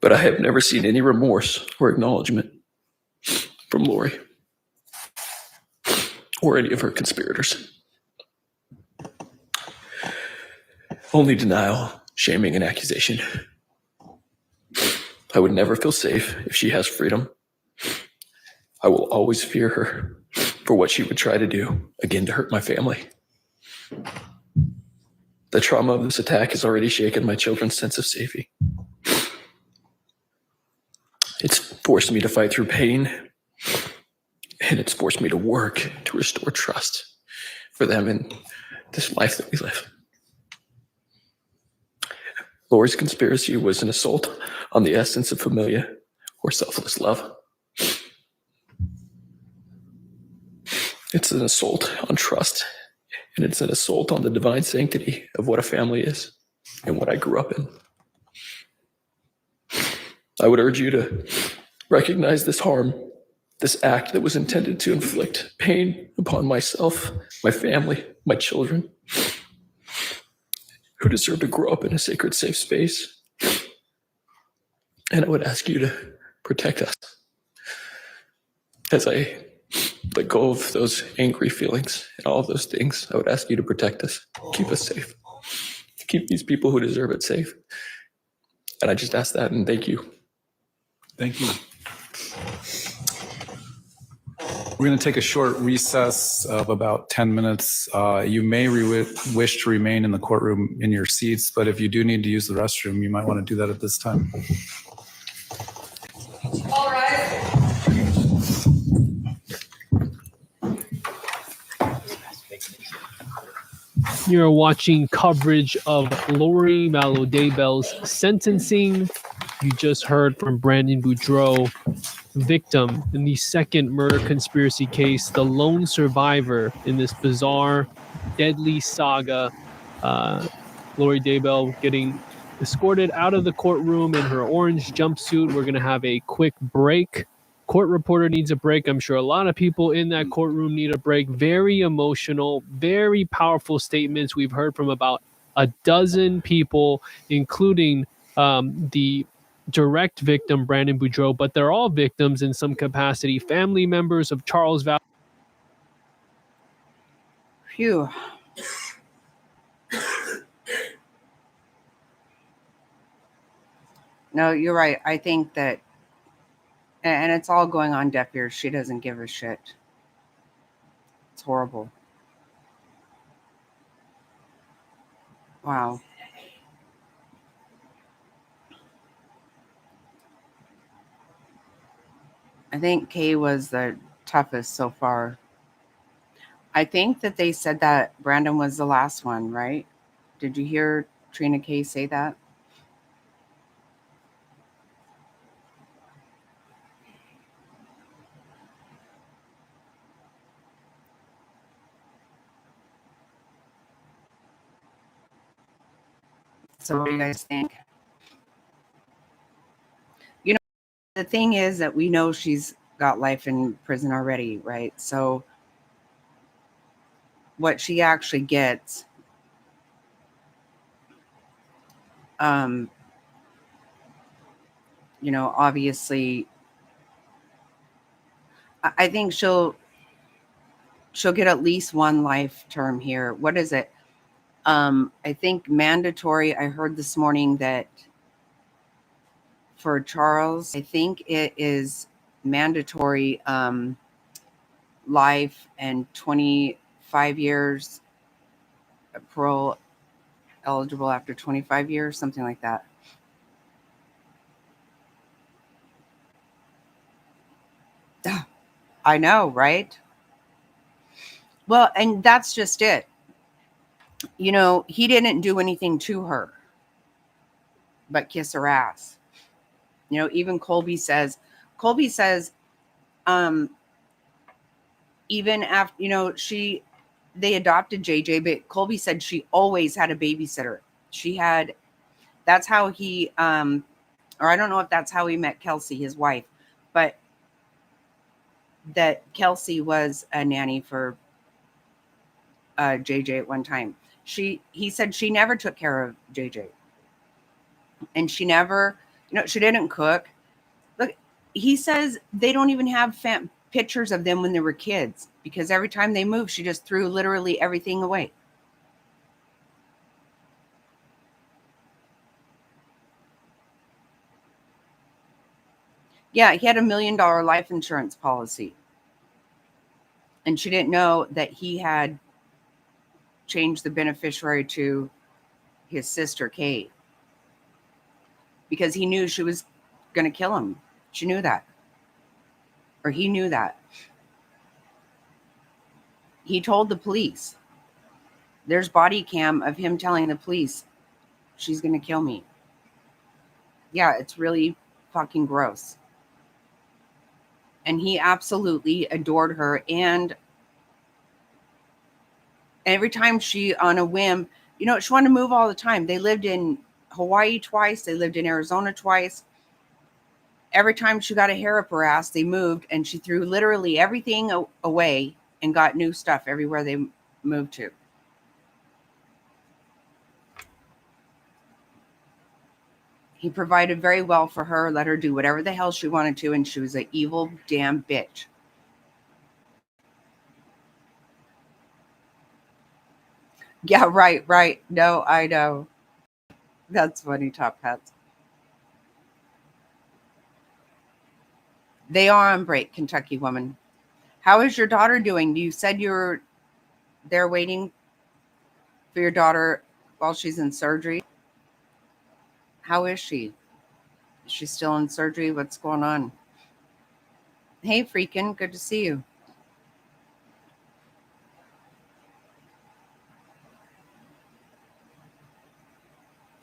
[SPEAKER 17] But I have never seen any remorse or acknowledgement from Lori or any of her conspirators. Only denial, shaming, and accusation. I would never feel safe if she has freedom. I will always fear her for what she would try to do, again, to hurt my family. The trauma of this attack has already shaken my children's sense of safety. forced me to fight through pain, and it's forced me to work to restore trust for them in this life that we live. Lori's conspiracy was an assault on the essence of familia or selfless love. It's an assault on trust, and it's an assault on the divine sanctity of what a family is and what I grew up in. I would urge you to recognize this harm, this act that was intended to inflict pain upon myself, my family, my children, who deserve to grow up in a sacred, safe space. And I would ask you to protect us. As I let go of those angry feelings and all of those things, I would ask you to protect us, keep us safe, keep these people who deserve it safe. And I just ask that and thank you.
[SPEAKER 5] Thank you. We're going to take a short recess of about 10 minutes. You may wish to remain in the courtroom in your seats, but if you do need to use the restroom, you might want to do that at this time.
[SPEAKER 6] All right.
[SPEAKER 4] You're watching coverage of Lori Vallow Daybell's sentencing. You just heard from Brandon Boudreaux, victim in the second murder conspiracy case, the lone survivor in this bizarre, deadly saga. Lori Daybell getting escorted out of the courtroom in her orange jumpsuit. We're going to have a quick break. Court reporter needs a break. I'm sure a lot of people in that courtroom need a break. Very emotional, very powerful statements. We've heard from about a dozen people, including the direct victim, Brandon Boudreaux, but they're all victims in some capacity, family members of Charles Vallow.
[SPEAKER 1] Phew. No, you're right. I think that, and it's all going on deaf ears. She doesn't give a shit. It's horrible. Wow. I think Kay was the toughest so far. I think that they said that Brandon was the last one, right? Did you hear Trina Kay say that? So what do you guys think? You know, the thing is that we know she's got life in prison already, right? So what she actually gets, you know, obviously, I think she'll get at least one life term here. What is it? I think mandatory. I heard this morning that for Charles, I think it is mandatory life and 25 years parole eligible after 25 years, something like that. I know, right? Well, and that's just it. You know, he didn't do anything to her but kiss her ass. You know, even Colby says, even after, you know, they adopted JJ, but Colby said she always had a babysitter. That's how he, or I don't know if that's how he met Kelsey, his wife, but that Kelsey was a nanny for JJ at one time. He said she never took care of JJ. And she never, you know, she didn't cook. Look, he says they don't even have pictures of them when they were kids because every time they moved, she just threw literally everything away. Yeah, he had $1 million life insurance policy. And she didn't know that he had changed the beneficiary to his sister, Kate, because he knew she was going to kill him. She knew that. or he knew that. He told the police. There's body cam of him telling the police, she's going to kill me. Yeah, it's really fucking gross. And he absolutely adored her. And every time she, on a whim, you know, she wanted to move all the time. They lived in Hawaii twice. They lived in Arizona twice. Every time she got a hair up her ass, they moved, and she threw literally everything away and got new stuff everywhere they moved to. He provided very well for her, let her do whatever the hell she wanted to, and she was an evil damn bitch. Yeah, right. No, I know. That's funny, Top Hats. They are on break, Kentucky woman. How is your daughter doing? You said you're there waiting for your daughter while she's in surgery. How is she? Is she still in surgery? What's going on? Hey, freaking, good to see you.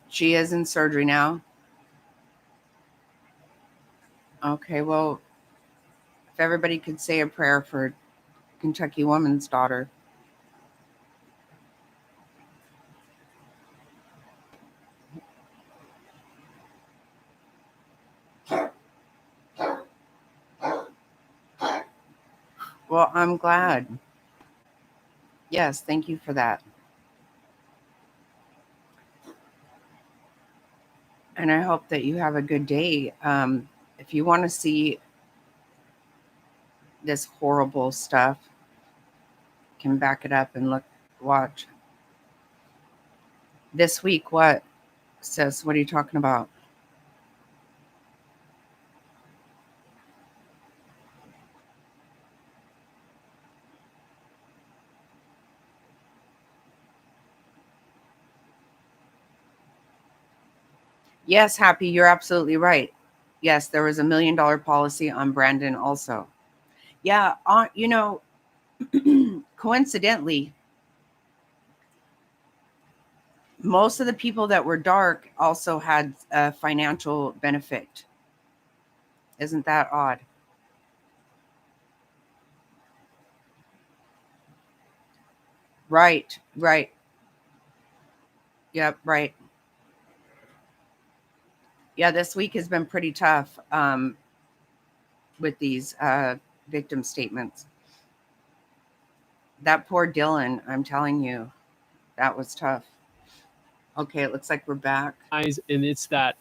[SPEAKER 1] She is in surgery now. Okay, well, if everybody could say a prayer for Kentucky woman's daughter. Well, I'm glad. Yes, thank you for that. And I hope that you have a good day. If you want to see this horrible stuff, you can back it up and watch. This week, what, sis? What are you talking about? Yes, Happy, you're absolutely right. Yes, there was $1 million policy on Brandon also. Yeah, you know, coincidentally, most of the people that were dark also had a financial benefit. Isn't that odd? Right. Yep, right. Yeah, this week has been pretty tough with these victim statements. That poor Dylan, I'm telling you, that was tough. Okay, it looks like we're back.
[SPEAKER 4] And it's that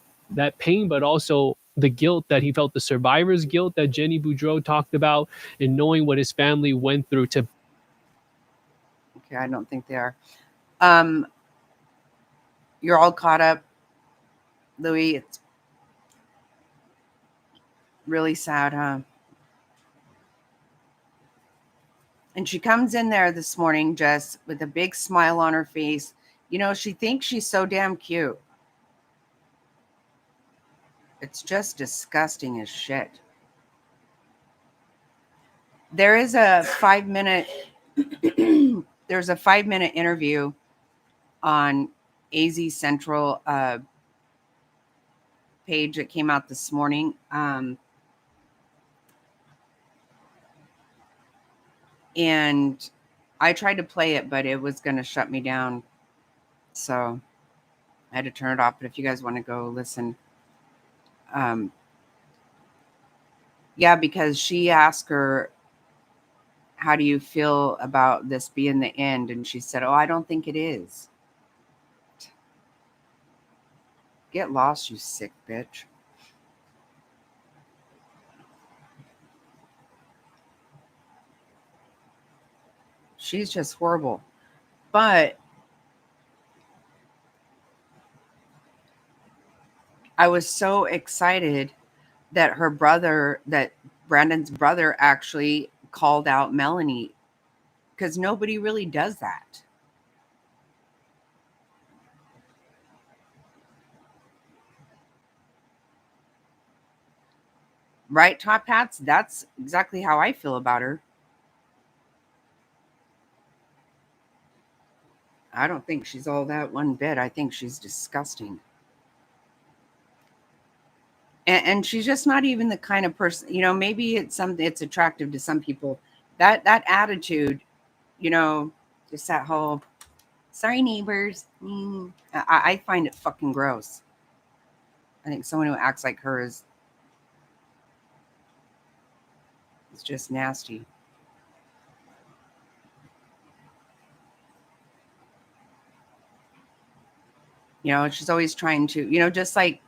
[SPEAKER 4] pain, but also the guilt that he felt, the survivor's guilt that Jenny Boudreau talked about, and knowing what his family went through to.
[SPEAKER 1] Okay, I don't think they are. You're all caught up, Louis. It's really sad, huh? And she comes in there this morning, Jess, with a big smile on her face. You know, she thinks she's so damn cute. It's just disgusting as shit. There is a 5-minute there's a 5-minute interview on AZ Central page that came out this morning. And I tried to play it, but it was going to shut me down. So I had to turn it off. But if you guys want to go listen. Yeah, because she asked her, how do you feel about this being the end? And she said, oh, I don't think it is. Get lost, you sick bitch. She's just horrible. But I was so excited that Brandon's brother actually called out Melanie, because nobody really does that. Right, Top Hats? That's exactly how I feel about her. I don't think she's all that one bit. I think she's disgusting. And she's just not even the kind of person, maybe it's attractive to some people. That attitude, just that whole, sorry neighbors. I find it fucking gross. I think someone who acts like her is just nasty. She's always trying to, just like,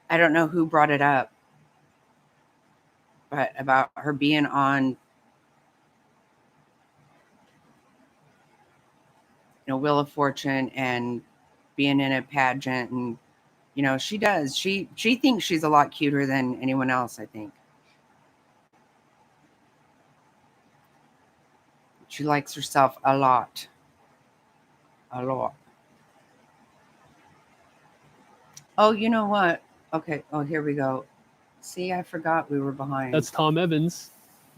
[SPEAKER 1] I don't know who brought it up, but about her being on, Wheel of Fortune and being in a pageant, and she does. She thinks she's a lot cuter than anyone else, I think. She likes herself a lot. A lot. Oh, you know what? Okay. Oh, here we go. See, I forgot we were behind.
[SPEAKER 4] That's Tom Evans,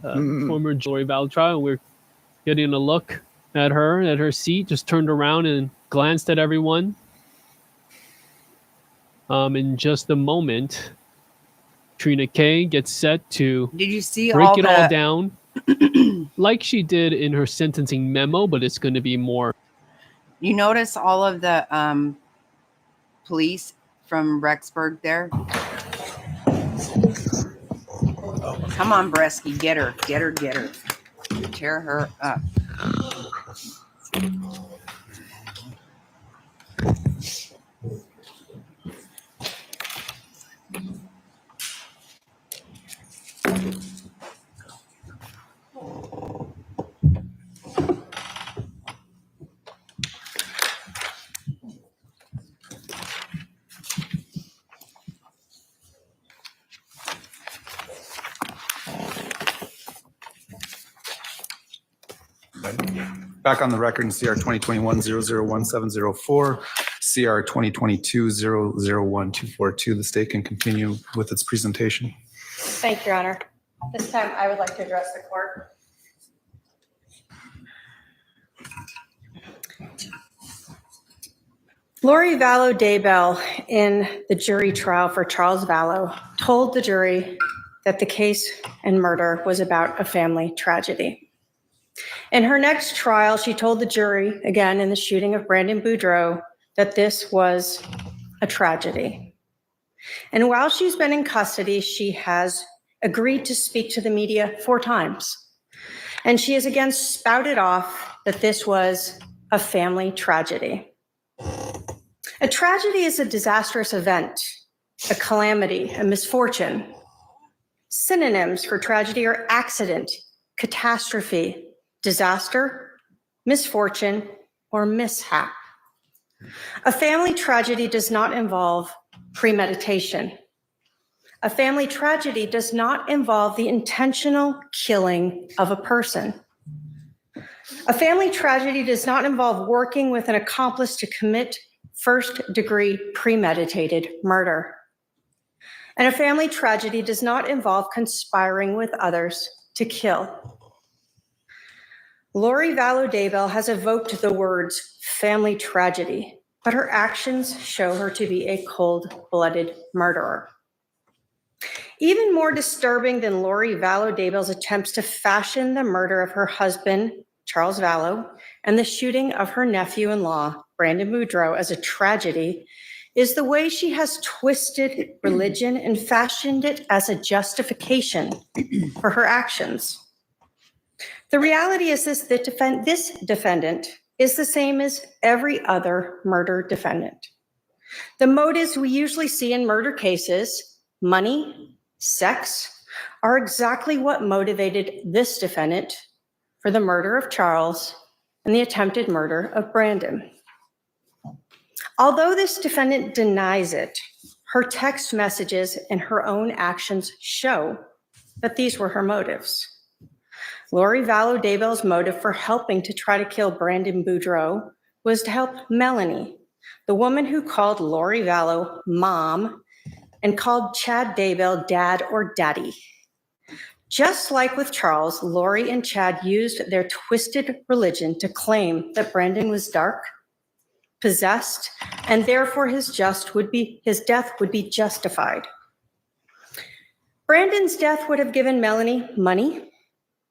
[SPEAKER 4] former Joy Valtra. We're getting a look at her seat, just turned around and glanced at everyone. In just a moment, Trina K gets set to
[SPEAKER 1] Did you see
[SPEAKER 4] break
[SPEAKER 1] all
[SPEAKER 4] it all down like she did in her sentencing memo, but it's going to be more.
[SPEAKER 1] You notice all of the police from Rexburg there? Come on, Bresky, get her. Tear her up.
[SPEAKER 5] Back on the record in CR 2021-001704, CR 2022-001242. The state can continue with its presentation.
[SPEAKER 6] Thank you, Your Honor. This time, I would like to address the court. Lori Vallow Daybell, in the jury trial for Charles Vallow, told the jury that the case and murder was about a family tragedy. In her next trial, she told the jury, again in the shooting of Brandon Boudreaux, that this was a tragedy. And while she's been in custody, she has agreed to speak to the media 4 times. And she has again spouted off that this was a family tragedy. A tragedy is a disastrous event, a calamity, a misfortune. Synonyms for tragedy are accident, catastrophe, disaster, misfortune, or mishap. A family tragedy does not involve premeditation. A family tragedy does not involve the intentional killing of a person. A family tragedy does not involve working with an accomplice to commit first-degree premeditated murder. And a family tragedy does not involve conspiring with others to kill. Lori Vallow Daybell has evoked the words family tragedy, but her actions show her to be a cold-blooded murderer. Even more disturbing than Lori Vallow Daybell's attempts to fashion the murder of her husband, Charles Vallow, and the shooting of her nephew-in-law, Brandon Boudreaux, as a tragedy is the way she has twisted religion and fashioned it as a justification for her actions. The reality is this defendant is the same as every other murder defendant. The motives we usually see in murder cases, money, sex, are exactly what motivated this defendant for the murder of Charles and the attempted murder of Brandon. Although this defendant denies it, her text messages and her own actions show that these were her motives. Lori Vallow Daybell's motive for helping to try to kill Brandon Boudreaux was to help Melanie, the woman who called Lori Vallow mom and called Chad Daybell Dad or Daddy. Just like with Charles, Lori and Chad used their twisted religion to claim that Brandon was dark, possessed, and therefore his death would be justified. Brandon's death would have given Melanie money,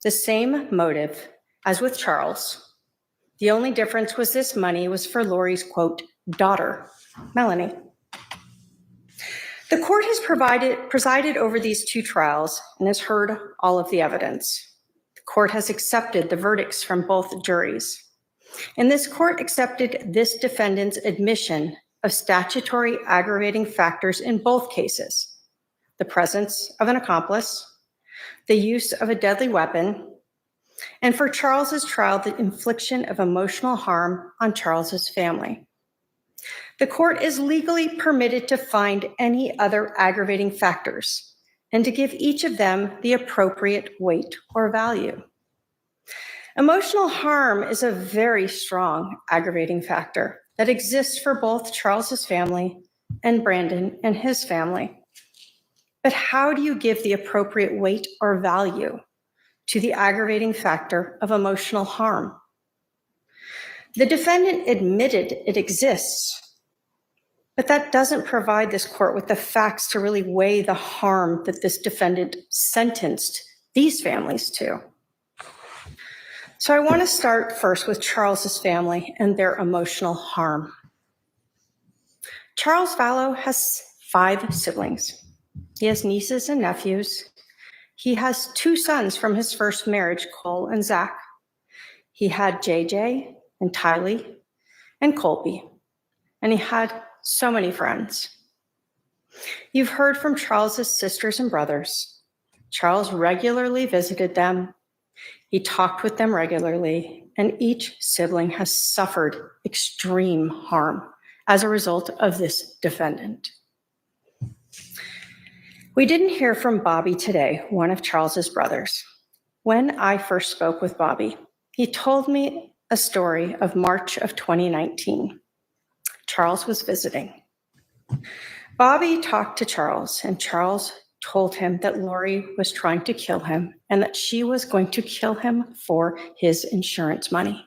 [SPEAKER 6] the same motive as with Charles. The only difference was this money was for Lori's, quote, daughter, Melanie. The court has presided over these two trials and has heard all of the evidence. The court has accepted the verdicts from both juries. And this court accepted this defendant's admission of statutory aggravating factors in both cases: the presence of an accomplice, the use of a deadly weapon, and for Charles's trial, the infliction of emotional harm on Charles's family. The court is legally permitted to find any other aggravating factors and to give each of them the appropriate weight or value. Emotional harm is a very strong aggravating factor that exists for both Charles's family and Brandon and his family. But how do you give the appropriate weight or value to the aggravating factor of emotional harm? The defendant admitted it exists, but that doesn't provide this court with the facts to really weigh the harm that this defendant sentenced these families to. So I want to start first with Charles's family and their emotional harm. Charles Vallow has 5 siblings. He has nieces and nephews. He has 2 sons from his first marriage, Cole and Zach. He had JJ and Tylee and Colby, and he had so many friends. You've heard from Charles's sisters and brothers. Charles regularly visited them. He talked with them regularly, and each sibling has suffered extreme harm as a result of this defendant. We didn't hear from Bobby today, one of Charles's brothers. When I first spoke with Bobby, he told me a story of March of 2019. Charles was visiting. Bobby talked to Charles, and Charles told him that Lori was trying to kill him and that she was going to kill him for his insurance money.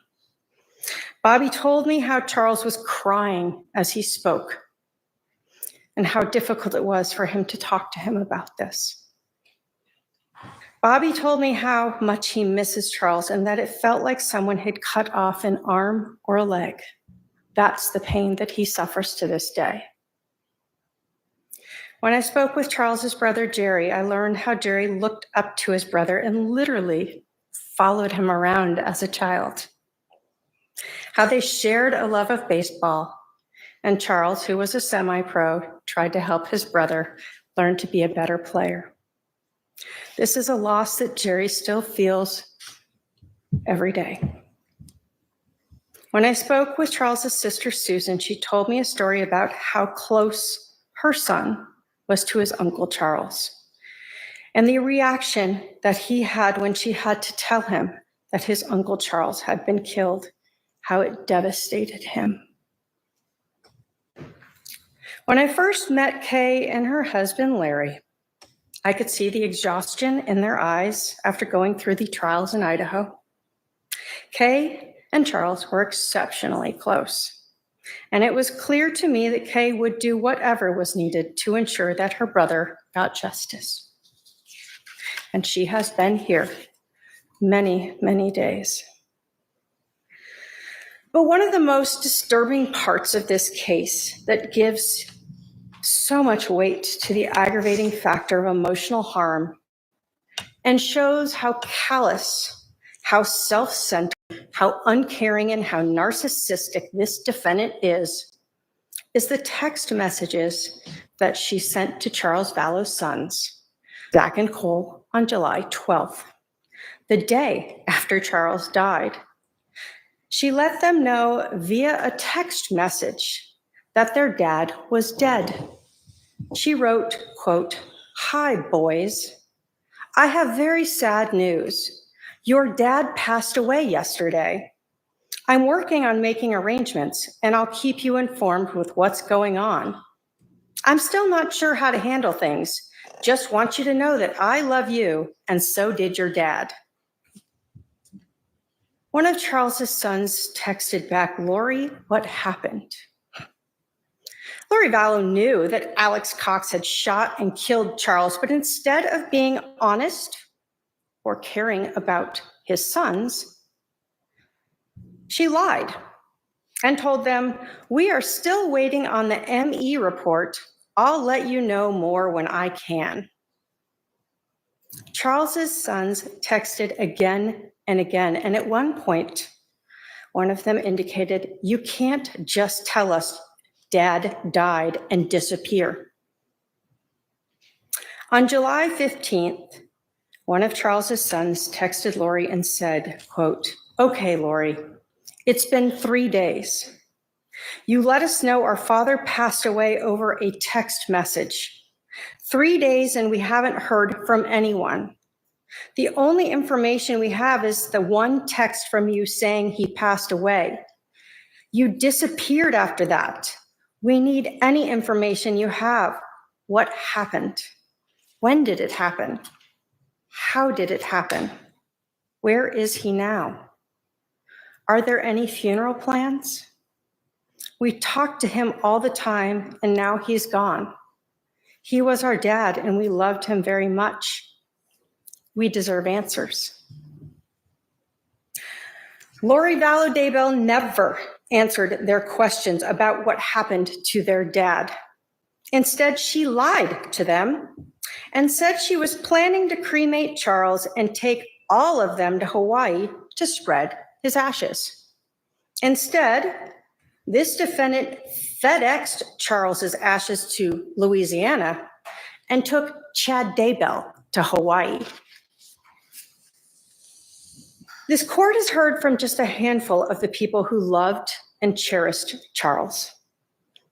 [SPEAKER 6] Bobby told me how Charles was crying as he spoke and how difficult it was for him to talk to him about this. Bobby told me how much he misses Charles and that it felt like someone had cut off an arm or a leg. That's the pain that he suffers to this day. When I spoke with Charles's brother, Jerry, I learned how Jerry looked up to his brother and literally followed him around as a child. How they shared a love of baseball, and Charles, who was a semi-pro, tried to help his brother learn to be a better player. This is a loss that Jerry still feels every day. When I spoke with Charles's sister, Susan, she told me a story about how close her son was to his Uncle Charles, and the reaction that he had when she had to tell him that his Uncle Charles had been killed, how it devastated him. When I first met Kay and her husband, Larry, I could see the exhaustion in their eyes after going through the trials in Idaho. Kay and Charles were exceptionally close. And it was clear to me that Kay would do whatever was needed to ensure that her brother got justice. And she has been here many, many days. But one of the most disturbing parts of this case that gives so much weight to the aggravating factor of emotional harm and shows how callous, how self-centered, how uncaring, and how narcissistic this defendant is the text messages that she sent to Charles Vallow's sons, Zach and Cole, on July 12th, the day after Charles died. She let them know via a text message that their dad was dead. She wrote, quote, "Hi, boys. I have very sad news. Your dad passed away yesterday. I'm working on making arrangements, and I'll keep you informed with what's going on. I'm still not sure how to handle things. Just want you to know that I love you, and so did your dad. One of Charles's sons texted back, Lori, what happened? Lori Vallow knew that Alex Cox had shot and killed Charles, but instead of being honest or caring about his sons, she lied and told them, we are still waiting on the ME report. I'll let you know more when I can. Charles's sons texted again and again, and at one point, one of them indicated, you can't just tell us Dad died and disappear. On July 15th, one of Charles's sons texted Lori and said, quote, okay, Lori, it's been 3 days. You let us know our father passed away over a text message. 3 days and we haven't heard from anyone. The only information we have is the one text from you saying he passed away. You disappeared after that. We need any information you have. What happened? When did it happen? How did it happen? Where is he now? Are there any funeral plans? We talked to him all the time, and now he's gone. He was our dad, and we loved him very much. We deserve answers. Lori Vallow Daybell never answered their questions about what happened to their dad. Instead, she lied to them and said she was planning to cremate Charles and take all of them to Hawaii to spread his ashes. Instead, this defendant FedExed Charles's ashes to Louisiana and took Chad Daybell to Hawaii. This court has heard from just a handful of the people who loved and cherished Charles.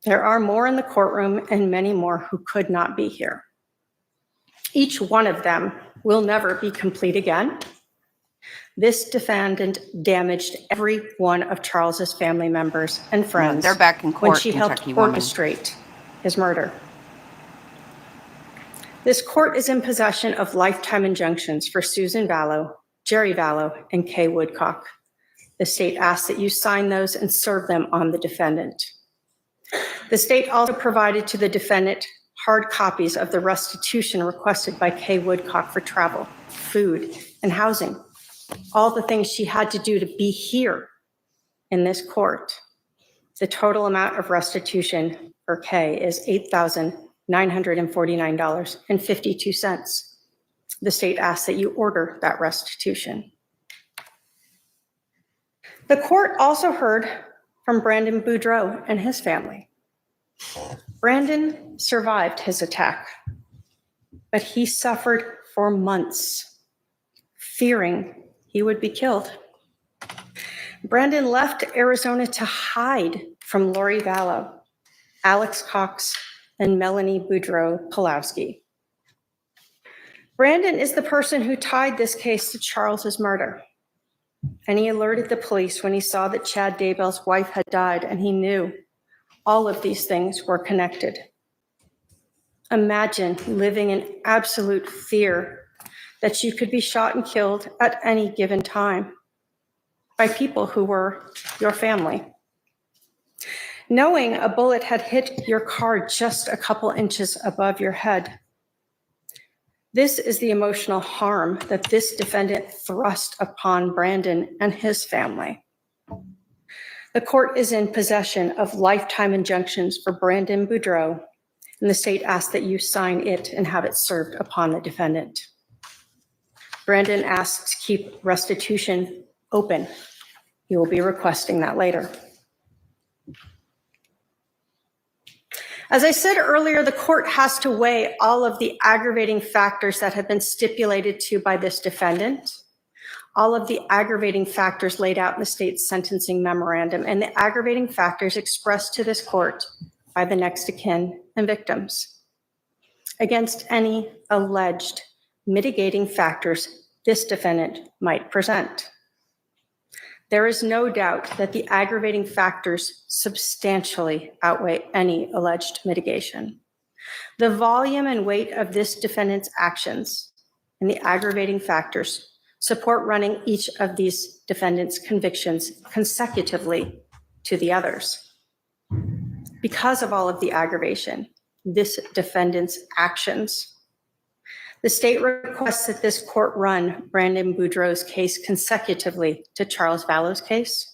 [SPEAKER 6] There are more in the courtroom and many more who could not be here. Each one of them will never be complete again. This defendant damaged every one of Charles's family members and friends.
[SPEAKER 1] They're back in court,
[SPEAKER 6] when she helped
[SPEAKER 1] Kentucky woman.
[SPEAKER 6] orchestrate his murder. This court is in possession of lifetime injunctions for Susan Vallow, Jerry Vallow, and Kay Woodcock. The state asks that you sign those and serve them on the defendant. The state also provided to the defendant hard copies of the restitution requested by Kay Woodcock for travel, food, and housing. All the things she had to do to be here in this court. The total amount of restitution for Kay is $8,949.52. The state asks that you order that restitution. The court also heard from Brandon Boudreau and his family. Brandon survived his attack, but he suffered for months, fearing he would be killed. Brandon left Arizona to hide from Lori Vallow, Alex Cox, and Melanie Boudreau Pulowski. Brandon is the person who tied this case to Charles's murder. And he alerted the police when he saw that Chad Daybell's wife had died, and he knew all of these things were connected. Imagine living in absolute fear that you could be shot and killed at any given time by people who were your family. Knowing a bullet had hit your car just a couple inches above your head. This is the emotional harm that this defendant thrust upon Brandon and his family. The court is in possession of lifetime injunctions for Brandon Boudreau, and the state asks that you sign it and have it served upon the defendant. Brandon asks to keep restitution open. He will be requesting that later. As I said earlier, the court has to weigh all of the aggravating factors that have been stipulated to by this defendant, all of the aggravating factors laid out in the state's sentencing memorandum, and the aggravating factors expressed to this court by the next of kin and victims against any alleged mitigating factors this defendant might present. There is no doubt that the aggravating factors substantially outweigh any alleged mitigation. The volume and weight of this defendant's actions and the aggravating factors support running each of these defendants' convictions consecutively to the others. Because of all of the aggravation, this defendant's actions, the state requests that this court run Brandon Boudreau's case consecutively to Charles Vallow's case,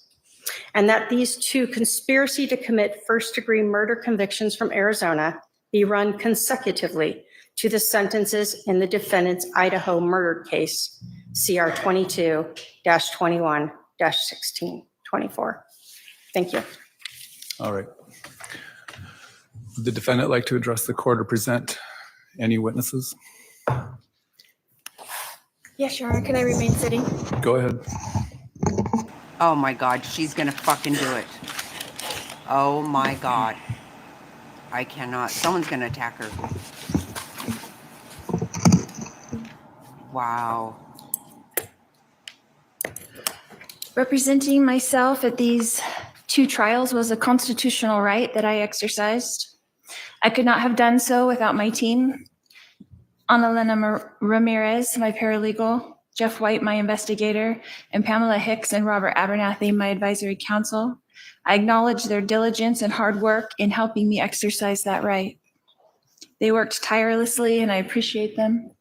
[SPEAKER 6] and that these two conspiracy to commit first-degree murder convictions from Arizona be run consecutively to the sentences in the defendant's Idaho murder case, CR 22-21-1624. Thank you.
[SPEAKER 5] All right. Would the defendant like to address the court or present any witnesses?
[SPEAKER 15] Yes, Your Honor. Can I remain sitting?
[SPEAKER 5] Go ahead.
[SPEAKER 1] Oh my God, she's gonna fucking do it. Oh my God. I cannot. Someone's gonna attack her. Wow.
[SPEAKER 15] Representing myself at these two trials was a constitutional right that I exercised. I could not have done so without my team. Annalena Ramirez, my paralegal, Jeff White, my investigator, and Pamela Hicks and Robert Abernathy, my advisory counsel. I acknowledge their diligence and hard work in helping me exercise that right. They worked tirelessly and I appreciate them.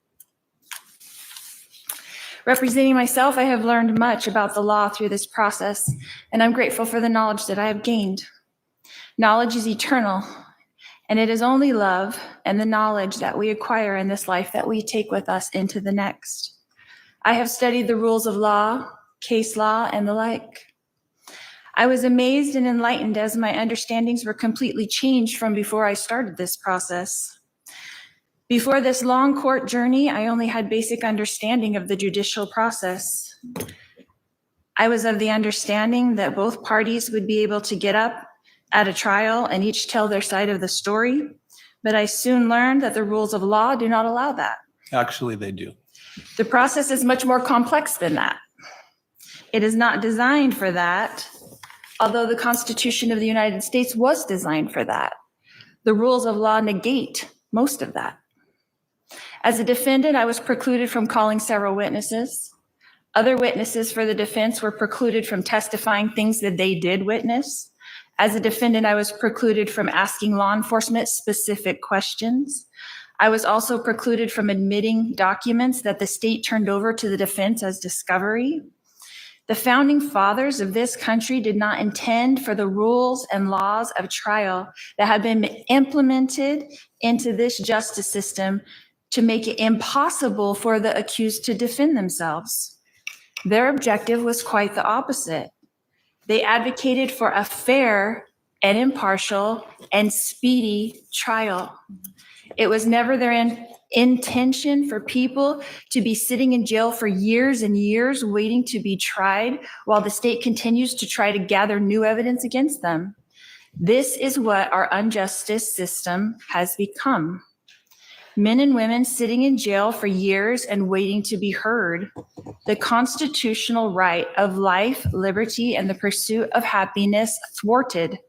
[SPEAKER 15] Representing myself, I have learned much about the law through this process, and I'm grateful for the knowledge that I have gained. Knowledge is eternal, and it is only love and the knowledge that we acquire in this life that we take with us into the next. I have studied the rules of law, case law, and the like. I was amazed and enlightened as my understandings were completely changed from before I started this process. Before this long court journey, I only had basic understanding of the judicial process. I was of the understanding that both parties would be able to get up at a trial and each tell their side of the story, but I soon learned that the rules of law do not allow that.
[SPEAKER 5] Actually, they do.
[SPEAKER 15] The process is much more complex than that. It is not designed for that, although the Constitution of the United States was designed for that. The rules of law negate most of that. As a defendant, I was precluded from calling several witnesses. Other witnesses for the defense were precluded from testifying things that they did witness. As a defendant, I was precluded from asking law enforcement specific questions. I was also precluded from admitting documents that the state turned over to the defense as discovery. The founding fathers of this country did not intend for the rules and laws of trial that have been implemented into this justice system to make it impossible for the accused to defend themselves. Their objective was quite the opposite. They advocated for a fair and impartial and speedy trial. It was never their intention for people to be sitting in jail for years and years waiting to be tried while the state continues to try to gather new evidence against them. This is what our unjustice system has become. Men and women sitting in jail for years and waiting to be heard. The constitutional right of life, liberty, and the pursuit of happiness thwarted.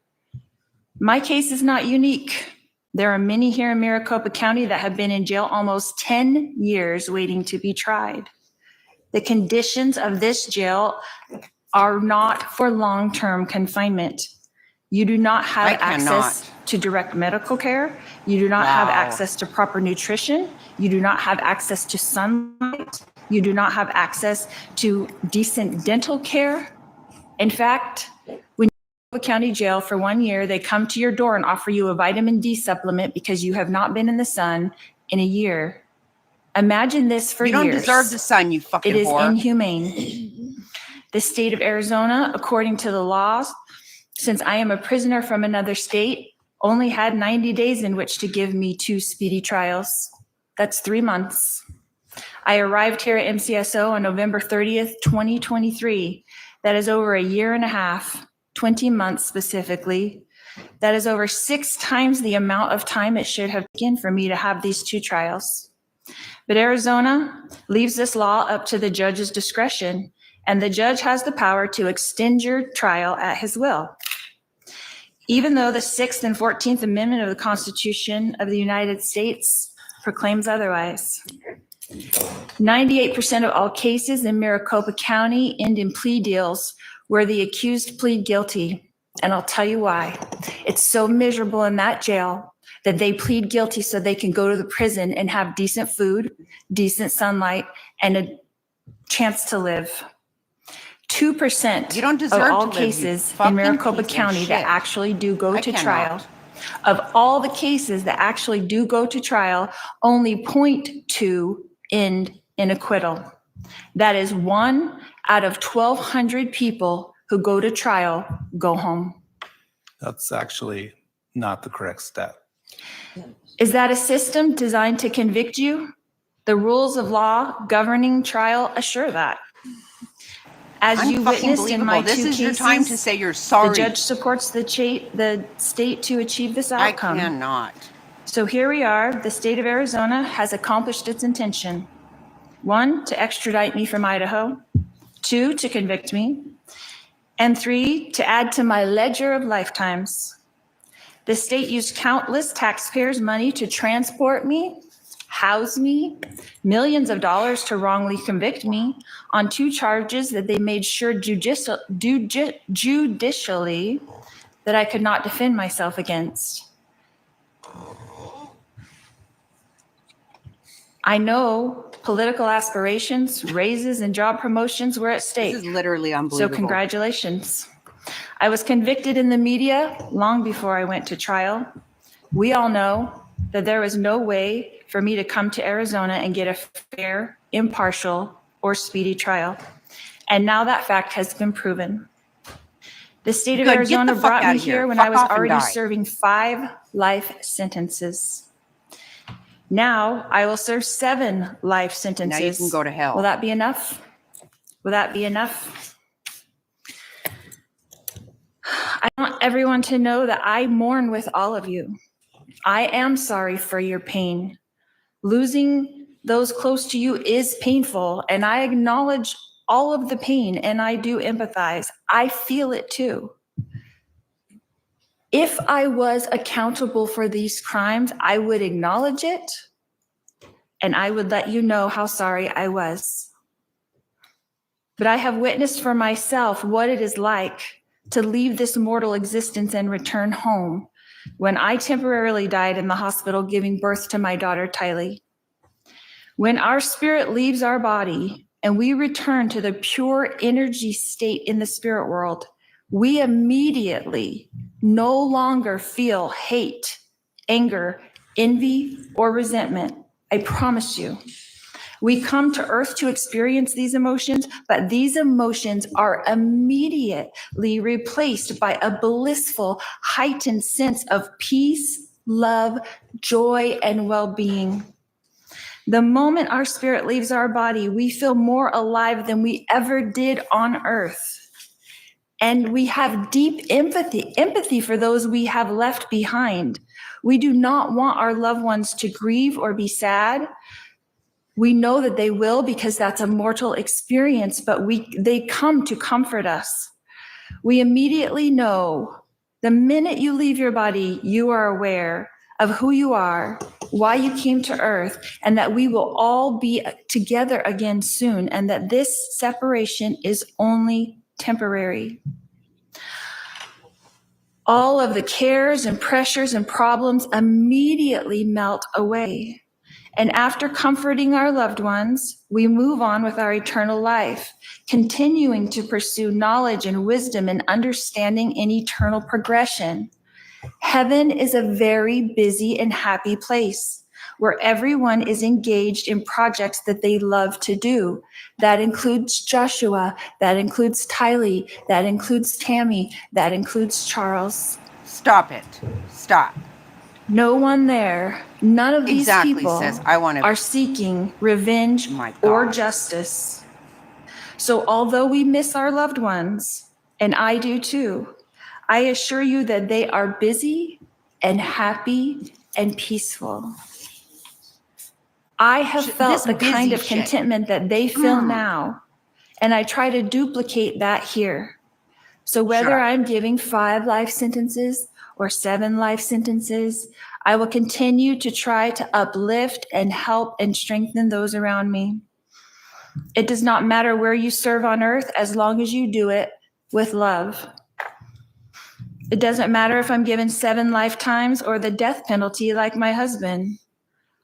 [SPEAKER 15] My case is not unique. There are many here in Maricopa County that have been in jail almost 10 years waiting to be tried. The conditions of this jail are not for long-term confinement. You do not have access to direct medical care. You do not have access to proper nutrition. You do not have access to sunlight. You do not have access to decent dental care. In fact, when you go to county jail for 1 year, they come to your door and offer you a vitamin D supplement because you have not been in the sun in a year. Imagine this for years.
[SPEAKER 1] You don't deserve the sun, you fucking
[SPEAKER 15] whore. It is
[SPEAKER 1] whore.
[SPEAKER 15] Inhumane. The state of Arizona, according to the laws, since I am a prisoner from another state, only had 90 days in which to give me 2 speedy trials. That's 3 months. I arrived here at MCSO on November 30th, 2023. That is over a year and a half, 20 months specifically. That is over 6 times the amount of time it should have taken for me to have these 2 trials. But Arizona leaves this law up to the judge's discretion, and the judge has the power to extend your trial at his will.
[SPEAKER 18] even though the 6th and 14th Amendment of the Constitution of the United States proclaims otherwise. 98% of all cases in Maricopa County end in plea deals where the accused plead guilty. And I'll tell you why. It's so miserable in that jail that they plead guilty so they can go to the prison and have decent food, decent sunlight, and a chance to live. 2%
[SPEAKER 1] You don't deserve
[SPEAKER 18] of all
[SPEAKER 1] to live, you
[SPEAKER 18] cases in
[SPEAKER 1] fucking
[SPEAKER 18] Maricopa
[SPEAKER 1] piece of
[SPEAKER 18] County that
[SPEAKER 1] shit.
[SPEAKER 18] actually do go
[SPEAKER 1] I
[SPEAKER 18] to
[SPEAKER 1] cannot.
[SPEAKER 18] trial, of all the cases that actually do go to trial, only 0.2 end in acquittal. That is 1 out of 1,200 people who go to trial go home.
[SPEAKER 5] That's actually not the correct stat.
[SPEAKER 18] Is that a system designed to convict you? The rules of law governing trial assure that. As you witnessed in my
[SPEAKER 1] This
[SPEAKER 18] two
[SPEAKER 1] is your
[SPEAKER 18] cases,
[SPEAKER 1] time to say you're sorry.
[SPEAKER 18] the judge supports the state to achieve this outcome.
[SPEAKER 1] I cannot.
[SPEAKER 18] So here we are. The state of Arizona has accomplished its intention. 1, to extradite me from Idaho. 2, to convict me. And 3, to add to my ledger of lifetimes. The state used countless taxpayers' money to transport me, house me, millions of dollars to wrongly convict me on 2 charges that they made sure judicially that I could not defend myself against. I know political aspirations, raises, and job promotions were at stake.
[SPEAKER 1] This is literally
[SPEAKER 18] So
[SPEAKER 1] unbelievable.
[SPEAKER 18] congratulations. I was convicted in the media long before I went to trial. We all know that there was no way for me to come to Arizona and get a fair, impartial, or speedy trial. And now that fact has been proven. The state of
[SPEAKER 1] Good. Get
[SPEAKER 18] Arizona
[SPEAKER 1] the fuck
[SPEAKER 18] brought
[SPEAKER 1] outta
[SPEAKER 18] me
[SPEAKER 1] here.
[SPEAKER 18] here when
[SPEAKER 1] Fuck
[SPEAKER 18] I was
[SPEAKER 1] off and
[SPEAKER 18] already
[SPEAKER 1] die.
[SPEAKER 18] serving 5 life sentences. Now I will serve 7 life sentences.
[SPEAKER 1] Now you can go to hell.
[SPEAKER 18] Will that be enough? Will that be enough? I want everyone to know that I mourn with all of you. I am sorry for your pain. Losing those close to you is painful, and I acknowledge all of the pain, and I do empathize. I feel it too. If I was accountable for these crimes, I would acknowledge it, and I would let you know how sorry I was. But I have witnessed for myself what it is like to leave this mortal existence and return home when I temporarily died in the hospital giving birth to my daughter, Tylee. When our spirit leaves our body and we return to the pure energy state in the spirit world, we immediately no longer feel hate, anger, envy, or resentment. I promise you. We come to earth to experience these emotions, but these emotions are immediately replaced by a blissful, heightened sense of peace, love, joy, and well-being. The moment our spirit leaves our body, we feel more alive than we ever did on earth. And we have deep empathy for those we have left behind. We do not want our loved ones to grieve or be sad. We know that they will because that's a mortal experience, but they come to comfort us. We immediately know the minute you leave your body, you are aware of who you are, why you came to earth, and that we will all be together again soon, and that this separation is only temporary. All of the cares and pressures and problems immediately melt away. And after comforting our loved ones, we move on with our eternal life, continuing to pursue knowledge and wisdom and understanding in eternal progression. Heaven is a very busy and happy place where everyone is engaged in projects that they love to do. That includes Joshua, that includes Tylee, that includes Tammy, that includes Charles.
[SPEAKER 1] Stop it. Stop.
[SPEAKER 18] No one there, none of these
[SPEAKER 1] Exactly,
[SPEAKER 18] people
[SPEAKER 1] sis. I wanna-
[SPEAKER 18] are seeking revenge
[SPEAKER 1] My
[SPEAKER 18] or
[SPEAKER 1] God.
[SPEAKER 18] justice. So although we miss our loved ones, and I do too, I assure you that they are busy and happy and peaceful. I have felt the kind of
[SPEAKER 1] busy shit.
[SPEAKER 18] contentment that they feel now, and I try to duplicate that here. So whether I'm giving 5 life sentences or 7 life sentences, I will continue to try to uplift and help and strengthen those around me. It does not matter where you serve on earth as long as you do it with love. It doesn't matter if I'm given 7 lifetimes or the death penalty like my husband.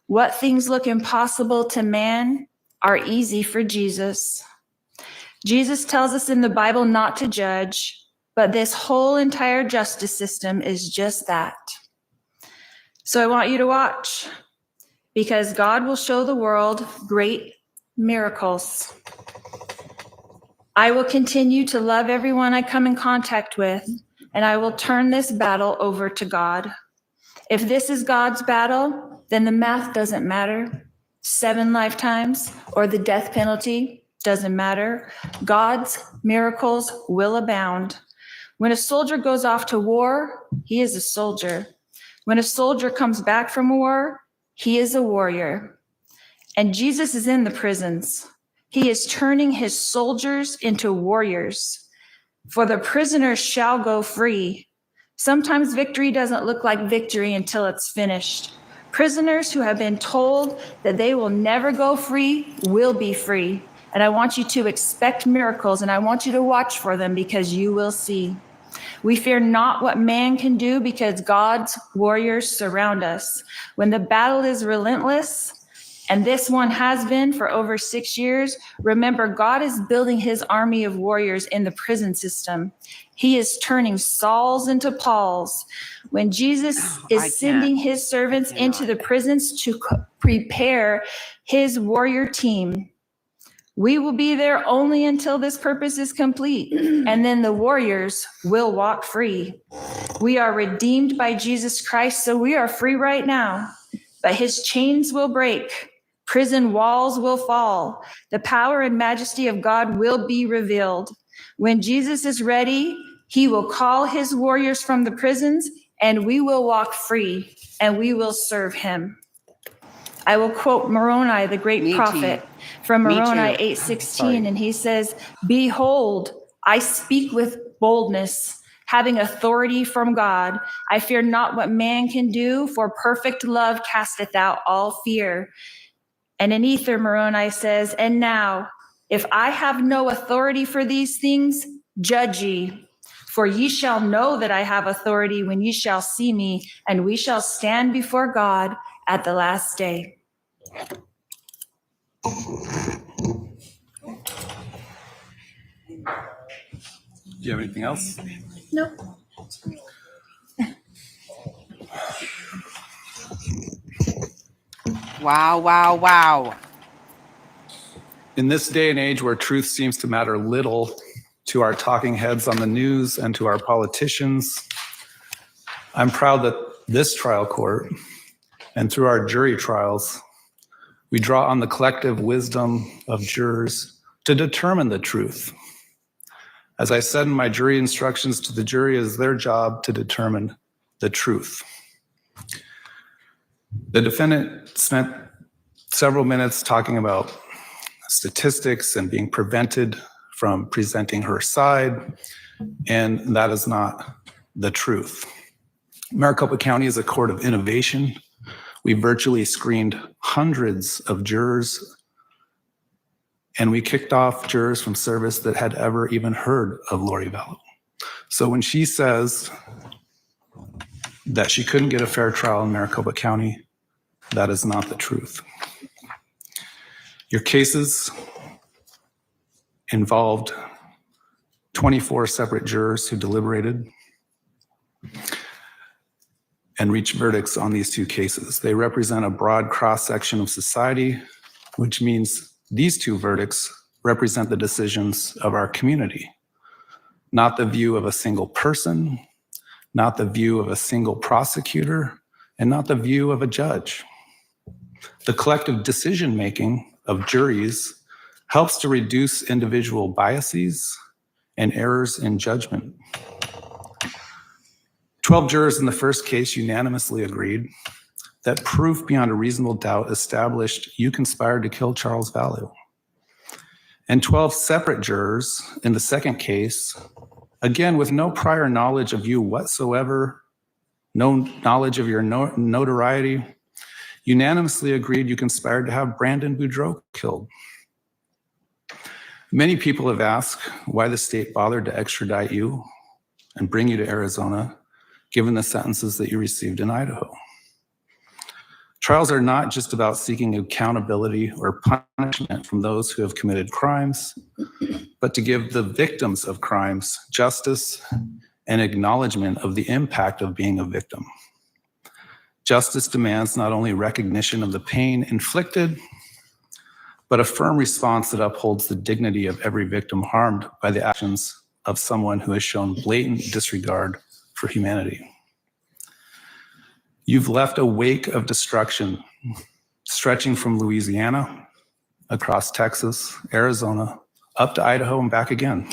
[SPEAKER 18] What things look impossible to man are easy for Jesus. Jesus tells us in the Bible not to judge, but this whole entire justice system is just that. So I want you to watch, because God will show the world great miracles. I will continue to love everyone I come in contact with, and I will turn this battle over to God. If this is God's battle, then the math doesn't matter. 7 lifetimes or the death penalty doesn't matter. God's miracles will abound. When a soldier goes off to war, he is a soldier. When a soldier comes back from war, he is a warrior. And Jesus is in the prisons. He is turning his soldiers into warriors. For the prisoners shall go free. Sometimes victory doesn't look like victory until it's finished. Prisoners who have been told that they will never go free will be free. And I want you to expect miracles, and I want you to watch for them, because you will see. We fear not what man can do, because God's warriors surround us. When the battle is relentless, and this one has been for over 6 years, remember, God is building his army of warriors in the prison system. He is turning Sauls into Pauls. When Jesus is sending his servants into the prisons to prepare his warrior team, we will be there only until this purpose is complete, and then the warriors will walk free. We are redeemed by Jesus Christ, so we are free right now, but his chains will break. Prison walls will fall. The power and majesty of God will be revealed. When Jesus is ready, he will call his warriors from the prisons, and we will walk free, and we will serve him. I will quote Moroni, the great prophet, from Moroni 8:16, and he says, "Behold, I speak with boldness, having authority from God. I fear not what man can do, for perfect love casteth out all fear." And in Ether, Moroni says, "And now, if I have no authority for these things, judge ye. For ye shall know that I have authority when ye shall see me, and we shall stand before God at the last day."
[SPEAKER 5] Do you have anything else?
[SPEAKER 18] Nope.
[SPEAKER 1] Wow, wow, wow.
[SPEAKER 5] In this day and age where truth seems to matter little to our talking heads on the news and to our politicians, I'm proud that this trial court, and through our jury trials, we draw on the collective wisdom of jurors to determine the truth. As I said in my jury instructions to the jury, it is their job to determine the truth. The defendant spent several minutes talking about statistics and being prevented from presenting her side, and that is not the truth. Maricopa County is a court of innovation. We virtually screened hundreds of jurors, and we kicked off jurors from service that had ever even heard of Lori Vallow. So when she says that she couldn't get a fair trial in Maricopa County, that is not the truth. Your cases involved 24 separate jurors who deliberated and reached verdicts on these 2 cases. They represent a broad cross-section of society, which means these 2 verdicts represent the decisions of our community, not the view of a single person, not the view of a single prosecutor, and not the view of a judge. The collective decision-making of juries helps to reduce individual biases and errors in judgment. 12 jurors in the first case unanimously agreed that proof beyond a reasonable doubt established you conspired to kill Charles Vallow. And 12 separate jurors in the second case, again with no prior knowledge of you whatsoever, no knowledge of your notoriety, unanimously agreed you conspired to have Brandon Boudreaux killed. Many people have asked why the state bothered to extradite you and bring you to Arizona, given the sentences that you received in Idaho. Trials are not just about seeking accountability or punishment from those who have committed crimes, but to give the victims of crimes justice and acknowledgement of the impact of being a victim. Justice demands not only recognition of the pain inflicted, but a firm response that upholds the dignity of every victim harmed by the actions of someone who has shown blatant disregard for humanity. You've left a wake of destruction stretching from Louisiana, across Texas, Arizona, up to Idaho and back again.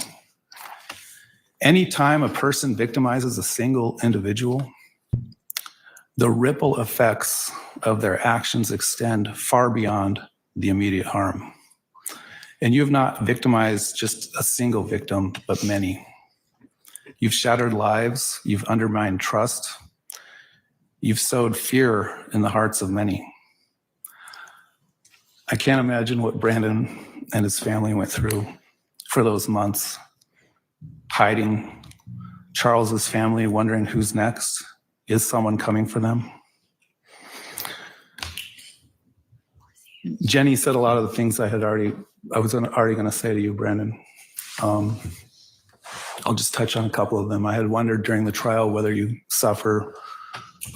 [SPEAKER 5] Anytime a person victimizes a single individual, the ripple effects of their actions extend far beyond the immediate harm. And you have not victimized just a single victim, but many. You've shattered lives, you've undermined trust, you've sowed fear in the hearts of many. I can't imagine what Brandon and his family went through for those months, hiding, Charles's family wondering who's next. Is someone coming for them? Jenny said a lot of the things I was already going to say to you, Brandon. I'll just touch on a couple of them. I had wondered during the trial whether you suffer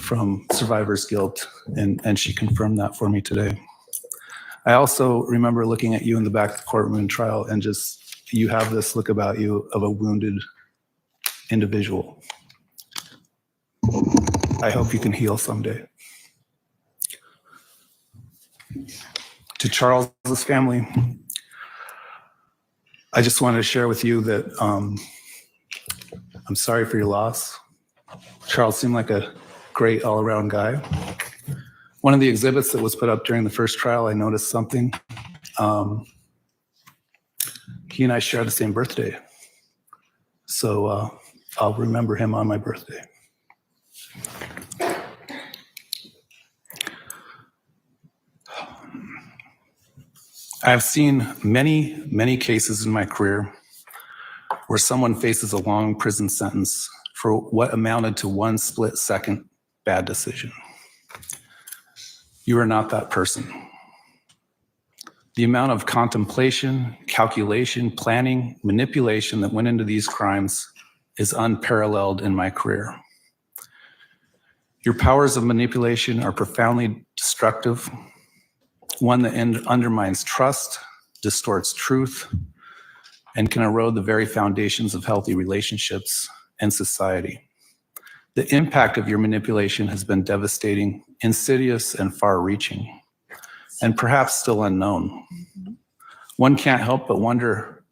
[SPEAKER 5] from survivor's guilt, and she confirmed that for me today. I also remember looking at you in the back of the courtroom trial, and just, you have this look about you of a wounded individual. I hope you can heal someday. To Charles's family, I just wanted to share with you that I'm sorry for your loss. Charles seemed like a great all-around guy. One of the exhibits that was put up during the first trial, I noticed something. He and I share the same birthday. So I'll remember him on my birthday. I've seen many, many cases in my career where someone faces a long prison sentence for what amounted to one split-second bad decision. You are not that person. The amount of contemplation, calculation, planning, manipulation that went into these crimes is unparalleled in my career. Your powers of manipulation are profoundly destructive, one that undermines trust, distorts truth, and can erode the very foundations of healthy relationships and society. The impact of your manipulation has been devastating, insidious, and far-reaching, and perhaps still unknown. One can't help but wonder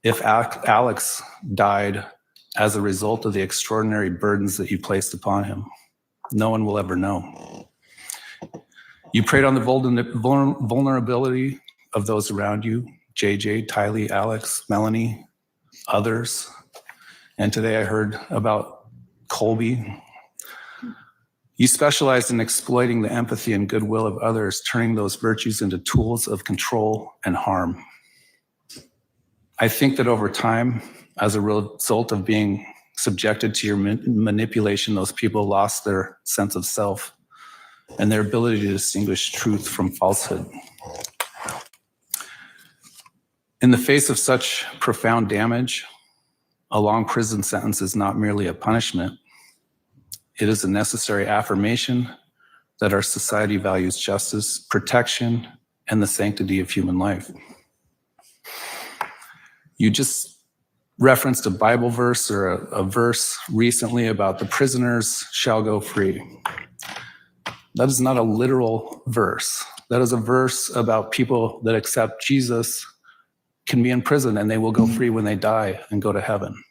[SPEAKER 5] if Alex died as a result of the extraordinary burdens that you placed upon him. No one will ever know. You preyed on the vulnerability of those around you, JJ, Tylee, Alex, Melanie, others. And today I heard about Colby. You specialized in exploiting the empathy and goodwill of others, turning those virtues into tools of control and harm. I think that over time, as a result of being subjected to your manipulation, those people lost their sense of self and their ability to distinguish truth from falsehood. In the face of such profound damage, a long prison sentence is not merely a punishment. It is a necessary affirmation that our society values justice, protection, and the sanctity of human life. You just referenced a Bible verse or a verse recently about the prisoners shall go free. That is not a literal verse. That is a verse about people that accept Jesus can be in prison and they will go free when they die and go to heaven.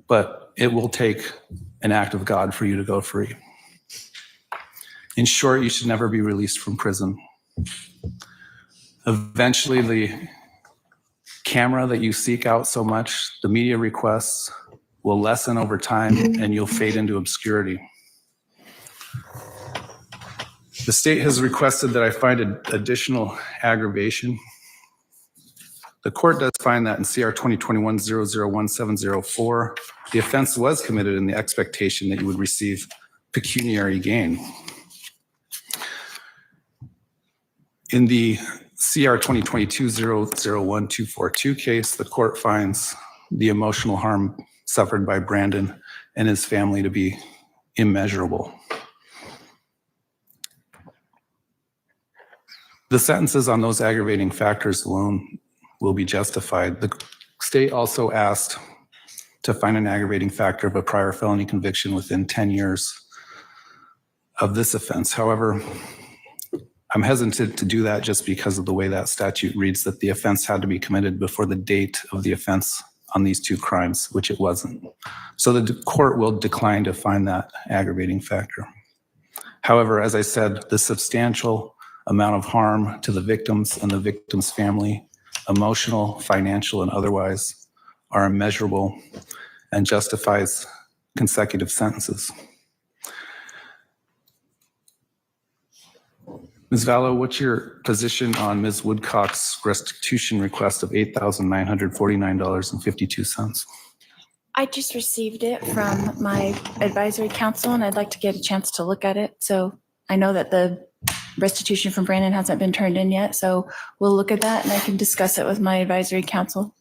[SPEAKER 5] But it will take an act of God for you to go free. In short, you should never be released from prison. Eventually, the camera that you seek out so much, the media requests, will lessen over time and you'll fade into obscurity. The state has requested that I find additional aggravation. The court does find that in CR 2021-001704, the offense was committed in the expectation that you would receive pecuniary gain. In the CR 2022-001242 case, the court finds the emotional harm suffered by Brandon and his family to be immeasurable. The sentences on those aggravating factors alone will be justified. The state also asked to find an aggravating factor of a prior felony conviction within 10 years of this offense. However, I'm hesitant to do that just because of the way that statute reads, that the offense had to be committed before the date of the offense on these two crimes, which it wasn't. So the court will decline to find that aggravating factor. However, as I said, the substantial amount of harm to the victims and the victim's family, emotional, financial, and otherwise, are immeasurable and justifies consecutive sentences. Ms. Vallow, what's your position on Ms. Woodcock's restitution request of $8,949.52?
[SPEAKER 18] I just received it from my advisory council and I'd like to get a chance to look at it. So I know that the restitution from Brandon hasn't been turned in yet, so we'll look at that and I can discuss it with my advisory council.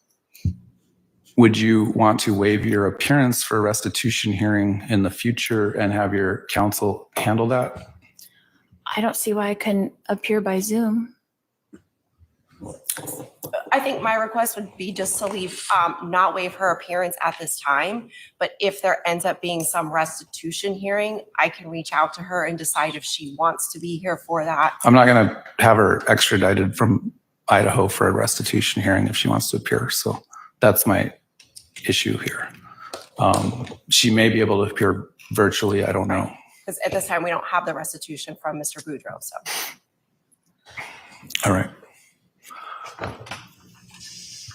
[SPEAKER 5] Would you want to waive your appearance for a restitution hearing in the future and have your counsel handle that?
[SPEAKER 18] I don't see why I couldn't appear by Zoom.
[SPEAKER 19] I think my request would be just to leave, not waive her appearance at this time, but if there ends up being some restitution hearing, I can reach out to her and decide if she wants to be here for that.
[SPEAKER 5] I'm not going to have her extradited from Idaho for a restitution hearing if she wants to appear. So that's my issue here. She may be able to appear virtually. I don't know.
[SPEAKER 19] Because at this time, we don't have the restitution from Mr. Boudreaux, so.
[SPEAKER 5] All right.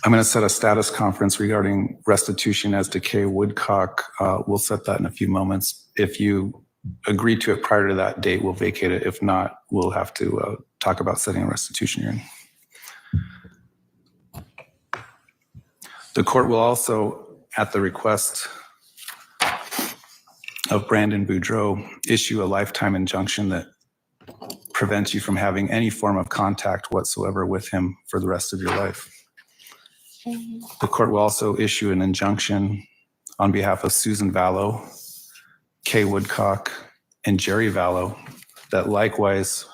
[SPEAKER 5] I'm going to set a status conference regarding restitution as to Kay Woodcock. We'll set that in a few moments. If you agree to it prior to that date, we'll vacate it. If not, we'll have to talk about setting a restitution hearing. The court will also, at the request of Brandon Boudreaux, issue a lifetime injunction that prevents you from having any form of contact whatsoever with him for the rest of your life. The court will also issue an injunction on behalf of Susan Vallow, Kay Woodcock, and Jerry Vallow that likewise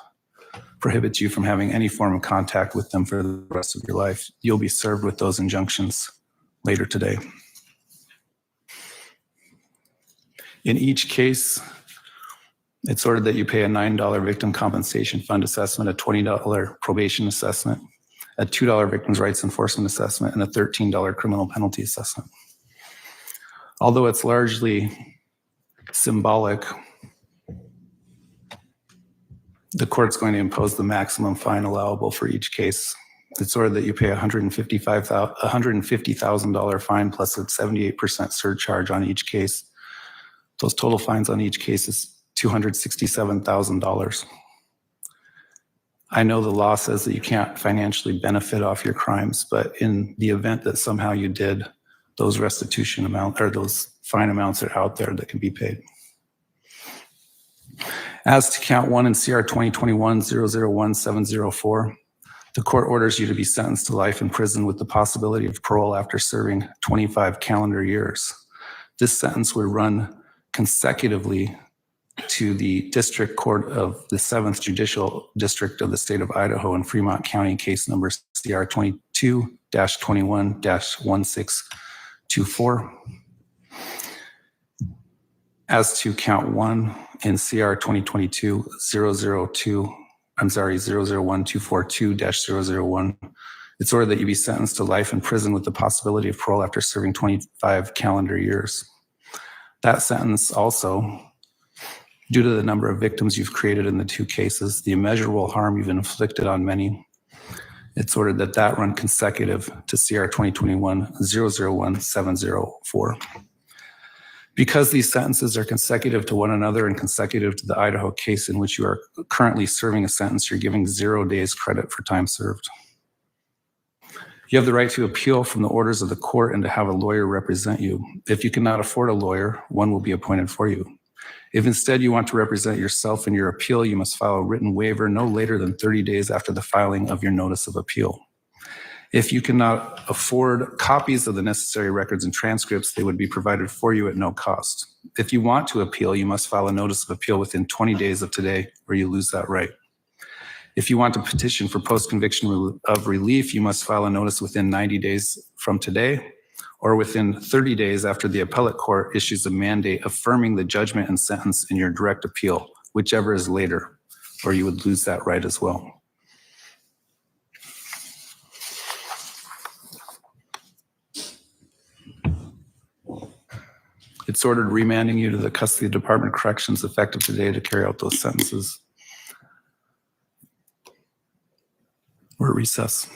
[SPEAKER 5] prohibits you from having any form of contact with them for the rest of your life. You'll be served with those injunctions later today. In each case, it's ordered that you pay a $9 victim compensation fund assessment, a $20 probation assessment, a $2 victims' rights enforcement assessment, and a $13 criminal penalty assessment. Although it's largely symbolic, the court's going to impose the maximum fine allowable for each case. It's ordered that you pay a $150,000 fine plus a 78% surcharge on each case. Those total fines on each case is $267,000. I know the law says that you can't financially benefit off your crimes, but in the event that somehow you did, those restitution amount or those fine amounts are out there that can be paid. As to count one in CR 2021-001704, the court orders you to be sentenced to life in prison with the possibility of parole after serving 25 calendar years. This sentence would run consecutively to the District Court of the 7th Judicial District of the State of Idaho in Fremont County, case number CR 22-21-1624. As to count one in CR 2022-001-242-001, it's ordered that you be sentenced to life in prison with the possibility of parole after serving 25 calendar years. That sentence also, due to the number of victims you've created in the two cases, the immeasurable harm you've inflicted on many, it's ordered that that run consecutive to CR 2021-001-704. Because these sentences are consecutive to one another and consecutive to the Idaho case in which you are currently serving a sentence, you're giving 0 days credit for time served. You have the right to appeal from the orders of the court and to have a lawyer represent you. If you cannot afford a lawyer, one will be appointed for you. If instead you want to represent yourself in your appeal, you must file a written waiver no later than 30 days after the filing of your notice of appeal. If you cannot afford copies of the necessary records and transcripts, they would be provided for you at no cost. If you want to appeal, you must file a notice of appeal within 20 days of today, or you lose that right. If you want to petition for post-conviction of relief, you must file a notice within 90 days from today, or within 30 days after the appellate court issues a mandate affirming the judgment and sentence in your direct appeal, whichever is later, or you would lose that right as well. It's ordered remanding you to the Custody Department of Corrections effective today to carry out those sentences. We're at recess.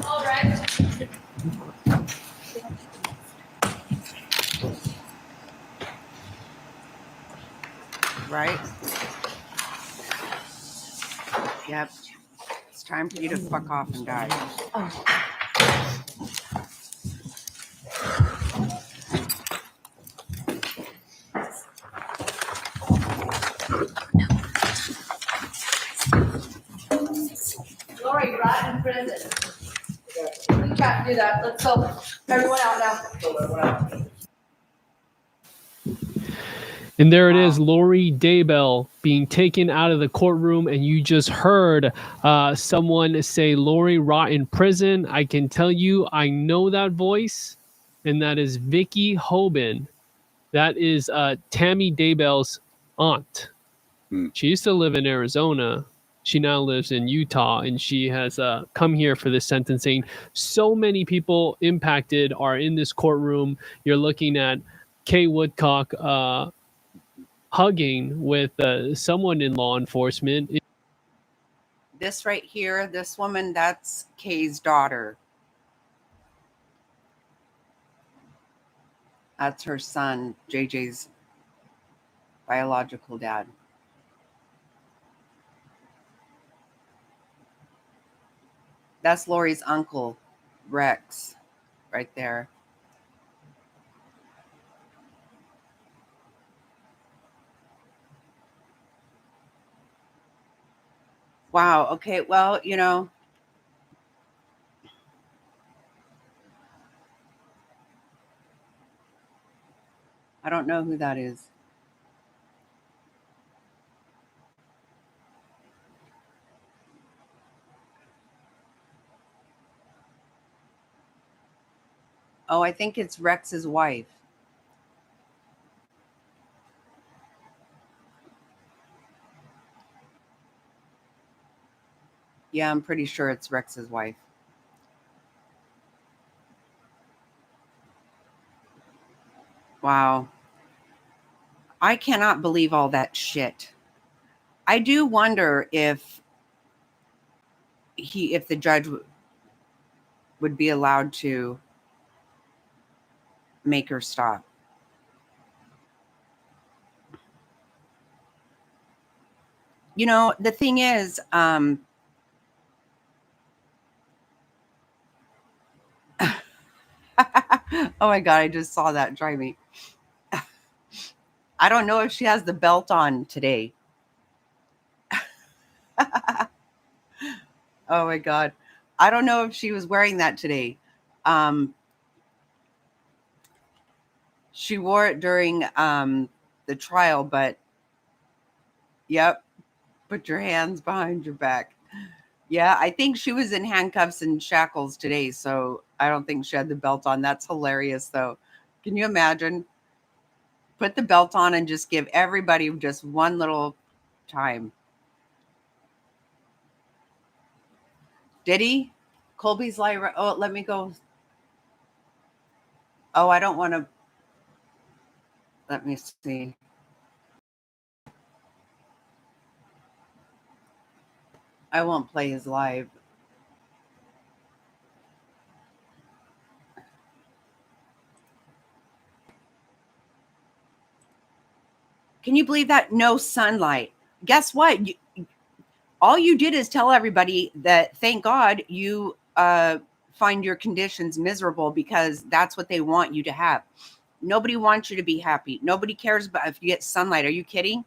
[SPEAKER 8] All right.
[SPEAKER 1] Right? Yep. It's time for you to fuck off and die.
[SPEAKER 8] Lori, right in prison. We can't do that. Let's go. Everyone out now.
[SPEAKER 4] And there it is, Lori Daybell being taken out of the courtroom, and you just heard someone say Lori rot in prison. I can tell you, I know that voice, and that is Vicky Hoban. That is Tammy Daybell's aunt. She used to live in Arizona. She now lives in Utah, and she has come here for this sentencing. So many people impacted are in this courtroom. You're looking at Kay Woodcock hugging with someone in law enforcement.
[SPEAKER 1] This right here, this woman, that's Kay's daughter. That's her son, JJ's biological dad. That's Lori's uncle, Rex, right there. Wow. Okay. Well, you know, I don't know who that is. Oh, I think it's Rex's wife. Yeah, I'm pretty sure it's Rex's wife. Wow. I cannot believe all that shit. I do wonder if the judge would be allowed to make her stop. You know, the thing is, oh my God, I just saw that drive me. I don't know if she has the belt on today. Oh my God. I don't know if she was wearing that today. She wore it during the trial, but yep. Put your hands behind your back. Yeah, I think she was in handcuffs and shackles today, so I don't think she had the belt on. That's hilarious, though. Can you imagine? Put the belt on and just give everybody just one little time. Did he? Colby's Lyra. Oh, let me go. Oh, I don't want to. Let me see. I won't play his live. Can you believe that? No sunlight. Guess what? All you did is tell everybody that thank God you find your conditions miserable, because that's what they want you to have. Nobody wants you to be happy. Nobody cares about if you get sunlight. Are you kidding?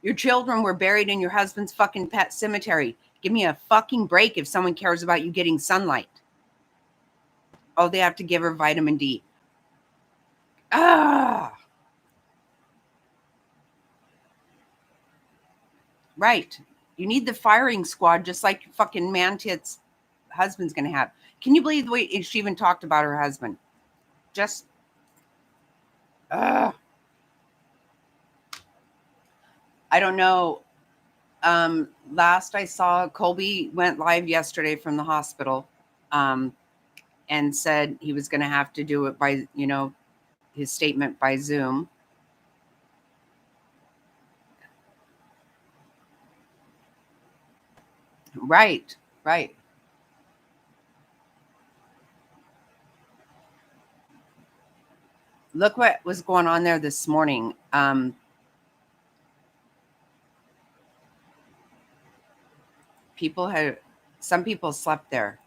[SPEAKER 1] Your children were buried in your husband's fucking pet cemetery. Give me a fucking break if someone cares about you getting sunlight. Oh, they have to give her vitamin D. Ah. Right. You need the firing squad, just like fucking Mantit's husband's going to have. Can you believe the way she even talked about her husband? Just, I don't know. Last I saw, Colby went live yesterday from the hospital, and said he was going to have to do it by, his statement by Zoom. Right. Look what was going on there this morning. Some people slept there.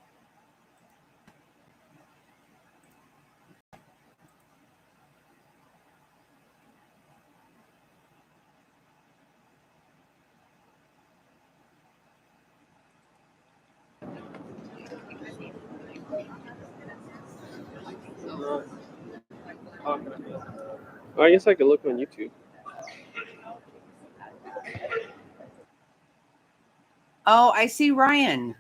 [SPEAKER 4] I guess I could look on YouTube.
[SPEAKER 1] Oh, I see Ryan.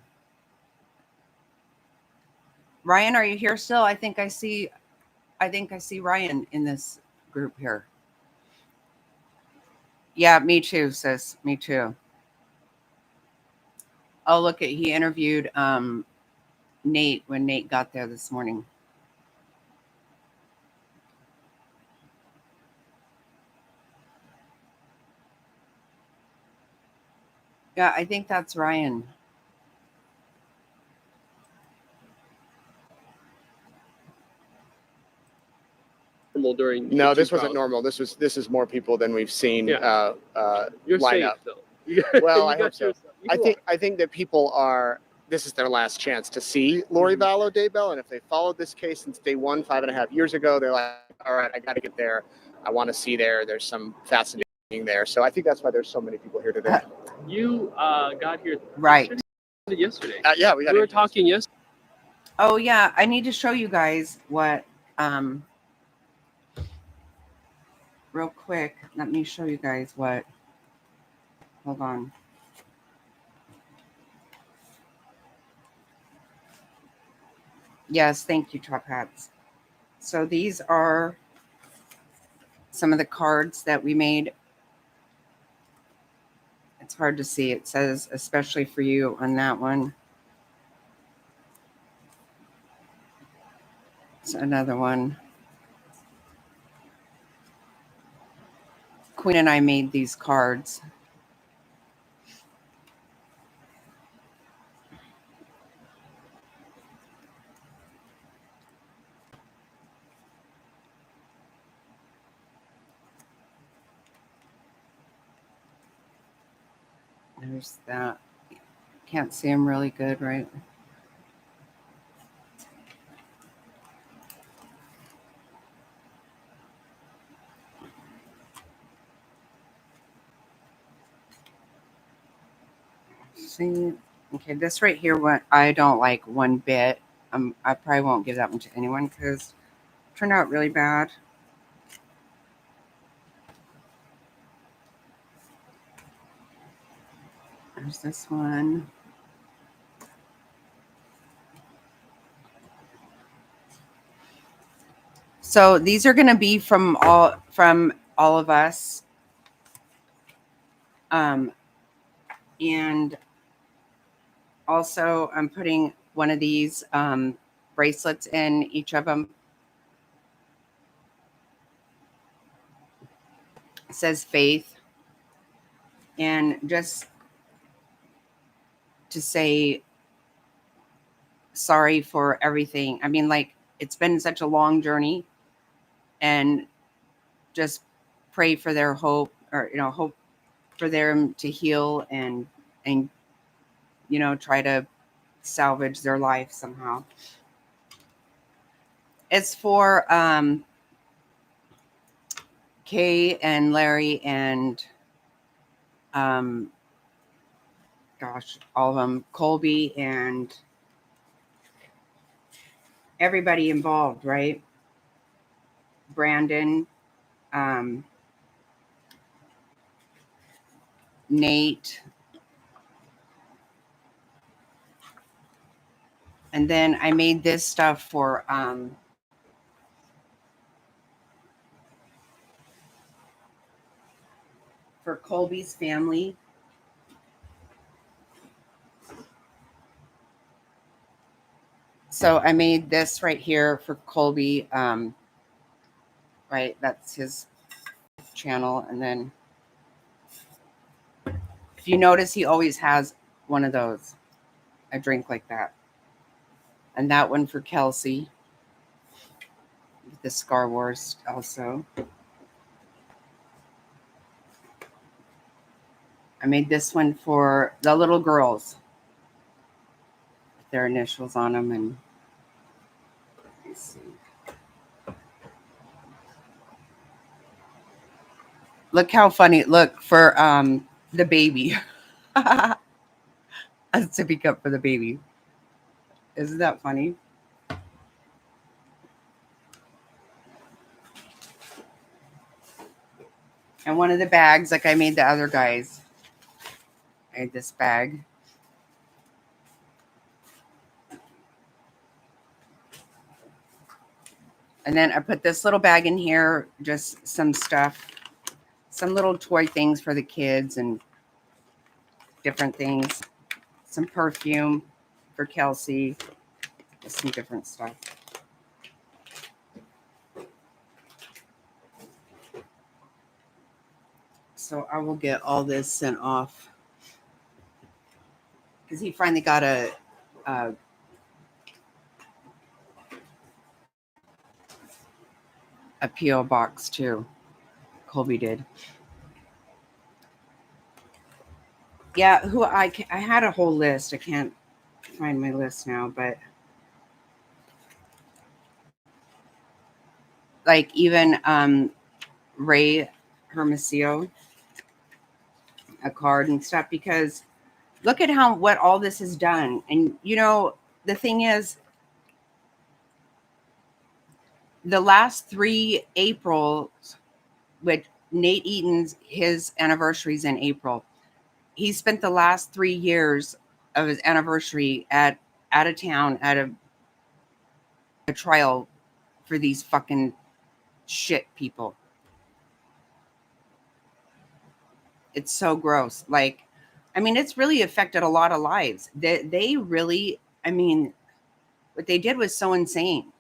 [SPEAKER 1] Ryan, are you here still? I think I see Ryan in this group here. Yeah, me too, sis. Me too. Oh, look at, he interviewed Nate when Nate got there this morning. Yeah, I think that's Ryan.
[SPEAKER 4] During
[SPEAKER 20] no, this wasn't normal. This is more people than we've seen
[SPEAKER 4] You're
[SPEAKER 20] line
[SPEAKER 4] safe,
[SPEAKER 20] up.
[SPEAKER 4] though.
[SPEAKER 20] Well, I hope so. I think that people are. This is their last chance to see Lori Vallow Daybell, and if they followed this case since day one, 5.5 years ago, they're like, all right, I got to get there. I want to see there. There's some fascinating there. So I think that's why there's so many people here today.
[SPEAKER 4] You got here
[SPEAKER 1] right
[SPEAKER 4] yesterday.
[SPEAKER 20] Yeah,
[SPEAKER 4] we were talking yesterday.
[SPEAKER 1] Oh yeah, I need to show you guys what real quick. Let me show you guys what. Hold on. Yes, thank you, Top Hats. So these are some of the cards that we made. It's hard to see. It says, especially for you on that one. It's another one. Queen and I made these cards. There's that. Can't see them really good, right? See, okay, this right here, what I don't like one bit. I probably won't give that one to anyone because it turned out really bad. There's this one. So these are going to be from all of us. And also I'm putting one of these bracelets in each of them. It says faith. And just to say sorry for everything. I mean, like, it's been such a long journey, and just pray for their hope, or, hope for them to heal and, try to salvage their life somehow. It's for Kay and Larry and all of them, Colby and everybody involved, right? Brandon, Nate, and then I made this stuff for Colby's family. So I made this right here for Colby. Right, that's his channel. And then if you notice, he always has one of those, a drink like that. And that one for Kelsey, the Scar Wars also. I made this one for the little girls, their initials on them. And let's see. Look how funny. Look for the baby. A sippy cup for the baby. Isn't that funny? And one of the bags, like I made the other guys. I made this bag. And then I put this little bag in here, just some stuff, some little toy things for the kids and different things. Some perfume for Kelsey, some different stuff. So I will get all this sent off because he finally got a P.O. box too. Colby did. Yeah, I had a whole list. I can't find my list now, but like even Ray Hermosillo, a card and stuff, because look at what all this has done. And the thing is, the last 3 Aprils, with Nate Eaton's, his anniversary's in April. He spent the last 3 years of his anniversary out of town at a trial for these fucking shit people. It's so gross. Like, I mean, it's really affected a lot of lives. They really, I mean, what they did was so insane.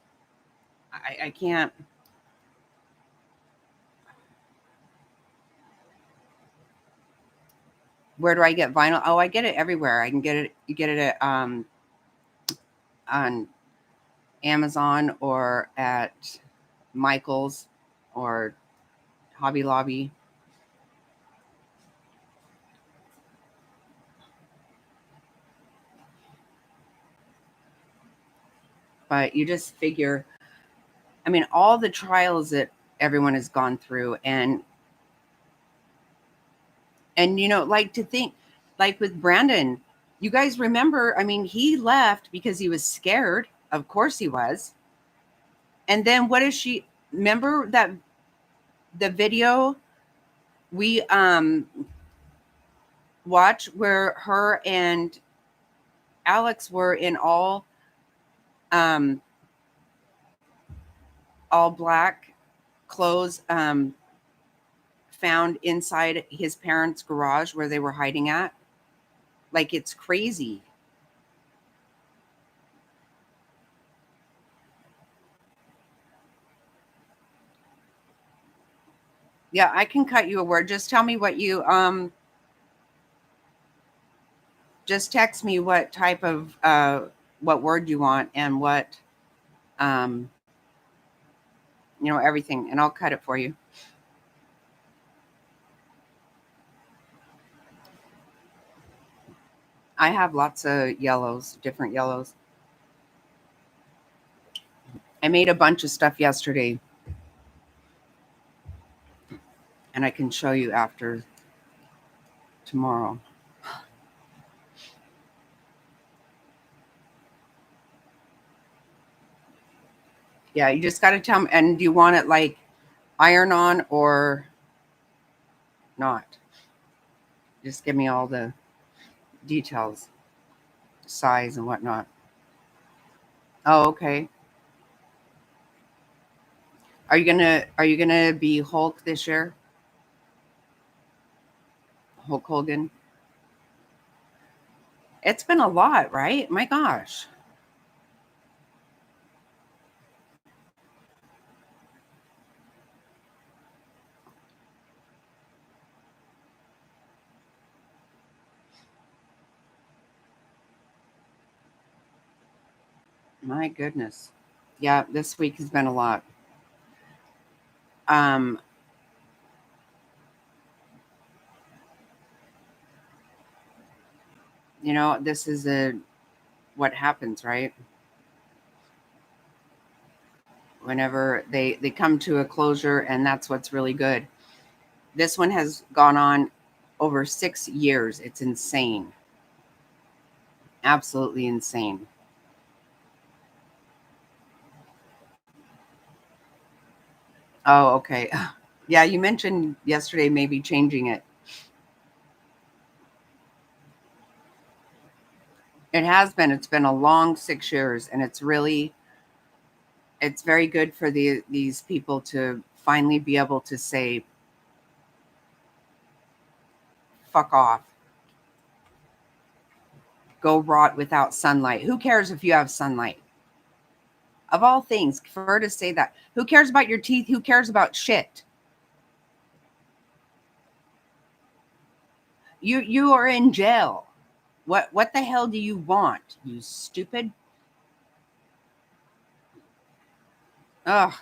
[SPEAKER 1] I can't. Where do I get vinyl? Oh, I get it everywhere. I can get it. You get it at on Amazon or at Michael's or Hobby Lobby. But you just figure, I mean, all the trials that everyone has gone through, and like, to think, like with Brandon, you guys remember, I mean, he left because he was scared. Of course he was. And then what is she, remember that the video we watched where her and Alex were in all black clothes, found inside his parents' garage where they were hiding at? Like, it's crazy. Yeah, I can cut you a word. Just tell me what you just text me what type of what word you want and what everything, and I'll cut it for you. I have lots of yellows, different yellows. I made a bunch of stuff yesterday, and I can show you after tomorrow. Yeah, you just got to tell me. And do you want it like iron on or not? Just give me all the details, size and whatnot. Oh, okay. Are you gonna be Hulk this year? Hulk Hogan? It's been a lot, right? My gosh. My goodness. Yeah, this week has been a lot. This is what happens, right? Whenever they come to a closure, and that's what's really good. This one has gone on over 6 years. It's insane. Absolutely insane. Oh, okay. Yeah, you mentioned yesterday maybe changing it. It has been. It's been a long 6 years, and it's very good for these people to finally be able to say, fuck off. Go rot without sunlight. Who cares if you have sunlight? Of all things, for her to say that. Who cares about your teeth? Who cares about shit? You are in jail. What the hell do you want, you stupid? Ugh.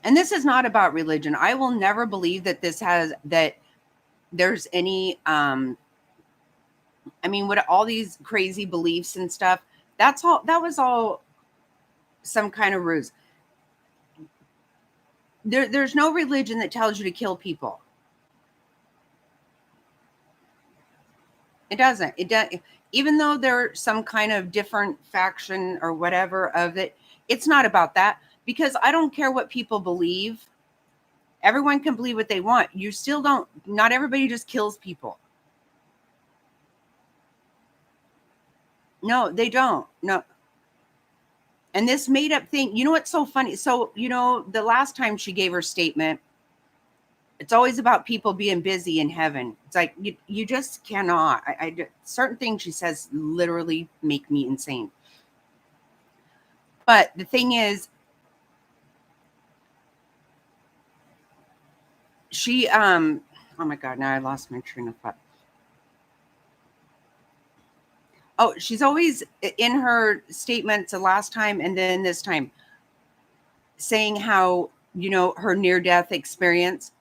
[SPEAKER 1] And this is not about religion. I will never believe that there's any what all these crazy beliefs and stuff, that was all some kind of ruse. There's no religion that tells you to kill people. It doesn't. It does. Even though there's some kind of different faction or whatever of it, it's not about that, because I don't care what people believe. Everyone can believe what they want. You still don't. Not everybody just kills people. No, they don't. No. And this made up thing, what's so funny? So, the last time she gave her statement, it's always about people being busy in heaven. It's like, you just cannot. Certain things she says literally make me insane. But the thing is, she, oh my God, now I lost my train of thought. Oh, she's always in her statements the last time and then this time saying how, her near-death experience.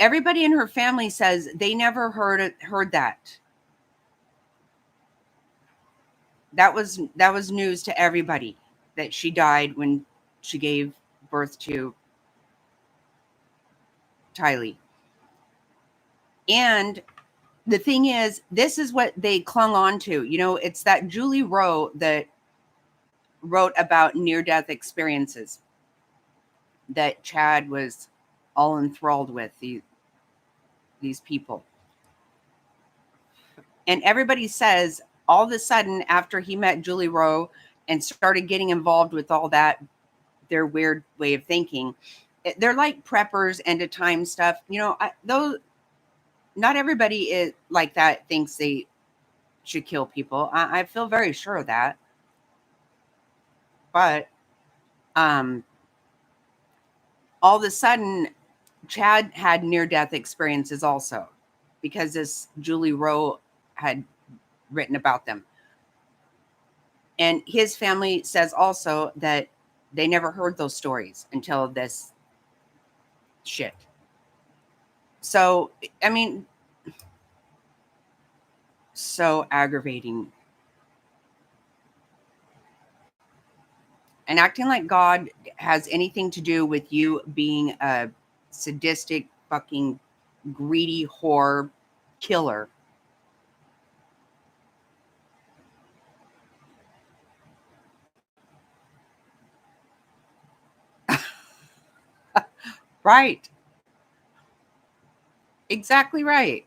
[SPEAKER 1] Everybody in her family says they never heard that. That was news to everybody, that she died when she gave birth to Tylee. And the thing is, this is what they clung on to. It's that Julie Rowe that wrote about near-death experiences that Chad was all enthralled with, these people. And everybody says all of a sudden, after he met Julie Rowe and started getting involved with all that, their weird way of thinking, they're like preppers, end of time stuff. Not everybody is like that, thinks they should kill people. I feel very sure of that. But all of a sudden, Chad had near-death experiences also. because this Julie Rowe had written about them. And his family says also that they never heard those stories until this shit. So, I mean, so aggravating. And acting like God has anything to do with you being a sadistic, fucking greedy whore killer. Right. Exactly right.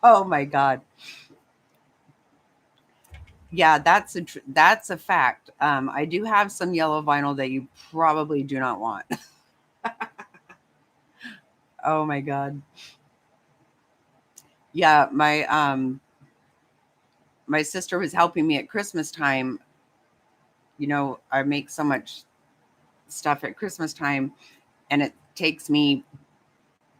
[SPEAKER 1] Oh my God. Yeah, that's a fact. I do have some yellow vinyl that you probably do not want. Oh my God. Yeah, my sister was helping me at Christmas time. You know, I make so much stuff at Christmas time, and it takes me,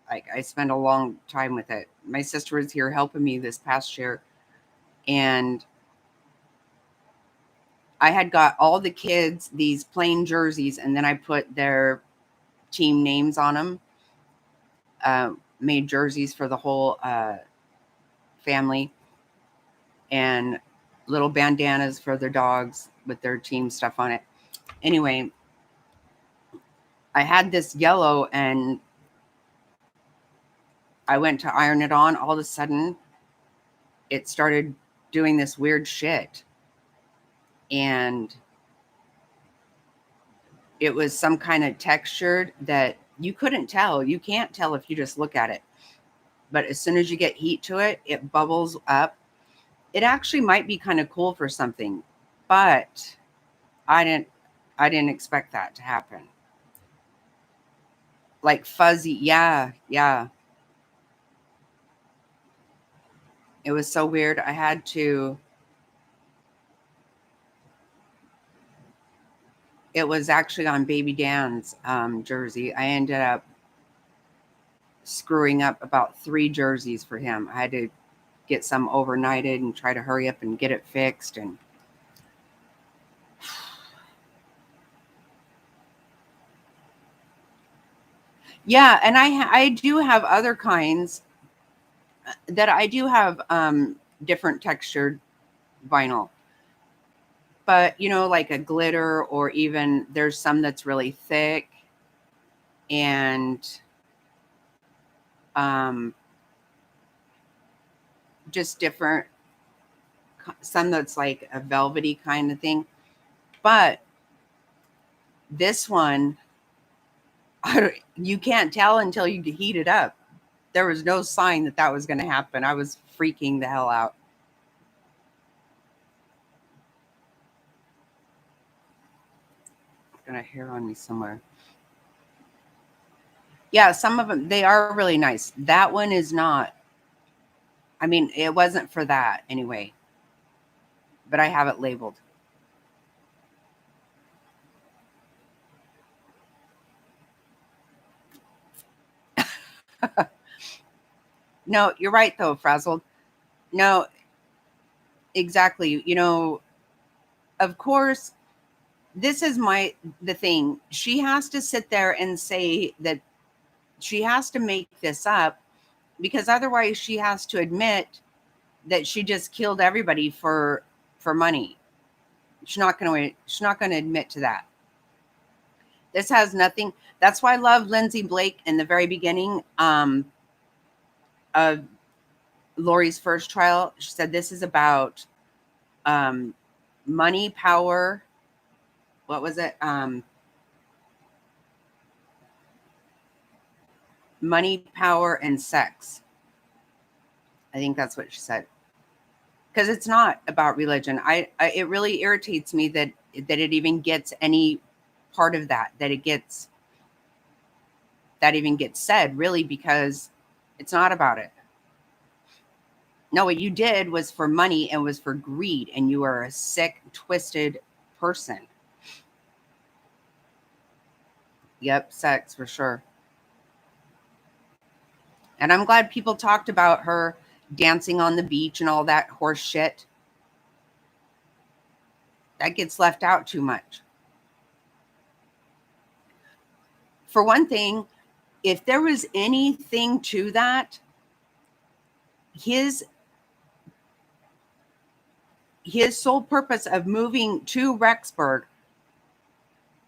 [SPEAKER 1] like, I spend a long time with it. My sister was here helping me this past year, and I had got all the kids these plain jerseys, and then I put their team names on them. Made jerseys for the whole family, and little bandanas for their dogs with their team stuff on it. Anyway, I had this yellow, and I went to iron it on. All of a sudden, it started doing this weird shit. And it was some kind of textured that you couldn't tell. You can't tell if you just look at it. But as soon as you get heat to it, it bubbles up. It actually might be kind of cool for something, but I didn't expect that to happen. Like fuzzy. Yeah. It was so weird. I had to. It was actually on Baby Dan's jersey. I ended up screwing up about 3 jerseys for him. I had to get some overnighted and try to hurry up and get it fixed. And yeah, and I do have other kinds that I do have different textured vinyl. But, you know, like a glitter, or even there's some that's really thick, and just different, some that's like a velvety kind of thing. But this one, you can't tell until you heat it up. There was no sign that that was going to happen. I was freaking the hell out. Got a hair on me somewhere. Yeah, some of them, they are really nice. That one is not. I mean, it wasn't for that anyway. But I have it labeled. No, you're right though, Frazzled. No, exactly. You know, of course, this is the thing. She has to sit there and say that she has to make this up, because otherwise she has to admit that she just killed everybody for money. She's not going to admit to that. This has nothing. That's why I love Lindsay Blake in the very beginning of Lori's first trial. She said this is about money, power. What was it? Money, power, and sex. I think that's what she said. Because it's not about religion. It really irritates me that it even gets any part of that even gets said, really, because it's not about it. No, what you did was for money and was for greed, and you are a sick, twisted person. Yep, sex for sure. And I'm glad people talked about her dancing on the beach and all that horse shit. That gets left out too much. For one thing, if there was anything to that, his sole purpose of moving to Rexburg,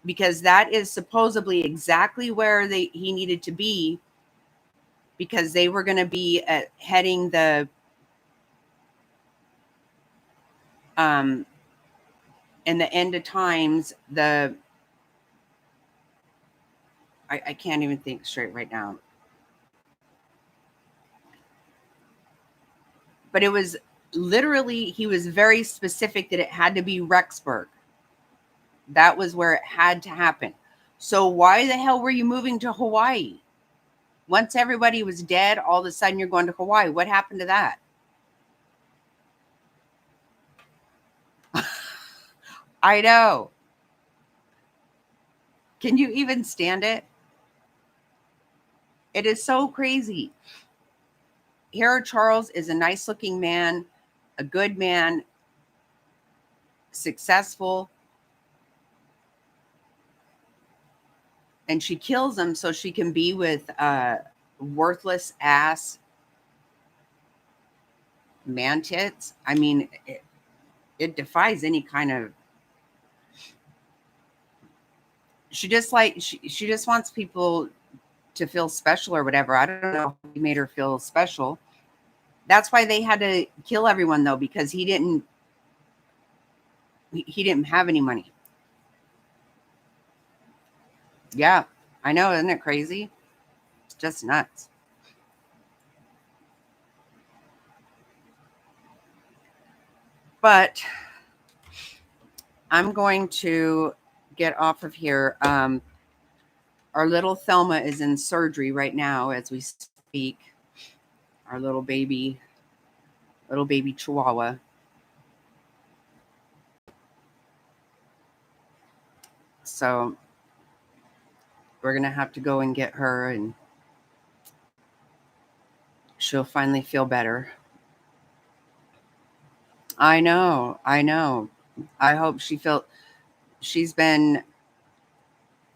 [SPEAKER 1] because that is supposedly exactly where he needed to be, because they were going to be heading the in the end of times, I can't even think straight right now. But it was literally, he was very specific that it had to be Rexburg. That was where it had to happen. So why the hell were you moving to Hawaii? Once everybody was dead, all of a sudden you're going to Hawaii. What happened to that? I know. Can you even stand it? It is so crazy. Here, Charles is a nice looking man, a good man, successful. And she kills him so she can be with worthless ass man tits. I mean, it defies any kind of. She just she just wants people to feel special or whatever. I don't know if he made her feel special. That's why they had to kill everyone though, because he didn't have any money. Yeah, I know, isn't it crazy? It's just nuts. But I'm going to get off of here. Our little Thelma is in surgery right now as we speak. Our little baby Chihuahua. So we're going to have to go and get her, and she'll finally feel better. I know. I hope she felt. She's been.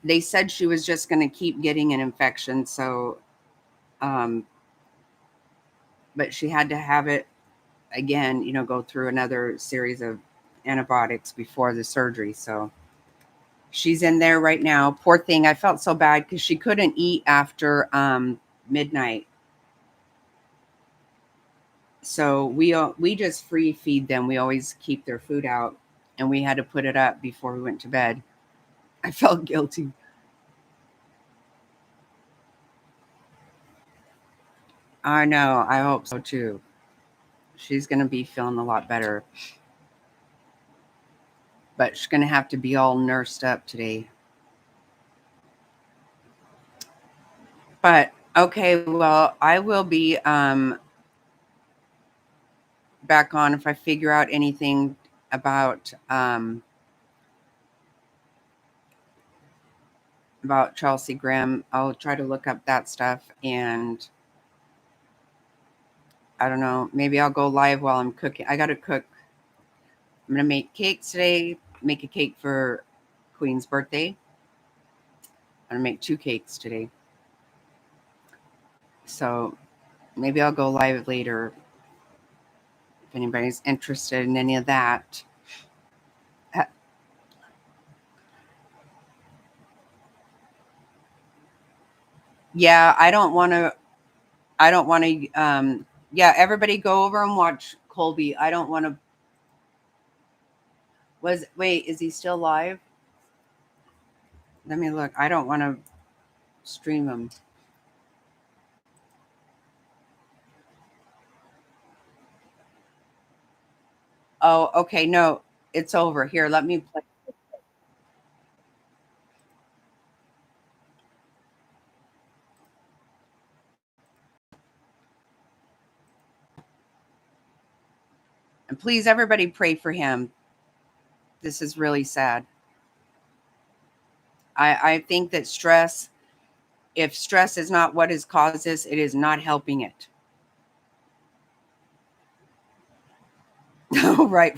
[SPEAKER 1] They said she was just going to keep getting an infection, so. But she had to have it again. Go through another series of antibiotics before the surgery. So she's in there right now. Poor thing. I felt so bad because she couldn't eat after midnight. So we just free feed them. We always keep their food out, and we had to put it up before we went to bed. I felt guilty. I know. I hope so too. She's going to be feeling a lot better. But she's going to have to be all nursed up today. But okay, well, I will be back on if I figure out anything about Chelsea Graham. I'll try to look up that stuff, and I don't know, maybe I'll go live while I'm cooking. I got to cook. I'm going to make cakes today, make a cake for Queen's birthday. I'm going to make 2 cakes today. So maybe I'll go live later if anybody's interested in any of that. Yeah, I don't want to, yeah, everybody go over and watch Colby. I don't want to, wait, is he still live? Let me look. I don't want to stream him. Oh, okay. No, it's over. Here, let me play. And please, everybody pray for him. This is really sad. I think that stress, if stress is not what has caused this, it is not helping it. Oh, right.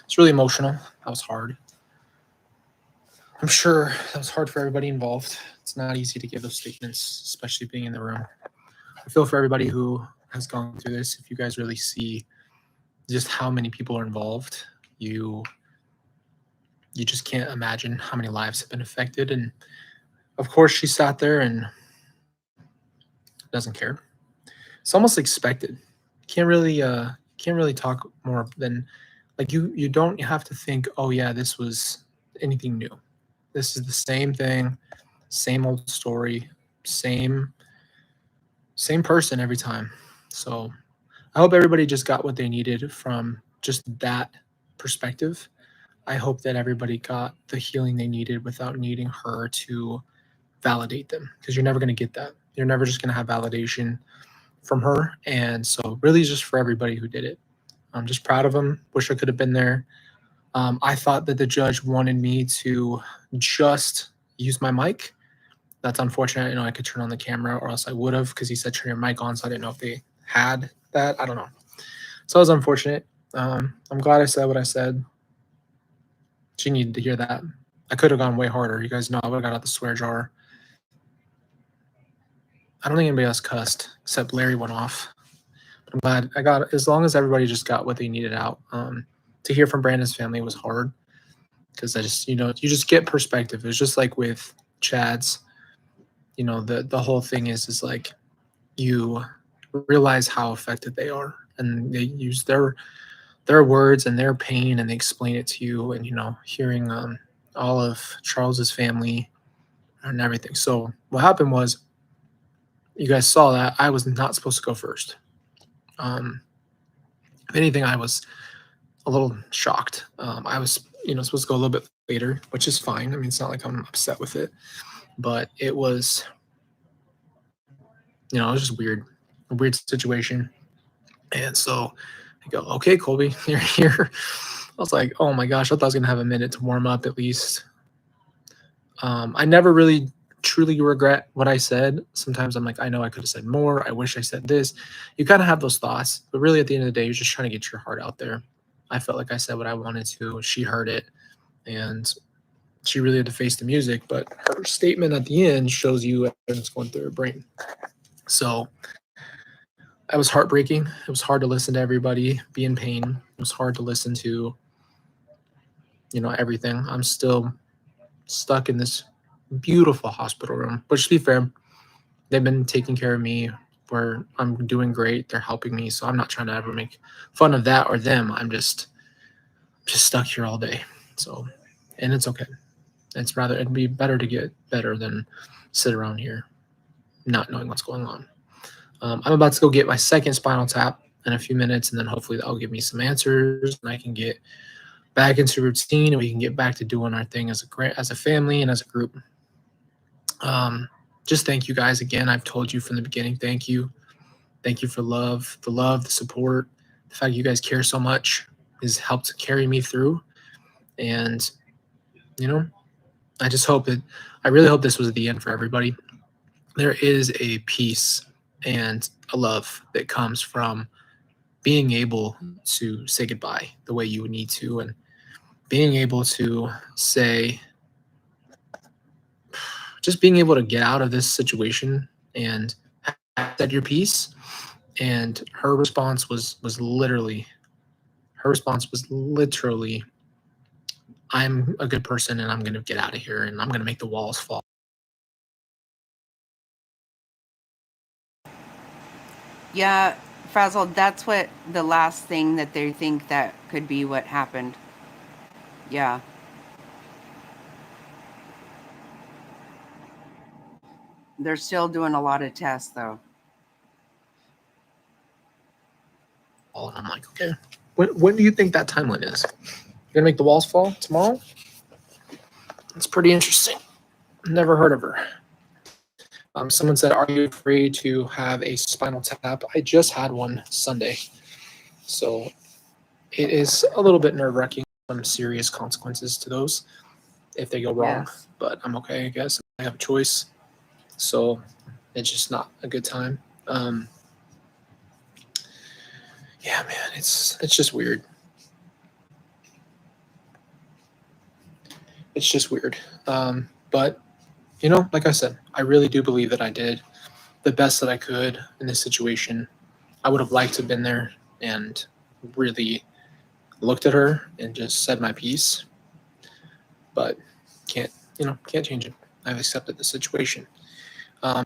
[SPEAKER 21] It's really emotional. That was hard. I'm sure that was hard for everybody involved. It's not easy to give those statements, especially being in the room. I feel for everybody who has gone through this. If you guys really see just how many people are involved, you just can't imagine how many lives have been affected. And of course, she sat there and doesn't care. It's almost expected. Can't really talk more than like you don't have to think, oh yeah, this was anything new. This is the same thing, same old story, same person every time. So I hope everybody just got what they needed from just that perspective. I hope that everybody got the healing they needed without needing her to validate them, because you're never going to get that. You're never just going to have validation from her. And so really just for everybody who did it. I'm just proud of them. Wish I could have been there. I thought that the judge wanted me to just use my mic. That's unfortunate. I know I could turn on the camera, or else I would have, because he said turn your mic on, so I didn't know if they had that. I don't know. So it was unfortunate. I'm glad I said what I said. She needed to hear that. I could have gone way harder. You guys know I would have got out the swear jar. I don't think anybody else cussed except Larry went off. But I'm glad I got, as long as everybody just got what they needed out. To hear from Brandon's family was hard, because I just, you just get perspective. It's just like with Chad's, the whole thing is like you realize how affected they are, and they use their words and their pain, and they explain it to you, and hearing all of Charles's family and everything. So what happened was, you guys saw that I was not supposed to go first. If anything, I was a little shocked. I was supposed to go a little bit later, which is fine. I mean, it's not like I'm upset with it, but it was it was just a weird situation. And so I go, okay, Colby, you're here. I was like, oh my gosh, I thought I was gonna have a minute to warm up at least. I never really truly regret what I said. Sometimes I'm like, I know I could have said more. I wish I said this. You kind of have those thoughts, but really at the end of the day, you're just trying to get your heart out there. I felt like I said what I wanted to. She heard it, and she really had to face the music. But her statement at the end shows you everything's going through her brain. So it was heartbreaking. It was hard to listen to everybody be in pain. It was hard to listen to, everything. I'm still stuck in this beautiful hospital room. But to be fair, they've been taking care of me where I'm doing great. They're helping me. So I'm not trying to ever make fun of that or them. I'm just stuck here all day. So, and it's okay. It'd be better to get better than sit around here not knowing what's going on. I'm about to go get my second spinal tap in a few minutes, and then hopefully that'll give me some answers, and I can get back into routine, and we can get back to doing our thing as a family and as a group. Just thank you guys again. I've told you from the beginning, thank you. Thank you for the support. The fact you guys care so much has helped carry me through. And, I really hope this was the end for everybody. There is a peace and a love that comes from being able to say goodbye the way you would need to, and being able to say, just being able to get out of this situation and set your peace. And her response was literally, I'm a good person, and I'm going to get out of here, and I'm going to make the walls fall.
[SPEAKER 1] Yeah, Frazzled, that's what the last thing that they think that could be what happened. Yeah. They're still doing a lot of tests, though.
[SPEAKER 21] And I'm like, okay, when do you think that timeline is? You're going to make the walls fall tomorrow? It's pretty interesting. Never heard of her. Someone said, are you afraid to have a spinal tap? I just had one Sunday. So it is a little bit nerve-wracking. Some serious consequences to those if they go wrong.
[SPEAKER 1] Yes.
[SPEAKER 21] But I'm okay, I guess. I have a choice. So it's just not a good time. Yeah, man, it's just weird. It's just weird. But you know, like I said, I really do believe that I did the best that I could in this situation. I would have liked to have been there and really looked at her and just said my piece, but can't change it. I've accepted the situation.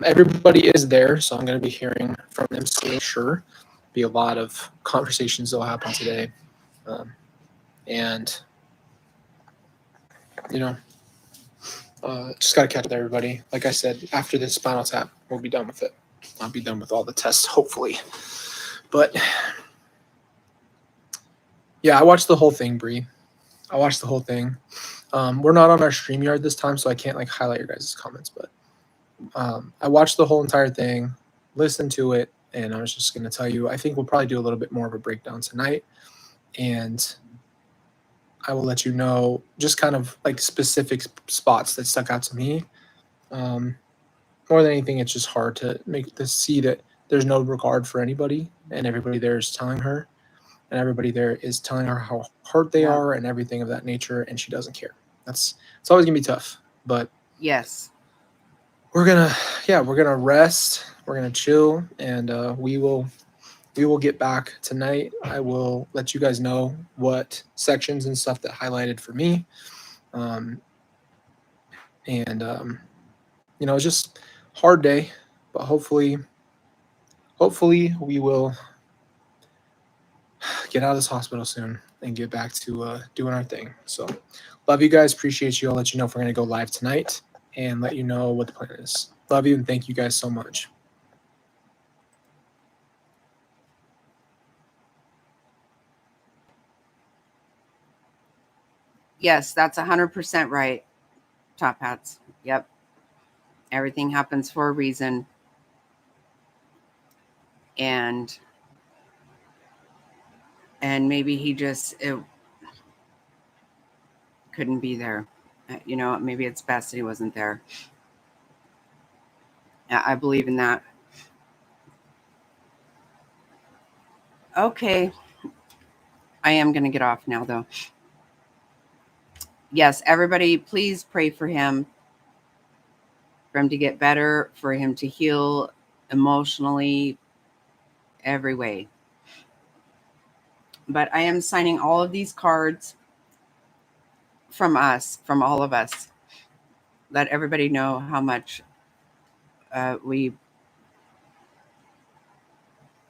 [SPEAKER 21] Everybody is there, so I'm going to be hearing from them still. Sure, be a lot of conversations that will happen today, and you know, just got to catch up with everybody. Like I said, after this spinal tap, we'll be done with it. I'll be done with all the tests, hopefully. But yeah, I watched the whole thing, Bree. I watched the whole thing. We're not on our StreamYard this time, so I can't like highlight your guys' comments, but I watched the whole entire thing, listened to it, and I was just going to tell you, I think we'll probably do a little bit more of a breakdown tonight, and I will let you know just kind of like specific spots that stuck out to me. More than anything, it's just hard to see that there's no regard for anybody, and everybody there is telling her, and everybody there is telling her how hurt they are and everything of that nature, and she doesn't care. It's always gonna be tough, but
[SPEAKER 1] yes,
[SPEAKER 21] we're gonna rest, we're gonna chill, and we will get back tonight. I will let you guys know what sections and stuff that highlighted for me, you know, it's just hard day, but hopefully we will get out of this hospital soon and get back to doing our thing. So love you guys, appreciate you. I'll let you know if we're going to go live tonight and let you know what the plan is. Love you and thank you guys so much.
[SPEAKER 1] yes, that's 100% right. Top hats. Yep. Everything happens for a reason. And maybe he just couldn't be there. You know, maybe it's best that he wasn't there. I believe in that. Okay. I am going to get off now, though. Yes, everybody, please pray for him to get better, for him to heal emotionally, every way. But I am signing all of these cards from all of us. Let everybody know how much we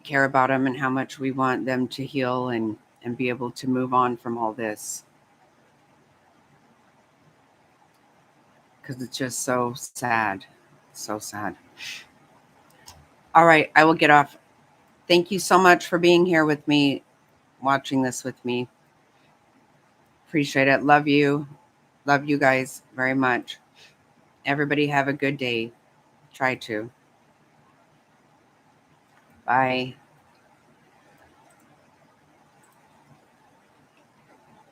[SPEAKER 1] care about them and how much we want them to heal and be able to move on from all this. Because it's just so sad. So sad. All right, I will get off. Thank you so much for being here with me, watching this with me. Appreciate it. Love you. Love you guys very much. Everybody have a good day. Try to. Bye.